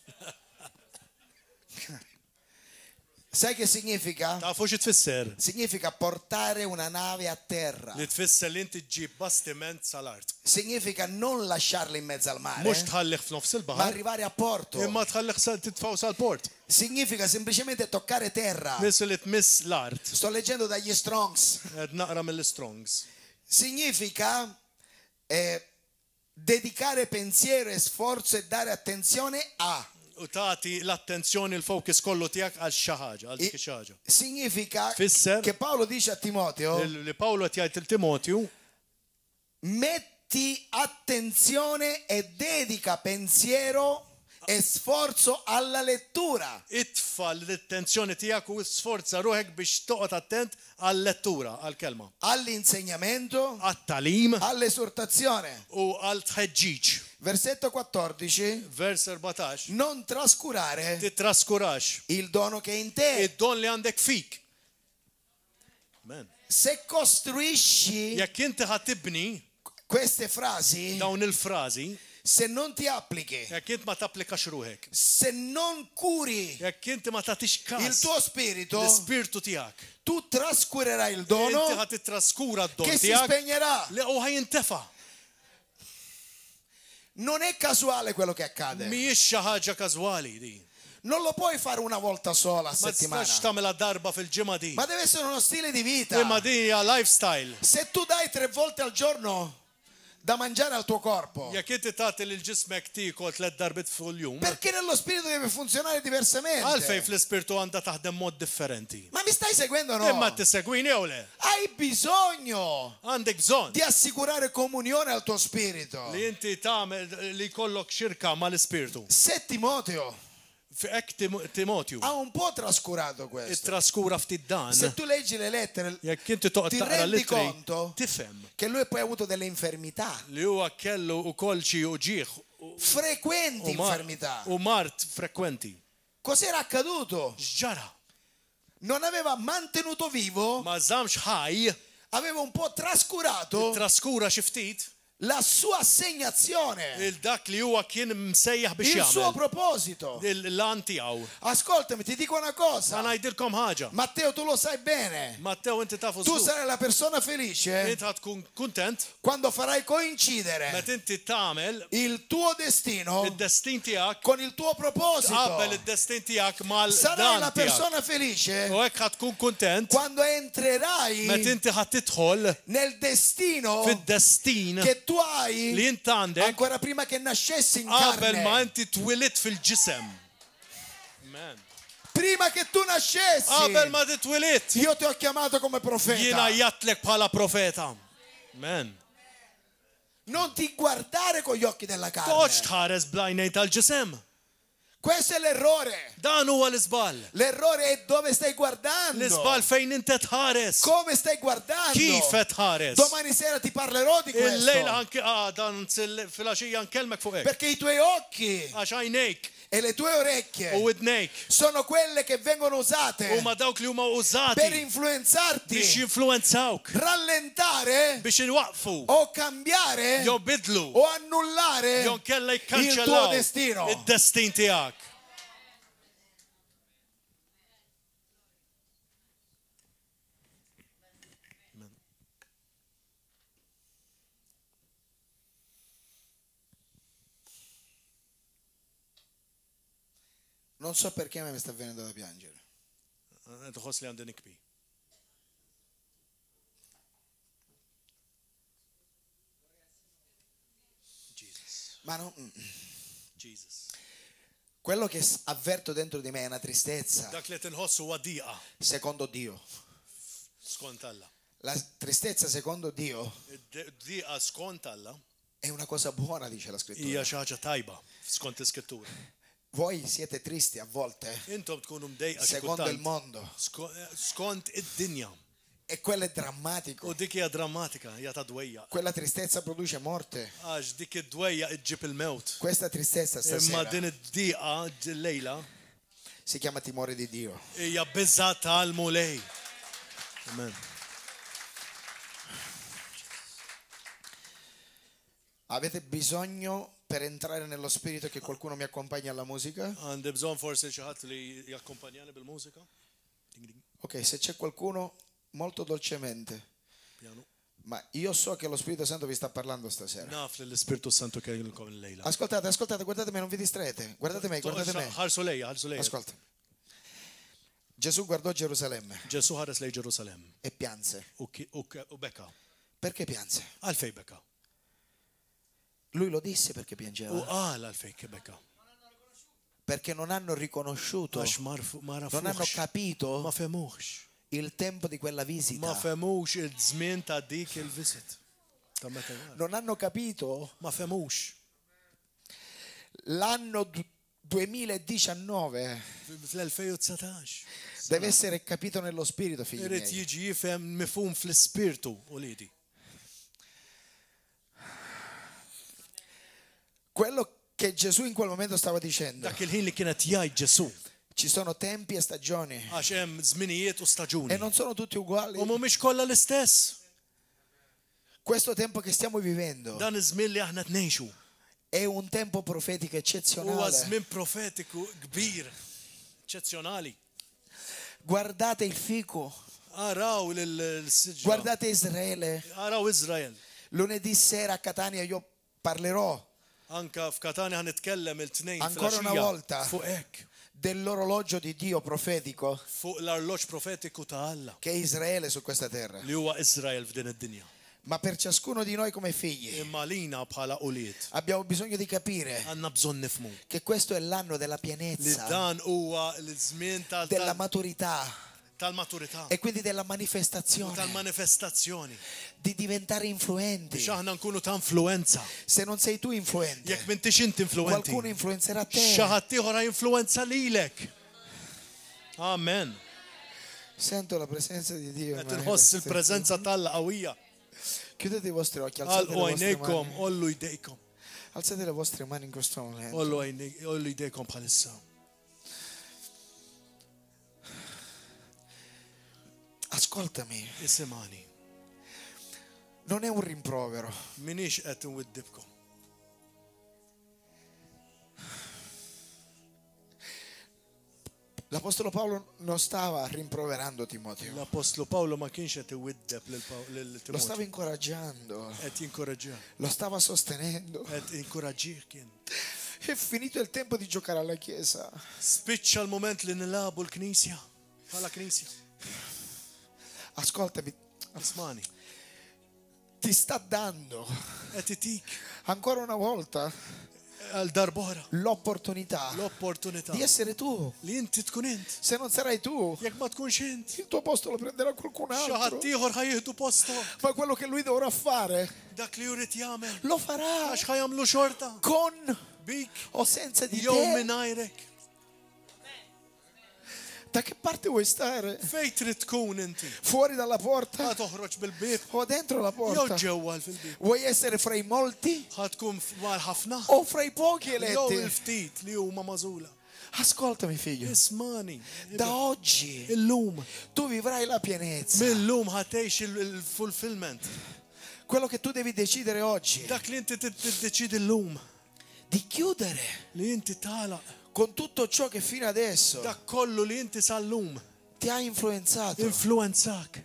Speaker 2: Sai che significa?
Speaker 3: Tafu xi tfisser?
Speaker 2: Significa portare una nave a terra.
Speaker 3: Li tfisser li inti ġġib bastiment sal-art.
Speaker 2: Significa non lasciarla in mezzo al mare,
Speaker 3: Mux tħallih f'nofs
Speaker 2: ma
Speaker 3: il-bahar.
Speaker 2: arrivare a porto.
Speaker 3: Imma tħallih titfaw sal-port.
Speaker 2: Significa semplicemente toccare terra.
Speaker 3: Missu li tmiss l-art.
Speaker 2: Sto leggendo dagli Strongs.
Speaker 3: Ed naqra mill-Strongs.
Speaker 2: Significa dedicare pensiero e sforzo e dare attenzione a.
Speaker 3: U tagħti l-attenzjoni l-focus kollu tiegħek għal xi ħaġa, għal dik xi ħaġa.
Speaker 2: Significa
Speaker 3: Fisser.
Speaker 2: che Paolo dice a Timoteo:
Speaker 3: Li Pawlu qed jgħid il-Timotju,
Speaker 2: metti attenzione e dedica pensiero e sforzo alla lettura.
Speaker 3: itfa l-attenzjoni tiegħek u sforza ruħek biex toqgħod attent għall-lettura, għall-kelma.
Speaker 2: All'insegnamento,
Speaker 3: Għat-talim
Speaker 2: all'esortazione.
Speaker 3: u għal-tħeġġiġ.
Speaker 2: Versetto 14:
Speaker 3: Vers 14.
Speaker 2: non trascurare
Speaker 3: Titraskurax
Speaker 2: il dono che è in te.
Speaker 3: id-don li għandek fik. Amen.
Speaker 2: Se costruisci
Speaker 3: Jekk inti ħatibni
Speaker 2: queste frasi,
Speaker 3: dawn il-frażi,
Speaker 2: se non ti applichi,
Speaker 3: jekk int ma tapplikax ruħek,
Speaker 2: se non curi
Speaker 3: jekk inti ma tagħtix
Speaker 2: il
Speaker 3: każ
Speaker 2: tuo spirito,
Speaker 3: l-ispirtu tiegħek,
Speaker 2: tu trascurerai il
Speaker 3: inti
Speaker 2: dono
Speaker 3: ħad titraskura d-don
Speaker 2: che si
Speaker 3: tiegħek
Speaker 2: spegnerà.
Speaker 3: li u ħajintefa'.
Speaker 2: Non è casuale quello che accade.
Speaker 3: Mhijiex xi ħaġa każwali di.
Speaker 2: Non lo puoi fare una volta sola a
Speaker 3: Ma
Speaker 2: settimana,
Speaker 3: tistax tagħmilha darba fil-ġimgħa di.
Speaker 2: ma deve essere uno stile di vita.
Speaker 3: Imma din hija lifestyle.
Speaker 2: Se tu dai 3 volte al giorno da mangiare al tuo corpo,
Speaker 3: Jekk inti tagħti lil ġismek tikol 3 darbit fil-jum,
Speaker 2: perché nello spirito deve funzionare diversamente.
Speaker 3: għalfejn fl-ispirtu għandha taħdem mod differenti.
Speaker 2: Ma mi stai seguendo o
Speaker 3: Imma
Speaker 2: no?
Speaker 3: tissegwini jew le?
Speaker 2: Hai bisogno
Speaker 3: Għandek bżonn
Speaker 2: di assicurare comunione al tuo spirito.
Speaker 3: li inti tagħmel li jkollok xirka mal-ispirtu.
Speaker 2: Se Timoteo
Speaker 3: F'hekk Timotju,
Speaker 2: ha un po' trascurato questo.
Speaker 3: it-traskura ftit dan.
Speaker 2: Se tu leggi le lettere,
Speaker 3: Jekk inti toqgħod
Speaker 2: ti
Speaker 3: taqra
Speaker 2: rendi
Speaker 3: l-ittri,
Speaker 2: conto
Speaker 3: tifhem
Speaker 2: che lui poi ha avuto delle infermità,
Speaker 3: li huwa kellu ukoll xi uġieħ
Speaker 2: frequenti infermità.
Speaker 3: u mart frekwenti.
Speaker 2: Cos'era accaduto?
Speaker 3: X'ġara?
Speaker 2: Non aveva mantenuto vivo,
Speaker 3: Ma żamx ħaj,
Speaker 2: aveva un po' trascurato
Speaker 3: traskura xi ftit
Speaker 2: la sua assegnazione,
Speaker 3: il-dak li huwa kien msejjaħ biex
Speaker 2: il suo
Speaker 3: jagħmel.
Speaker 2: proposito.
Speaker 3: Il-lan tiegħu.
Speaker 2: Ascoltami, ti dico una
Speaker 3: Sa
Speaker 2: cosa.
Speaker 3: ngħidilkom ħaġa.
Speaker 2: Matteo, tu lo sai bene.
Speaker 3: Matteo inti tafu
Speaker 2: Tu
Speaker 3: żgur.
Speaker 2: sarai la persona felice
Speaker 3: Inti tkun kuntent
Speaker 2: quando farai coincidere
Speaker 3: meta inti tagħmel
Speaker 2: il tuo destino
Speaker 3: id-destin tiegħek
Speaker 2: con il tuo proposito.
Speaker 3: tqabbel id-destin tiegħek
Speaker 2: Sarai
Speaker 3: mal-dan
Speaker 2: la
Speaker 3: tiegħek.
Speaker 2: persona felice
Speaker 3: U hekk tkun kuntent
Speaker 2: quando entrerai
Speaker 3: meta inti ħadd tidħol
Speaker 2: nel destino
Speaker 3: fid-destin
Speaker 2: che tu hai
Speaker 3: li int għandek
Speaker 2: ancora prima che nascessi in
Speaker 3: qabel ma
Speaker 2: carne.
Speaker 3: inti twilit fil-ġisem. Amen.
Speaker 2: Prima che tu nascessi,
Speaker 3: Qabel ma titwilit
Speaker 2: io ti ho chiamato come
Speaker 3: jiena
Speaker 2: profeta.
Speaker 3: jgħatlek bħala profeta. Amen.
Speaker 2: Non ti guardare con gli occhi della
Speaker 3: Toċ
Speaker 2: carne.
Speaker 3: tħares blajnejt tal-ġisem.
Speaker 2: Questo è l'errore.
Speaker 3: Dan huwa l-isbal.
Speaker 2: L'errore è dove stai guardando.
Speaker 3: L-isbal fejn inti tħares.
Speaker 2: Come stai guardando.
Speaker 3: Kif qed tħares.
Speaker 2: Domani sera ti parlerò di
Speaker 3: Il-lejl
Speaker 2: questo.
Speaker 3: anke dan fil-għaxija nkelmek fuq hekk.
Speaker 2: Perché i tuoi occhi
Speaker 3: Għax għajnejk
Speaker 2: e le tue orecchie
Speaker 3: u widnejk
Speaker 2: sono quelle che vengono usate
Speaker 3: huma dawk li huma
Speaker 2: per
Speaker 3: użati biex
Speaker 2: influenzarti,
Speaker 3: jinfluenzawk,
Speaker 2: rallentare
Speaker 3: biex inwaqfu,
Speaker 2: o cambiare
Speaker 3: jew bidlu,
Speaker 2: o annullare
Speaker 3: jew kella
Speaker 2: il tuo
Speaker 3: jikkanċellaw
Speaker 2: destino.
Speaker 3: id-destin tiegħek.
Speaker 2: Non so perché ma mi sta venendo da piangere.
Speaker 3: Tħoss li għandi nikbi. Jesus.
Speaker 2: Ma no,
Speaker 3: Jesus.
Speaker 2: quello che avverto dentro di me è una tristezza,
Speaker 3: Dak li tinħossu huwa diqa
Speaker 2: secondo Dio.
Speaker 3: skont Alla.
Speaker 2: La tristezza secondo Dio
Speaker 3: Diqa skont Alla
Speaker 2: È una cosa buona, dice la
Speaker 3: hija
Speaker 2: scrittura.
Speaker 3: xi ħaġa tajba skont l-iskrittura.
Speaker 2: Voi siete tristi a volte,
Speaker 3: Intom tkunu mdejqa xi
Speaker 2: secondo il
Speaker 3: kultant
Speaker 2: mondo,
Speaker 3: skont id-dinja.
Speaker 2: e quello è drammatico.
Speaker 3: U dik hija drammatika, hija ta' dwejja.
Speaker 2: Quella tristezza produce morte.
Speaker 3: Għax dik id-dwejja iġġib il-mewt.
Speaker 2: Questa tristezza
Speaker 3: Imma
Speaker 2: stasera
Speaker 3: din id-diqa lejla
Speaker 2: si chiama timore di Dio.
Speaker 3: hija biża tal-mulej. Amen.
Speaker 2: Avete bisogno per entrare nello spirito che qualcuno mi accompagni alla musica?
Speaker 3: Għandi bżonn forsi xi ħadd li jakkumpanjani bil-mużika. Ding ding.
Speaker 2: Ok, se c'è qualcuno, molto dolcemente.
Speaker 3: Pjanu.
Speaker 2: Ma io so che lo Spirito Santo vi sta parlando stasera.
Speaker 3: Naf li l-Ispirtu Santu kellkom il-lejla.
Speaker 2: Ascoltate, ascoltate, guardate me, non vi distraete. Guardate me, guardate me.
Speaker 3: Ħarsu lejja, ħarsu lejja.
Speaker 2: Ascolta. Gesù guardò Gerusalemme
Speaker 3: Ġesu ħares lej Ġerusalem
Speaker 2: e pianse.
Speaker 3: u beka.
Speaker 2: Perché pianse?
Speaker 3: Għalfej beka.
Speaker 2: Lui lo disse perché
Speaker 3: U
Speaker 2: piangeva.
Speaker 3: qal għalfej ke beka.
Speaker 2: Perché non hanno riconosciuto,
Speaker 3: Għax ma
Speaker 2: non hanno
Speaker 3: rafux.
Speaker 2: capito
Speaker 3: Ma femux.
Speaker 2: il tempo di quella
Speaker 3: Ma
Speaker 2: visita.
Speaker 3: femux il-żmien ta' dik il-visit. Ta' meta għal.
Speaker 2: Non hanno capito
Speaker 3: Ma femux.
Speaker 2: l'anno 2019.
Speaker 3: Fl-2019.
Speaker 2: Deve essere capito nello spirito, figli
Speaker 3: Irrid
Speaker 2: miei.
Speaker 3: jiġi jifhem mifhum fl-ispirtu u lidi.
Speaker 2: Quello che Gesù in quel momento stava dicendo.
Speaker 3: Dak il-ħin li kienet jgħid Ġesu.
Speaker 2: Ci sono tempi e stagioni
Speaker 3: Għax hemm żminijiet u staġuni.
Speaker 2: e non sono tutti uguali.
Speaker 3: U mhumiex kollha l-istess.
Speaker 2: Questo tempo che stiamo vivendo
Speaker 3: Dan iż-żmien li aħna tnejxu.
Speaker 2: è un tempo profetico
Speaker 3: Huwa
Speaker 2: eccezionale.
Speaker 3: żmien profetiku kbir, eċċezzjonali.
Speaker 2: Guardate il fico,
Speaker 3: Araw l-siġra.
Speaker 2: guardate Israele.
Speaker 3: Araw Izrael.
Speaker 2: Lunedì sera a Catania io parlerò
Speaker 3: Anka f'Katania ħanitkellem il-tnejn
Speaker 2: Ancora una volta.
Speaker 3: fuq hekk.
Speaker 2: dell'orologio di Dio profetico
Speaker 3: Fuq l-arloġġ profetiku ta' Alla
Speaker 2: che è Israele su questa terra.
Speaker 3: li huwa Izrael f'din id-dinja.
Speaker 2: Ma per ciascuno di noi come figli
Speaker 3: Imma lina bħala ulied
Speaker 2: abbiamo bisogno di capire
Speaker 3: għandna bżonn nifmu
Speaker 2: che questo è l'anno della
Speaker 3: li
Speaker 2: pienezza,
Speaker 3: dan huwa l-żmien
Speaker 2: della maturità
Speaker 3: tal-maturità
Speaker 2: e quindi della
Speaker 3: u
Speaker 2: manifestazione,
Speaker 3: tal-manifestazzjoni.
Speaker 2: di diventare influenti.
Speaker 3: Biex aħna nkunu ta' influenza.
Speaker 2: Se non sei tu influente,
Speaker 3: Jekk m'intix int influenti.
Speaker 2: qualcuno influenzerà te.
Speaker 3: Xi ħadd ieħor influenza lilek. Amen.
Speaker 2: Sento la presenza di Dio.
Speaker 3: Qed inħoss il-preżenza tal qawwija.
Speaker 2: Chiudete i vostri occhi, alzate
Speaker 3: Għalqu
Speaker 2: le vostre
Speaker 3: għajnejkom,
Speaker 2: mani.
Speaker 3: ollu jdejkom.
Speaker 2: Alzate le vostre mani in questo momento.
Speaker 3: Ollu jdejkom bħalissa.
Speaker 2: Ascoltami,
Speaker 3: Isimani.
Speaker 2: non è un rimprovero.
Speaker 3: Minix qed inwiddibkom.
Speaker 2: L'Apostolo Paolo non stava rimproverando Timoteo,
Speaker 3: L-Apostlu Pawlo ma kienx qed iwiddeb lil
Speaker 2: lo stava
Speaker 3: Timoteo.
Speaker 2: incoraggiando,
Speaker 3: Qed jinkoraġġih.
Speaker 2: lo stava sostenendo.
Speaker 3: Qed inkoraġġih kien.
Speaker 2: È finito il tempo di giocare alla chiesa.
Speaker 3: Spiċċa l-moment li nilabu l-Knisja. Bħala Knisja.
Speaker 2: Ascoltami,
Speaker 3: Ismani.
Speaker 2: ti sta dando
Speaker 3: Qed itik
Speaker 2: ancora una volta
Speaker 3: għal darbora
Speaker 2: l'opportunità
Speaker 3: l-opportunità
Speaker 2: di essere tu.
Speaker 3: li inti tkun int.
Speaker 2: Se non sarai tu,
Speaker 3: Jekk ma tkunx int,
Speaker 2: il tuo posto lo prenderà qualcun
Speaker 3: xi
Speaker 2: altro.
Speaker 3: ħadd ieħor ħajjieħdu posto.
Speaker 2: Ma quello che lui dovrà fare
Speaker 3: Dak li jurid jagħmel.
Speaker 2: lo farà
Speaker 3: Għax ħajamlu xorta.
Speaker 2: con
Speaker 3: Bik
Speaker 2: o senza di
Speaker 3: jew
Speaker 2: te.
Speaker 3: mingħajrek.
Speaker 2: Da che parte vuoi stare?
Speaker 3: Fejn trid tkun inti?
Speaker 2: Fuori dalla porta
Speaker 3: Ħa toħroġ bil-bib
Speaker 2: o dentro la
Speaker 3: jew
Speaker 2: porta?
Speaker 3: ġewwa fil-bib.
Speaker 2: Vuoi essere fra i molti
Speaker 3: Ħa tkun mal ħafna
Speaker 2: o fra i pochi
Speaker 3: jew
Speaker 2: eletti?
Speaker 3: il-ftit li huma mażula.
Speaker 2: Ascoltami figlio,
Speaker 3: Ismani.
Speaker 2: da oggi
Speaker 3: Illum.
Speaker 2: tu vivrai la pienezza.
Speaker 3: Millum ħatejx il-fulfillment.
Speaker 2: Quello che tu devi decidere oggi
Speaker 3: Dak li inti tiddeċidi llum
Speaker 2: di chiudere
Speaker 3: li inti tagħlaq
Speaker 2: con tutto ciò che fino adesso
Speaker 3: dak kollu li inti sal-lum
Speaker 2: ti ha influenzato.
Speaker 3: influenzak.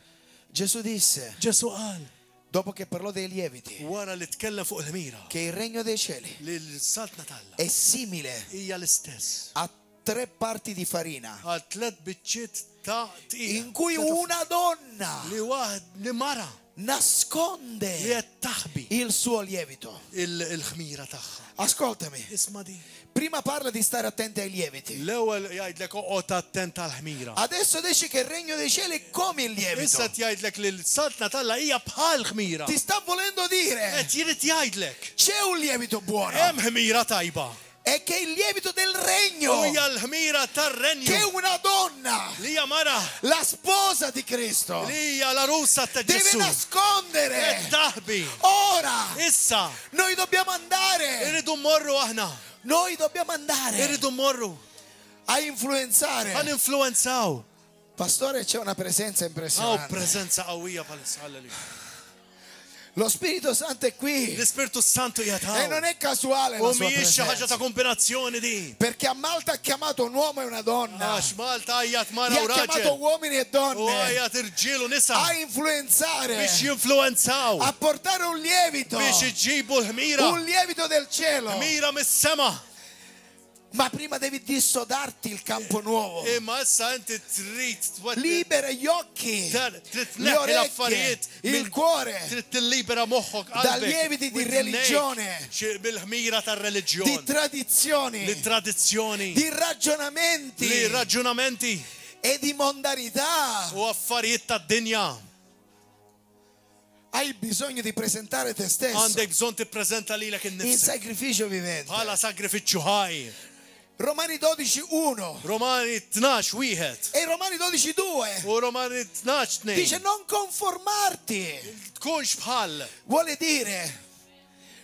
Speaker 2: Gesù disse,
Speaker 3: Ġesu qal
Speaker 2: dopo che parlò dei lieviti,
Speaker 3: wara li tkellem fuq il-mira
Speaker 2: che il regno dei cieli
Speaker 3: li l-saltna talla
Speaker 2: è simile
Speaker 3: hija l-istess.
Speaker 2: a 3 parti di farina
Speaker 3: Għal tlet biċċiet ta' tqija.
Speaker 2: in cui una donna
Speaker 3: li waħed li mara
Speaker 2: nasconde
Speaker 3: li qed taħbi
Speaker 2: il suo lievito.
Speaker 3: il-ħmira tagħha.
Speaker 2: Ascoltami,
Speaker 3: Isma' di.
Speaker 2: prima parla di stare attenti ai lieviti.
Speaker 3: L-ewwel jgħidlek oqgħod attent għall-ħmira.
Speaker 2: Adesso dice che il regno dei cieli è come il lievito.
Speaker 3: Issa jgħidlek li l-saltna talla hija bħal ħmira.
Speaker 2: Ti sta volendo dire,
Speaker 3: Qed jirid jgħidlek.
Speaker 2: c'è un lievito buono,
Speaker 3: Hemm ħmira tajba.
Speaker 2: è che il lievito del
Speaker 3: U
Speaker 2: regno,
Speaker 3: hija l-ħmira
Speaker 2: che è
Speaker 3: tar-renju.
Speaker 2: una donna,
Speaker 3: Li hija mara.
Speaker 2: la sposa di Cristo,
Speaker 3: Li hija l-arusa ta'
Speaker 2: deve
Speaker 3: Ġesu. Qed
Speaker 2: nascondere.
Speaker 3: taħbi.
Speaker 2: Ora
Speaker 3: Issa
Speaker 2: noi dobbiamo andare,
Speaker 3: irridu mmorru aħna.
Speaker 2: noi dobbiamo andare
Speaker 3: Irridu mmorru.
Speaker 2: a influenzare.
Speaker 3: Għan influenzaw.
Speaker 2: Pastore, c'è una presenza
Speaker 3: Għaw
Speaker 2: impressionante.
Speaker 3: prezenza qawwija pal-Halleluja.
Speaker 2: Lo Spirito Santo è qui
Speaker 3: L-Ispirtu Santu
Speaker 2: e non
Speaker 3: jataw.
Speaker 2: è casuale la
Speaker 3: U
Speaker 2: sua
Speaker 3: mhijiex xi ħaġa
Speaker 2: presenza,
Speaker 3: ta' kombinazzjoni di.
Speaker 2: perché a Malta ha chiamato un uomo e una donna,
Speaker 3: Għax Malta għajjat
Speaker 2: gli
Speaker 3: mara
Speaker 2: ha
Speaker 3: u
Speaker 2: chiamato
Speaker 3: raġel.
Speaker 2: uomini e
Speaker 3: U
Speaker 2: donne
Speaker 3: għajat irġiel u nisa.
Speaker 2: a influenzare,
Speaker 3: Biex jinfluenzaw.
Speaker 2: a portare un lievito,
Speaker 3: Biex iġibu l-ħmira.
Speaker 2: un lievito del cielo.
Speaker 3: Ħmira mis-sema.
Speaker 2: Ma prima devi dissodarti il campo nuovo,
Speaker 3: Imma issa inti trid twetti.
Speaker 2: libera gli occhi,
Speaker 3: Trid
Speaker 2: le
Speaker 3: tneħħi
Speaker 2: orecchie,
Speaker 3: l-affarijiet.
Speaker 2: il cuore
Speaker 3: Trid tillibera moħħok
Speaker 2: da
Speaker 3: qalbek.
Speaker 2: lieviti di
Speaker 3: u
Speaker 2: religione,
Speaker 3: tnejk bil-ħmira
Speaker 2: di
Speaker 3: tar-reliġjon.
Speaker 2: tradizioni,
Speaker 3: Li tradizzjoni.
Speaker 2: di ragionamenti
Speaker 3: Li raġunamenti.
Speaker 2: e di mondanità.
Speaker 3: U affarijiet tad-dinja.
Speaker 2: Hai bisogno di presentare te stesso
Speaker 3: Għandek bżonn tippreżenta lilek
Speaker 2: in
Speaker 3: innifsek
Speaker 2: sacrificio vivente.
Speaker 3: bħala sagrifiċċju ħaj.
Speaker 2: Romani 12:1
Speaker 3: Romani 12 wieħed.
Speaker 2: e Romani 12:2
Speaker 3: U Romani 12
Speaker 2: dice
Speaker 3: tnejn.
Speaker 2: non conformarti,
Speaker 3: Tkunx bħal.
Speaker 2: vuole dire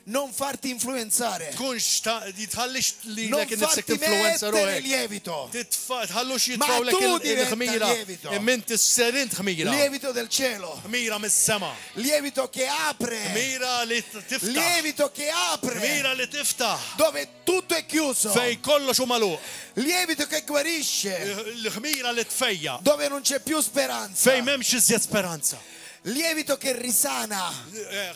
Speaker 2: non farti influenzare,
Speaker 3: Tkunx jitħallix
Speaker 2: non
Speaker 3: lilek innifsek
Speaker 2: farti
Speaker 3: tinfluenza
Speaker 2: mettere
Speaker 3: ruħek.
Speaker 2: lievito,
Speaker 3: Tħallux
Speaker 2: Ma
Speaker 3: jitfawlek
Speaker 2: tu diventa
Speaker 3: il-ħmira.
Speaker 2: lievito.
Speaker 3: Immin tisserint ħmira.
Speaker 2: lievito del cielo,
Speaker 3: Ħmira mis-sema.
Speaker 2: lievito che apre,
Speaker 3: Ħmira li tiftaħ.
Speaker 2: lievito che apre
Speaker 3: Ħmira li tiftaħ.
Speaker 2: dove tutto è chiuso,
Speaker 3: Fej kollox u magħluq.
Speaker 2: lievito che guarisce
Speaker 3: L-ħmira li tfejja.
Speaker 2: dove non c'è più speranza,
Speaker 3: Fej m'hemmx iżjed speranza.
Speaker 2: lievito che risana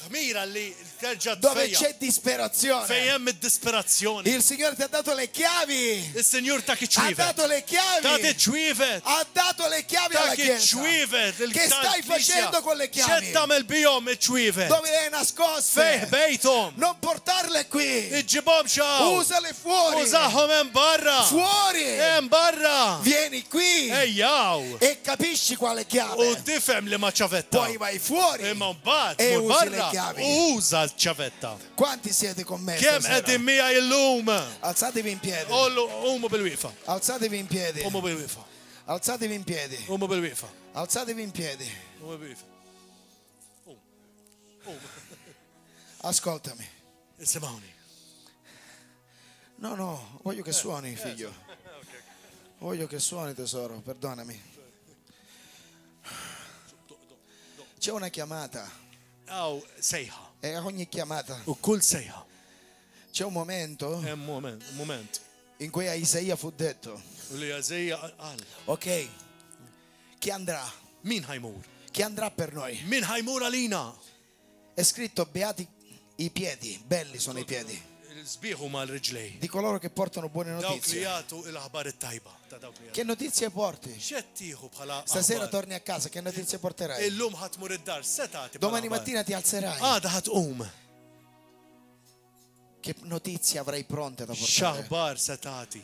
Speaker 3: Ħmira li terġa'
Speaker 2: dove
Speaker 3: tfejja.
Speaker 2: c'è
Speaker 3: Fej
Speaker 2: disperazione.
Speaker 3: hemm id-disperazzjoni.
Speaker 2: Il Signore ti ha dato le chiavi,
Speaker 3: Is-Senjur ta'
Speaker 2: ha
Speaker 3: kiċwivet.
Speaker 2: dato le
Speaker 3: Ta'
Speaker 2: chiavi,
Speaker 3: tiċwivet.
Speaker 2: ha dato le chiavi
Speaker 3: Ta'
Speaker 2: alla Chiesa.
Speaker 3: kiċwivet.
Speaker 2: Che stai facendo con le chiavi?
Speaker 3: X'qed tagħmel bihom iċwivet?
Speaker 2: Dove le hai
Speaker 3: Fej
Speaker 2: nascoste?
Speaker 3: bejthom.
Speaker 2: Non portarle qui,
Speaker 3: Iġġibhom xaw.
Speaker 2: usale fuori,
Speaker 3: Użaħom hemm barra.
Speaker 2: fuori,
Speaker 3: Hemm barra.
Speaker 2: vieni qui
Speaker 3: Ejjaw.
Speaker 2: e capisci quale
Speaker 3: U
Speaker 2: chiave,
Speaker 3: tifhem li ma ċavetta.
Speaker 2: poi vai fuori.
Speaker 3: Imma mbagħad
Speaker 2: E
Speaker 3: mur
Speaker 2: usi le
Speaker 3: barra
Speaker 2: chiavi.
Speaker 3: u uża l-ċavetta.
Speaker 2: Quanti siete con me
Speaker 3: Kemm
Speaker 2: stasera?
Speaker 3: qegħdin miegħi illum?
Speaker 2: Alzatevi in piedi,
Speaker 3: Ollu umu bil-wieqfa.
Speaker 2: alzatevi in piedi,
Speaker 3: Umu bil-wieqfa.
Speaker 2: alzatevi in piedi,
Speaker 3: Umu bil-wieqfa.
Speaker 2: alzatevi in piedi.
Speaker 3: Umu bil-wieqfa.
Speaker 2: Ascoltami.
Speaker 3: Isimgħuni.
Speaker 2: No, voglio che suoni, figlio. Voglio che suoni, tesoro, perdonami. C'è una chiamata
Speaker 3: Aw sejħa.
Speaker 2: e a ogni chiamata
Speaker 3: U kull sejħa.
Speaker 2: c'è un momento
Speaker 3: Hemm moment.
Speaker 2: in cui a Isaia fu detto,
Speaker 3: U li għażejja qal.
Speaker 2: ok, chi andrà?
Speaker 3: Min ħajmur?
Speaker 2: Chi andrà per noi?
Speaker 3: Min ħajmur għalina?
Speaker 2: È scritto beati i piedi, belli sono i piedi,
Speaker 3: Sbieħu mal-riġlej.
Speaker 2: di coloro che portano buone
Speaker 3: Dawk li
Speaker 2: notizie.
Speaker 3: jagħtu l-aħbar it-tajba ta' dawk li jagħtu.
Speaker 2: Che notizie porti?
Speaker 3: X'qed tieħu bħala
Speaker 2: Stasera
Speaker 3: aħbar?
Speaker 2: torni a casa, che notizie porterai?
Speaker 3: Illum ħatmur id-dar, setati.
Speaker 2: Domani mattina ti alzerai.
Speaker 3: Għada ħatqum.
Speaker 2: Che notizie avrai pronte da portare?
Speaker 3: X'aħbar setati.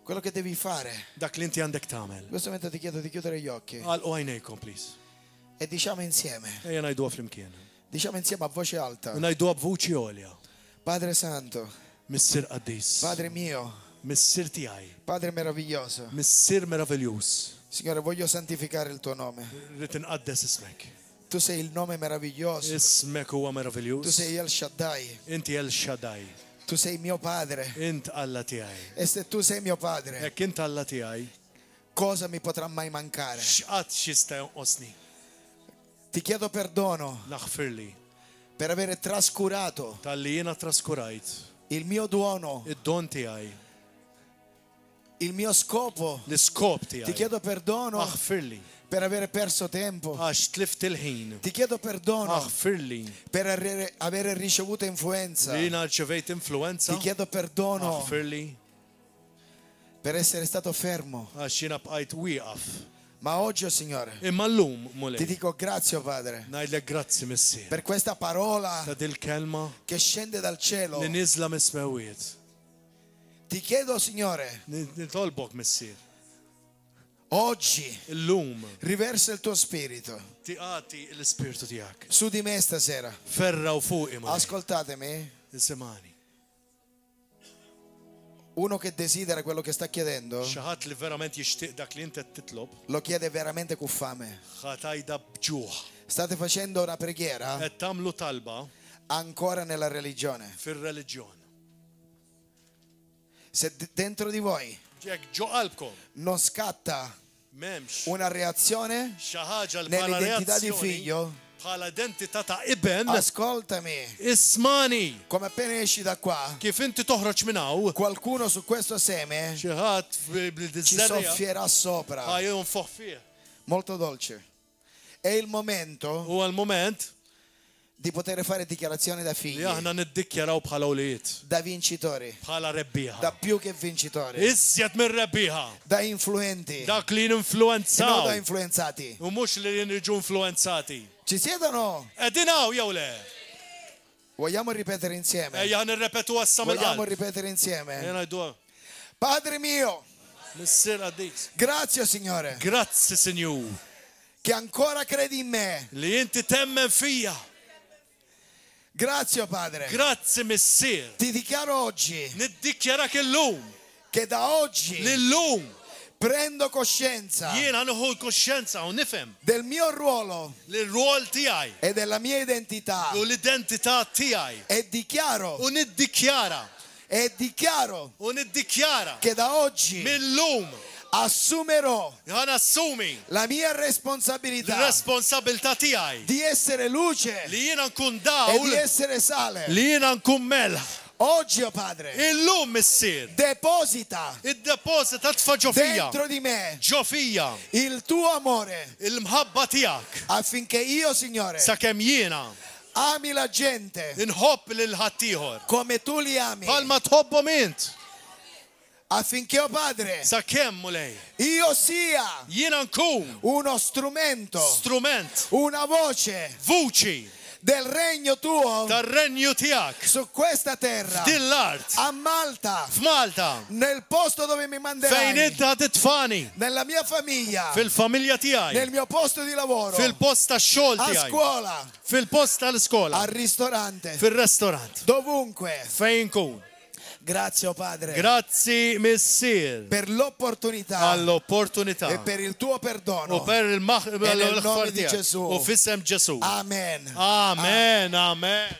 Speaker 2: Quello che devi fare.
Speaker 3: Dak li inti għandek tagħmel.
Speaker 2: In questo momento ti chiedo di chiudere gli occhi
Speaker 3: Għal u għajnejkom, please.
Speaker 2: e diciamo insieme,
Speaker 3: Ejja ngħiduha flimkien.
Speaker 2: diciamo insieme a voce alta.
Speaker 3: Ngħiduha b'vuċi għolja.
Speaker 2: Padre Santo,
Speaker 3: Missir qaddis.
Speaker 2: Padre mio,
Speaker 3: Missir tiegħi.
Speaker 2: Padre meraviglioso,
Speaker 3: Missir meravigliuż.
Speaker 2: Signore, voglio santificare il tuo nome.
Speaker 3: Rrid inqaddes ismek.
Speaker 2: Tu sei il nome meraviglioso,
Speaker 3: Ismek huwa
Speaker 2: tu
Speaker 3: meravigliuż.
Speaker 2: sei El Shaddai,
Speaker 3: Inti El Shaddai.
Speaker 2: tu sei mio Padre.
Speaker 3: Int Alla tiegħi.
Speaker 2: E se tu sei mio Padre,
Speaker 3: Jekk int Alla tiegħi,
Speaker 2: cosa mi potrà mai mancare?
Speaker 3: x'qatt xista jonqosni.
Speaker 2: Ti chiedo perdono
Speaker 3: Naħfirli
Speaker 2: per avere trascurato
Speaker 3: tal-li jiena traskurajt
Speaker 2: il mio dono,
Speaker 3: id-don tiegħi,
Speaker 2: il mio scopo.
Speaker 3: l-iskop
Speaker 2: Ti
Speaker 3: tiegħi.
Speaker 2: chiedo perdono
Speaker 3: Aħfirli
Speaker 2: per avere perso tempo.
Speaker 3: għax tlift il-ħin.
Speaker 2: Ti chiedo perdono
Speaker 3: Aħfirli
Speaker 2: per avere ricevuto influenza.
Speaker 3: li jiena rċevejt influenza.
Speaker 2: Ti chiedo perdono
Speaker 3: Aħfirli
Speaker 2: per essere stato fermo,
Speaker 3: għax jiena bqajt wieqaf
Speaker 2: Ma oggi, oh Signore,
Speaker 3: Imma llum
Speaker 2: ti
Speaker 3: mulej.
Speaker 2: dico grazie, oh Padre,
Speaker 3: Ngħidlek grazzi missier.
Speaker 2: per questa parola
Speaker 3: Ta' dil-kelma
Speaker 2: che scende dal cielo.
Speaker 3: li niżla mis-smawiet.
Speaker 2: Ti chiedo, Signore,
Speaker 3: Nitolbok missier.
Speaker 2: oggi
Speaker 3: Illum
Speaker 2: riversa il tuo spirito
Speaker 3: tiqati l-ispirtu tiegħek.
Speaker 2: su di me stasera.
Speaker 3: Ferra u fuq imma.
Speaker 2: Ascoltatemi,
Speaker 3: Isimani.
Speaker 2: uno che desidera quello che sta chiedendo
Speaker 3: Xi ħadd li verament jixtieq dak li inti qed titlob,
Speaker 2: lo chiede veramente con fame.
Speaker 3: ħatajda bġuħ.
Speaker 2: State facendo una preghiera
Speaker 3: Qed tagħmlu talba
Speaker 2: ancora nella religione.
Speaker 3: fir-reliġjon.
Speaker 2: Se dentro di voi
Speaker 3: Jekk ġo qalbkom
Speaker 2: non scatta
Speaker 3: m'hemmx
Speaker 2: una reazione
Speaker 3: xi ħaġa li bħala
Speaker 2: nell'identità di
Speaker 3: reazzjoni
Speaker 2: figlio,
Speaker 3: bħala identità ta' iben,
Speaker 2: ascoltami,
Speaker 3: ismani
Speaker 2: come appena esci da qua,
Speaker 3: kif inti toħroġ minn hawn,
Speaker 2: qualcuno su questo seme
Speaker 3: xi ħadd
Speaker 2: ci
Speaker 3: bil-diżerja
Speaker 2: soffierà sopra.
Speaker 3: ħajjon foħ fih.
Speaker 2: Molto dolce. È il momento
Speaker 3: U għal-moment
Speaker 2: di poter fare dichiarazioni da
Speaker 3: li
Speaker 2: figli,
Speaker 3: aħna niddikjaraw bħala ulijiet,
Speaker 2: da vincitori,
Speaker 3: bħala rebbieħa.
Speaker 2: da più che vincitori,
Speaker 3: Iżjed minn rebbieħa,
Speaker 2: da influenti,
Speaker 3: dak li
Speaker 2: e non da
Speaker 3: ninfluenzaw
Speaker 2: influenzati.
Speaker 3: u mhux li nirġu influenzati.
Speaker 2: Ci siete o no?
Speaker 3: Qegħdin hawn jew le?
Speaker 2: Vogliamo ripetere insieme?
Speaker 3: Ejja nirrepetu għassa
Speaker 2: Vogliamo
Speaker 3: mill-qalb.
Speaker 2: ripetere insieme?
Speaker 3: Jena jdu
Speaker 2: Padre mio,
Speaker 3: missier għaddis.
Speaker 2: grazie Signore,
Speaker 3: Grazzi, Sinjur,
Speaker 2: che ancora credi in me.
Speaker 3: li inti temmen fija.
Speaker 2: Grazie Padre.
Speaker 3: Grazzi, missier.
Speaker 2: Ti dichiaro oggi
Speaker 3: Niddikjarak illum,
Speaker 2: che da oggi
Speaker 3: li llum
Speaker 2: prendo coscienza
Speaker 3: jiena nħu l-koxxenza u nifhem
Speaker 2: del mio ruolo
Speaker 3: li r-rol tiegħi
Speaker 2: e della mia identità
Speaker 3: u l-identità tiegħi
Speaker 2: e dichiaro
Speaker 3: u niddikjara
Speaker 2: che da oggi
Speaker 3: mill-lum
Speaker 2: assumerò
Speaker 3: ħan assumi
Speaker 2: la mia responsabilità
Speaker 3: l-responsabilità tiegħi
Speaker 2: di essere luce
Speaker 3: li jiena nkun
Speaker 2: e di
Speaker 3: dawl
Speaker 2: essere sale.
Speaker 3: li jiena nkun melħ.
Speaker 2: Oggi, oh Padre,
Speaker 3: Illum missier
Speaker 2: deposita
Speaker 3: id-deposit tfa ġofija.
Speaker 2: dentro di me
Speaker 3: Ġofija
Speaker 2: il tuo amore
Speaker 3: il-mħabba tiegħek
Speaker 2: affinché io, Signore,
Speaker 3: sakemm jiena
Speaker 2: ami la gente
Speaker 3: inħobb lil ħaddieħor
Speaker 2: come tu li ami,
Speaker 3: bħalma tħobbhom int
Speaker 2: affinché, oh Padre,
Speaker 3: sakemm mulej
Speaker 2: io sia
Speaker 3: jiena nkun
Speaker 2: uno strumento,
Speaker 3: strument
Speaker 2: una voce
Speaker 3: vuċi
Speaker 2: del regno tuo
Speaker 3: tar-renju tiegħek
Speaker 2: su questa terra,
Speaker 3: dil-art
Speaker 2: a Malta,
Speaker 3: f'Malta
Speaker 2: nel posto dove mi
Speaker 3: fejn
Speaker 2: manderai,
Speaker 3: inti titfani
Speaker 2: nella mia famiglia,
Speaker 3: fil-familja tiegħi,
Speaker 2: nel mio posto di lavoro,
Speaker 3: fil-post tax-xogħol
Speaker 2: a
Speaker 3: tiegħi,
Speaker 2: scuola,
Speaker 3: fil-post tal-iskola,
Speaker 2: al ristorante,
Speaker 3: fil-restorant,
Speaker 2: dovunque.
Speaker 3: fejn kun.
Speaker 2: Grazie, oh Padre,
Speaker 3: Grazzi missier
Speaker 2: per l'opportunità
Speaker 3: għall-opportunità
Speaker 2: e per il tuo
Speaker 3: u
Speaker 2: perdono.
Speaker 3: per
Speaker 2: nel nome di
Speaker 3: il-ħfar
Speaker 2: Gesù.
Speaker 3: u fissem Ġesu.
Speaker 2: Amen.
Speaker 3: Amen, amen.